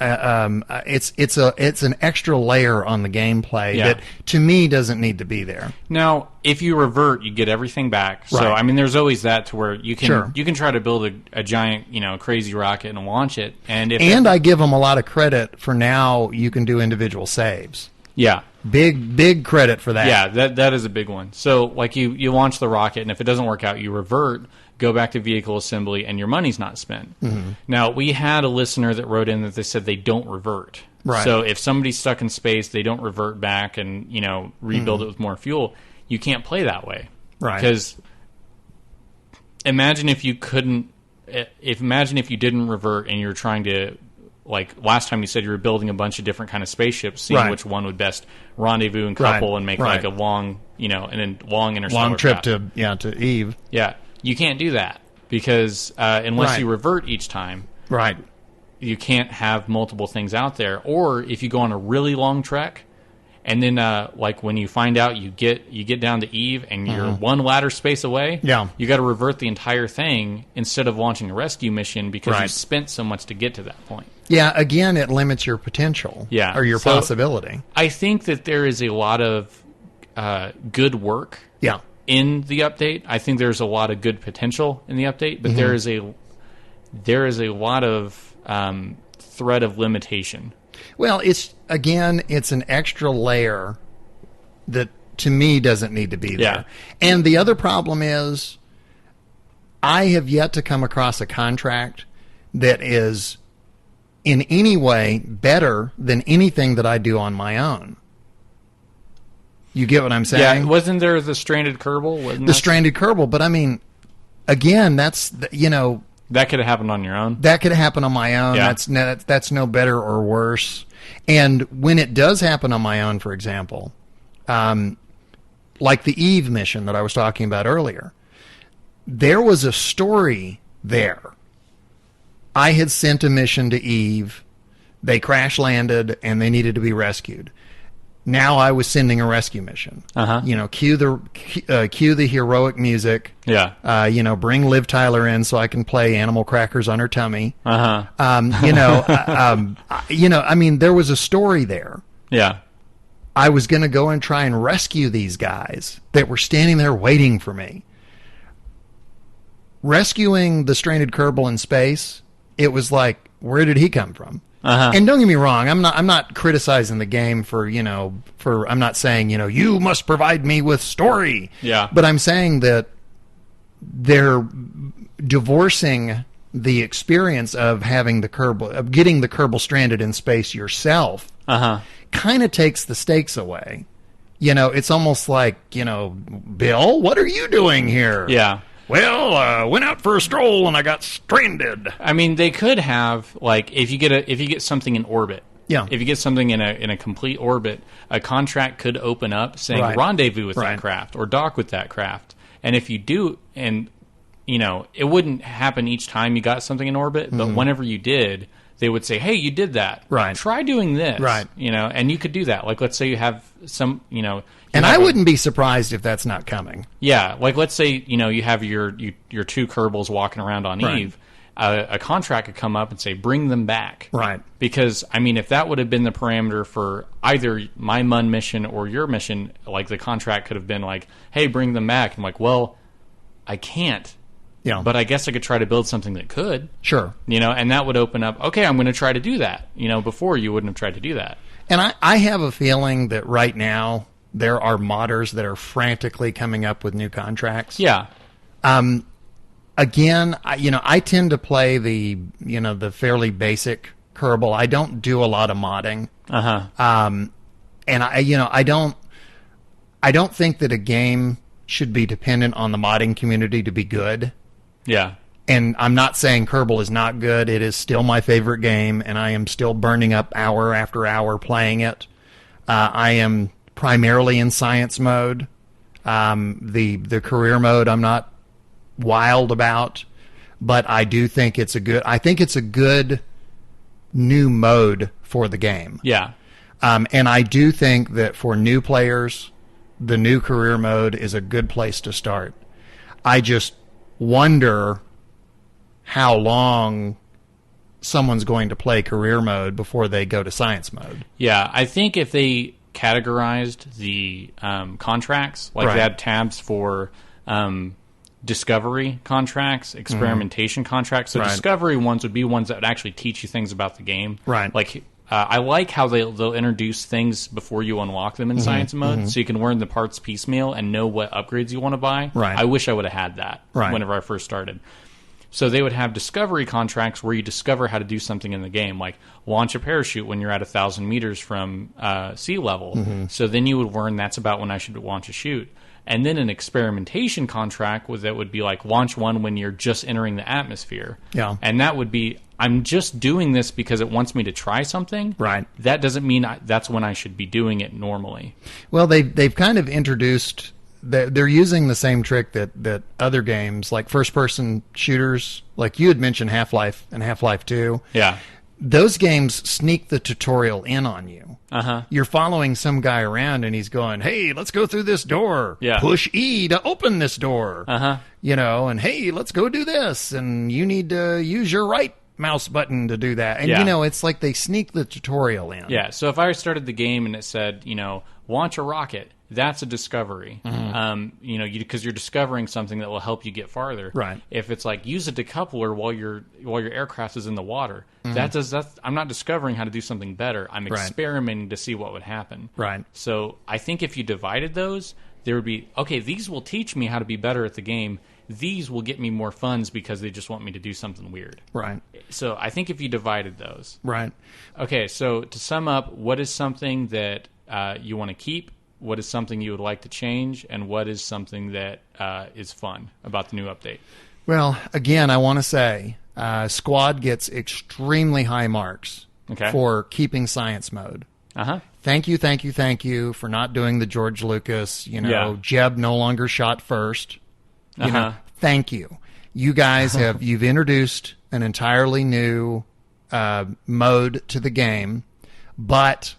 it's an extra layer on the gameplay that to me doesn't need to be there. Now, if you revert, you get everything back. So there's always that to where you can try to build a giant, crazy rocket and launch it. And I give them a lot of credit for now. You can do individual saves. Yeah. Big credit for that. Yeah, that is a big one. So like you launch the rocket, and if it doesn't work out, you revert, go back to vehicle assembly, and your money's not spent. Mm-hmm. Now, we had a listener that wrote in that they said they don't revert. Right. So if somebody's stuck in space, they don't revert back and rebuild it with more fuel. You can't play that way. Right. Because imagine if you didn't revert and you're trying to, like last time you said you were building a bunch of different kind of spaceships, seeing which one would best rendezvous and couple and make like a long, long interstellar long trip path. to Eve. Yeah, you can't do that because unless you revert each time, you can't have multiple things out there. Or if you go on a really long trek, and then like when you find out you get down to Eve and you're one ladder space away, you got to revert the entire thing instead of launching a rescue mission because you spent so much to get to that point. Yeah, again, it limits your potential or your possibility. I think that there is a lot of good work in the update. I think there's a lot of good potential in the update, but there is a lot of threat of limitation. Well, it's an extra layer that to me doesn't need to be there. Yeah. And the other problem is I have yet to come across a contract that is in any way better than anything that I do on my own. You get what I'm saying? Yeah, wasn't there the Stranded Kerbal? Stranded Kerbal, but again, that's that could have happened on your own. That could have happened on my own. Yeah. That's no better or worse. And when it does happen on my own, for example, like the Eve mission that I was talking about earlier, there was a story there. I had sent a mission to Eve. They crash landed and they needed to be rescued. Now I was sending a rescue mission. Cue the heroic music. Yeah. Bring Liv Tyler in so I can play Animal Crackers on her tummy. There was a story there. Yeah. I was going to go and try and rescue these guys that were standing there waiting for me. Rescuing the stranded Kerbal in space, it was like, where did he come from? And don't get me wrong, I'm not criticizing the game for I'm not saying, you must provide me with story. Yeah. But I'm saying that they're divorcing the experience of having of getting the Kerbal stranded in space yourself. Kind of takes the stakes away. It's almost like, Bill, what are you doing here? Yeah. Well, went out for a stroll and I got stranded. I mean, they could have, like, if you get something in orbit. Yeah. If you get something in a complete orbit, a contract could open up saying rendezvous with that craft or dock with that craft. And if you do, and it wouldn't happen each time you got something in orbit, but whenever you did, they would say, hey, you did that. Right. Try doing this. Right. You know, and you could do that. Like, let's say you have some, you know. And I wouldn't be surprised if that's not coming. Yeah. Like, let's say, you know, you have your two Kerbals walking around on Right. Eve. A contract could come up and say, bring them back. Right. Because, I mean, if that would have been the parameter for either my MUN mission or your mission, like, the contract could have been like, hey, bring them back. I'm like, well, I can't. Yeah. But I guess I could try to build something that could. Sure. You know, and that would open up, okay, I'm going to try to do that. You know, before you wouldn't have tried to do that. And I have a feeling that right now there are modders that are frantically coming up with new contracts. Yeah. Again, I tend to play the fairly basic Kerbal. I don't do a lot of modding. And I don't think that a game should be dependent on the modding community to be good. Yeah. And I'm not saying Kerbal is not good. It is still my favorite game, and I am still burning up hour after hour playing it. I am primarily in science mode. The career mode I'm not wild about, but I do think it's a good new mode for the game. Yeah. And I do think that for new players, the new career mode is a good place to start. I just wonder how long someone's going to play career mode before they go to science mode. Yeah, I think if they categorized the contracts, like Right. they had tabs for discovery contracts, experimentation contracts. So Right. discovery ones would be ones that would actually teach you things about the game. Right. Like, I like how they'll introduce things before you unlock them in science mode, so you can learn the parts piecemeal and know what upgrades you want to buy. Right. I wish I would have had that Right. whenever I first started. So they would have discovery contracts where you discover how to do something in the game, like launch a parachute when you're at 1,000 meters from sea level. So then you would learn that's about when I should launch a chute. And then an experimentation contract that would be like launch one when you're just entering the atmosphere. Yeah. And that would be, I'm just doing this because it wants me to try something. Right. That doesn't mean that's when I should be doing it normally. Well, they've kind of introduced. They're using the same trick that other games, like first-person shooters, like you had mentioned Half-Life and Half-Life 2. Yeah. Those games sneak the tutorial in on you. Uh-huh. You're following some guy around, and he's going, hey, let's go through this door. Yeah. Push E to open this door. Uh-huh. And hey, let's go do this. And you need to use your right mouse button to do that. And, Yeah. it's like they sneak the tutorial in. Yeah, so if I started the game and it said, launch a rocket, that's a discovery. Because you're discovering something that will help you get farther. Right. If it's like use a decoupler while your aircraft is in the water, that's I'm not discovering how to do something better. I'm Right. experimenting to see what would happen. Right. So I think if you divided those, there would be these will teach me how to be better at the game. These will get me more funds because they just want me to do something weird. Right. So I think if you divided those. Right. Okay, so to sum up, what is something that you want to keep? What is something you would like to change? And what is something that is fun about the new update? Well, again, I want to say Squad gets extremely high marks for keeping science mode. Uh-huh. Thank you for not doing the George Lucas, Jeb no longer shot first. Thank you. You guys you've introduced an entirely new mode to the game, but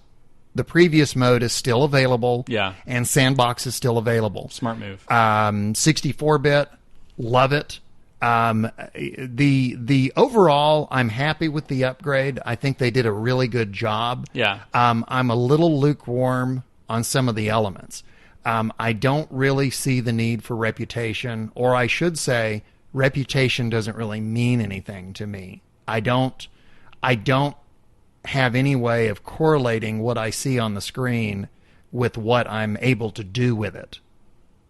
the previous mode is still available. Yeah. And Sandbox is still available. Smart move. 64-bit, love it. The overall, I'm happy with the upgrade. I think they did a really good job. Yeah. I'm a little lukewarm on some of the elements. I don't really see the need for reputation, or I should say, reputation doesn't really mean anything to me. I don't have any way of correlating what I see on the screen with what I'm able to do with it.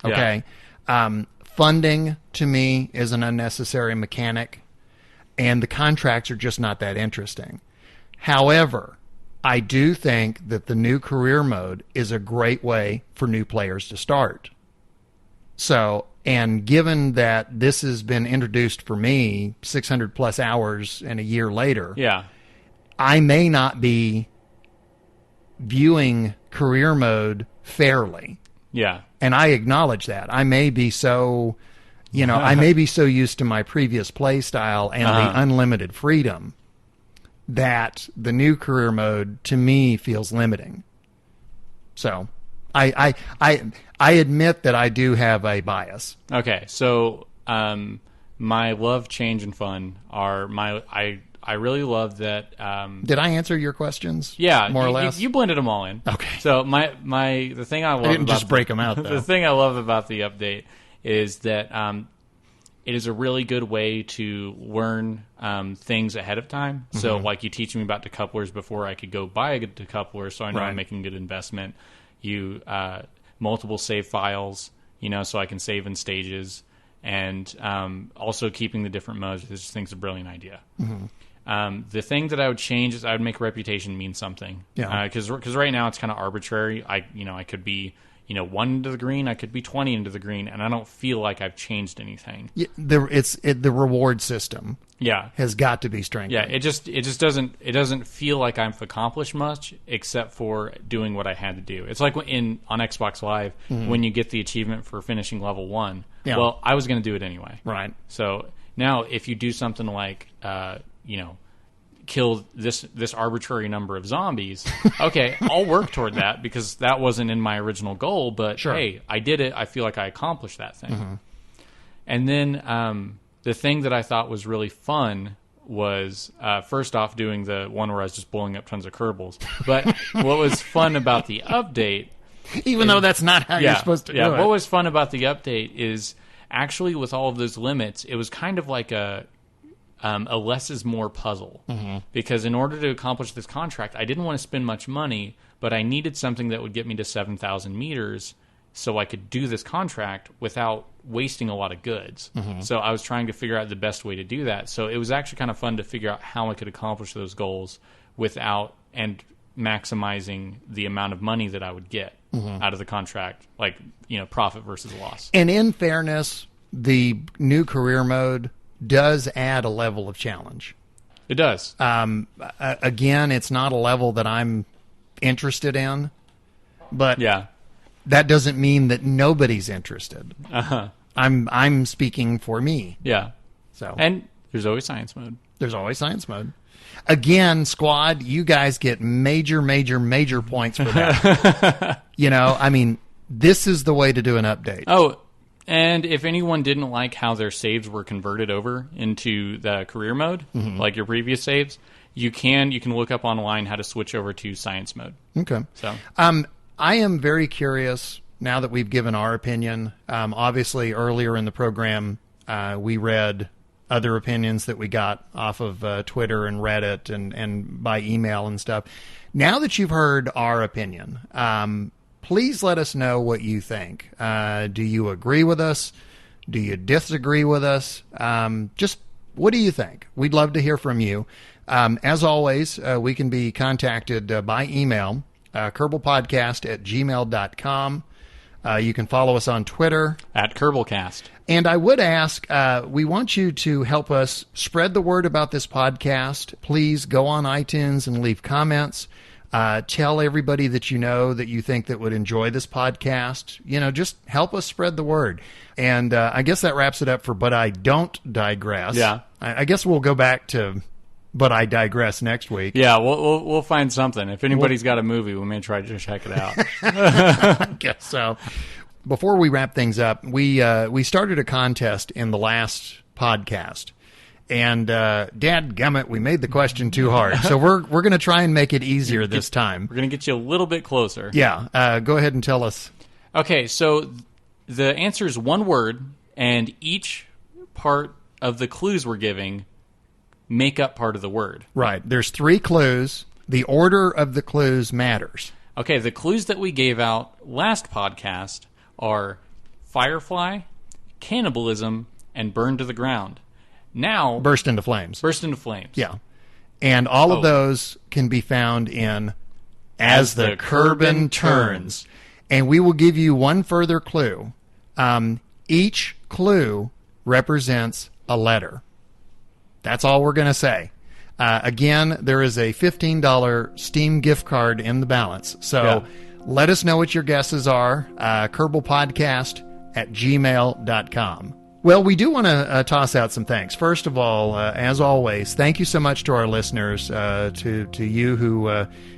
Okay? Yeah. Funding, to me, is an unnecessary mechanic, and the contracts are just not that interesting. However, I do think that the new career mode is a great way for new players to start. So, and given that this has been introduced for me 600 plus hours and a year later, yeah, I may not be viewing career mode fairly. Yeah. And I acknowledge that. I may be so, I may be so used to my previous play style and the unlimited freedom that the new career mode to me feels limiting. So I admit that I do have a bias. Okay, so my love, change, and fun are I really love that. Did I answer your questions? Yeah, more or less. You blended them all in. Okay. So the thing I love I didn't about just break them out. Though. The thing I love about the update is that it is a really good way to learn things ahead of time. So, like, you teach me about decouplers before I could go buy a good decoupler, so I know I'm making a good investment. You multiple save files, so I can save in stages, and also keeping the different modes. I just think it's a brilliant idea. The thing that I would change is I would make reputation mean something. Yeah. Because right now it's kind of arbitrary. I could be 1 into the green, I could be 20 into the green, and I don't feel like I've changed anything. Yeah, the reward system. Yeah, has got to be strengthened. Yeah, it just doesn't feel like I've accomplished much except for doing what I had to do. It's like on Xbox Live when you get the achievement for finishing level 1. Yeah. Well, I was going to do it anyway. Right. So now if you do something like kill this arbitrary number of zombies, okay, I'll work toward that because that wasn't in my original goal, but hey, I did it. I feel like I accomplished that thing. And then the thing that I thought was really fun was first off doing the one where I was just blowing up tons of Kerbals. But what was fun about the update, even though that's not how you're supposed to do it. What was fun about the update is actually with all of those limits, it was kind of like a less is more puzzle. Because in order to accomplish this contract, I didn't want to spend much money, but I needed something that would get me to 7,000 meters so I could do this contract without wasting a lot of goods. So I was trying to figure out the best way to do that. So it was actually kind of fun to figure out how I could accomplish those goals without and maximizing the amount of money that I would get out of the contract, like, profit versus loss. And in fairness, the new career mode does add a level of challenge. It does. Again, it's not a level that I'm interested in, but yeah, that doesn't mean that nobody's interested. I'm speaking for me. Yeah. So, and there's always science mode. There's always science mode. Again, squad, you guys get major points for that. This is the way to do an update. Oh, and if anyone didn't like how their saves were converted over into the career mode, like your previous saves, you can look up online how to switch over to science mode. Okay. So, I am very curious now that we've given our opinion. Obviously, earlier in the program, we read other opinions that we got off of Twitter and Reddit and by email and stuff. Now that you've heard our opinion, please let us know what you think. Do you agree with us? Do you disagree with us? Just what do you think? We'd love to hear from you. As always, we can be contacted by email, Kerbalpodcast@gmail.com. You can follow us on Twitter at Kerbalcast. And I would ask, we want you to help us spread the word about this podcast. Please go on iTunes and leave comments. Tell everybody that you think that would enjoy this podcast. Just help us spread the word. And I guess that wraps it up for But I Don't Digress. Yeah. I guess we'll go back to But I Digress next week. Yeah, we'll find something. If anybody's got a movie, we may try to check it out. I guess so. Before we wrap things up, we started a contest in the last podcast. And dadgummit, we made the question too hard. So we're going to try and make it easier this time. We're going to get you a little bit closer. Yeah. Go ahead and tell us. Okay, so the answer is one word, and each part of the clues we're giving make up part of the word. Right. There's 3 clues. The order of the clues matters. Okay, the clues that we gave out last podcast are firefly, cannibalism, and burn to the ground. Now, burst into flames. Yeah. And all of those can be found in As the Kerbin Turns. And we will give you one further clue. Each clue represents a letter. That's all we're going to say. Again, there is a $15 Steam gift card in the balance. So let us know what your guesses are. Kerbalpodcast@gmail.com. Well, we do want to toss out some thanks. First of all, as always, thank you so much to our listeners, to you who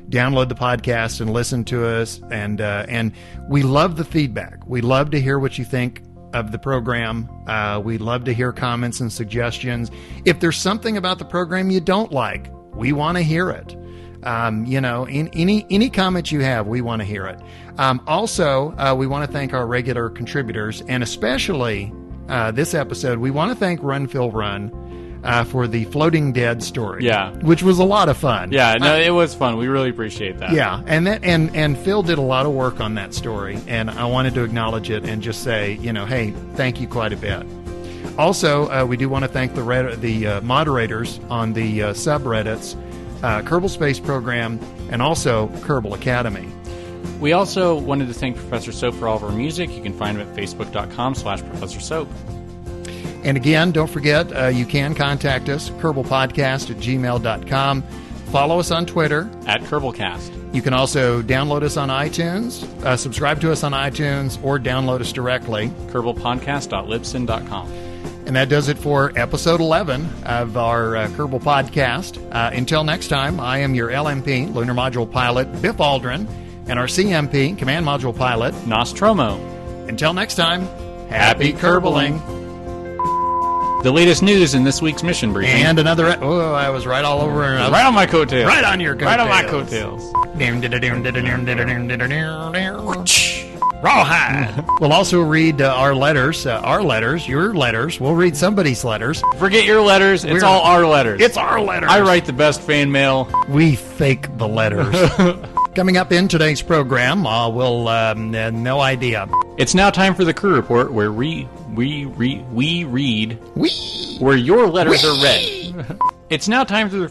download the podcast and listen to us, and we love the feedback. We love to hear what you think of the program. We love to hear comments and suggestions. If there's something about the program you don't like, we want to hear it. In any comments you have, we want to hear it. Also, we want to thank our regular contributors, and especially this episode, we want to thank Run Phil Run for the Floating Dead story. Yeah, which was a lot of fun. Yeah, no, it was fun. We really appreciate that. Yeah, and Phil did a lot of work on that story, and I wanted to acknowledge it and just say, hey, thank you quite a bit. Also, we do want to thank the moderators on the subreddits, Kerbal Space Program, and also Kerbal Academy. We also wanted to thank Professor Soap for all of our music. You can find him at facebook.com/Professor Soap. And again, don't forget, you can contact us, kerbalpodcast@gmail.com. Follow us on Twitter at Kerbalcast. You can also download us on iTunes, subscribe to us on iTunes, or download us directly. Kerbalpodcast.libsyn.com. And that does it for episode 11 of our Kerbal Podcast. Until next time, I am your LMP, Lunar Module Pilot, Biff Aldrin, and our CMP, Command Module Pilot, Nostromo. Until next time, happy Kerbaling. The latest news in this week's mission briefing. And another... I was right all over... Right on my coattails. Right on your coattails. Right on my coattails. Rawhide. We'll also read our letters, your letters. We'll read somebody's letters. Forget your letters. It's all our letters. It's our letters. I write the best fan mail. We fake the letters. Coming up in today's program, we'll no idea. It's now time for the crew report, where we read where your letters are read. It's now time for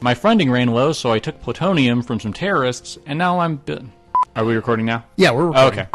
my funding ran low, so I took plutonium from some terrorists, and now I'm... Are we recording now? Yeah, we're recording. Okay.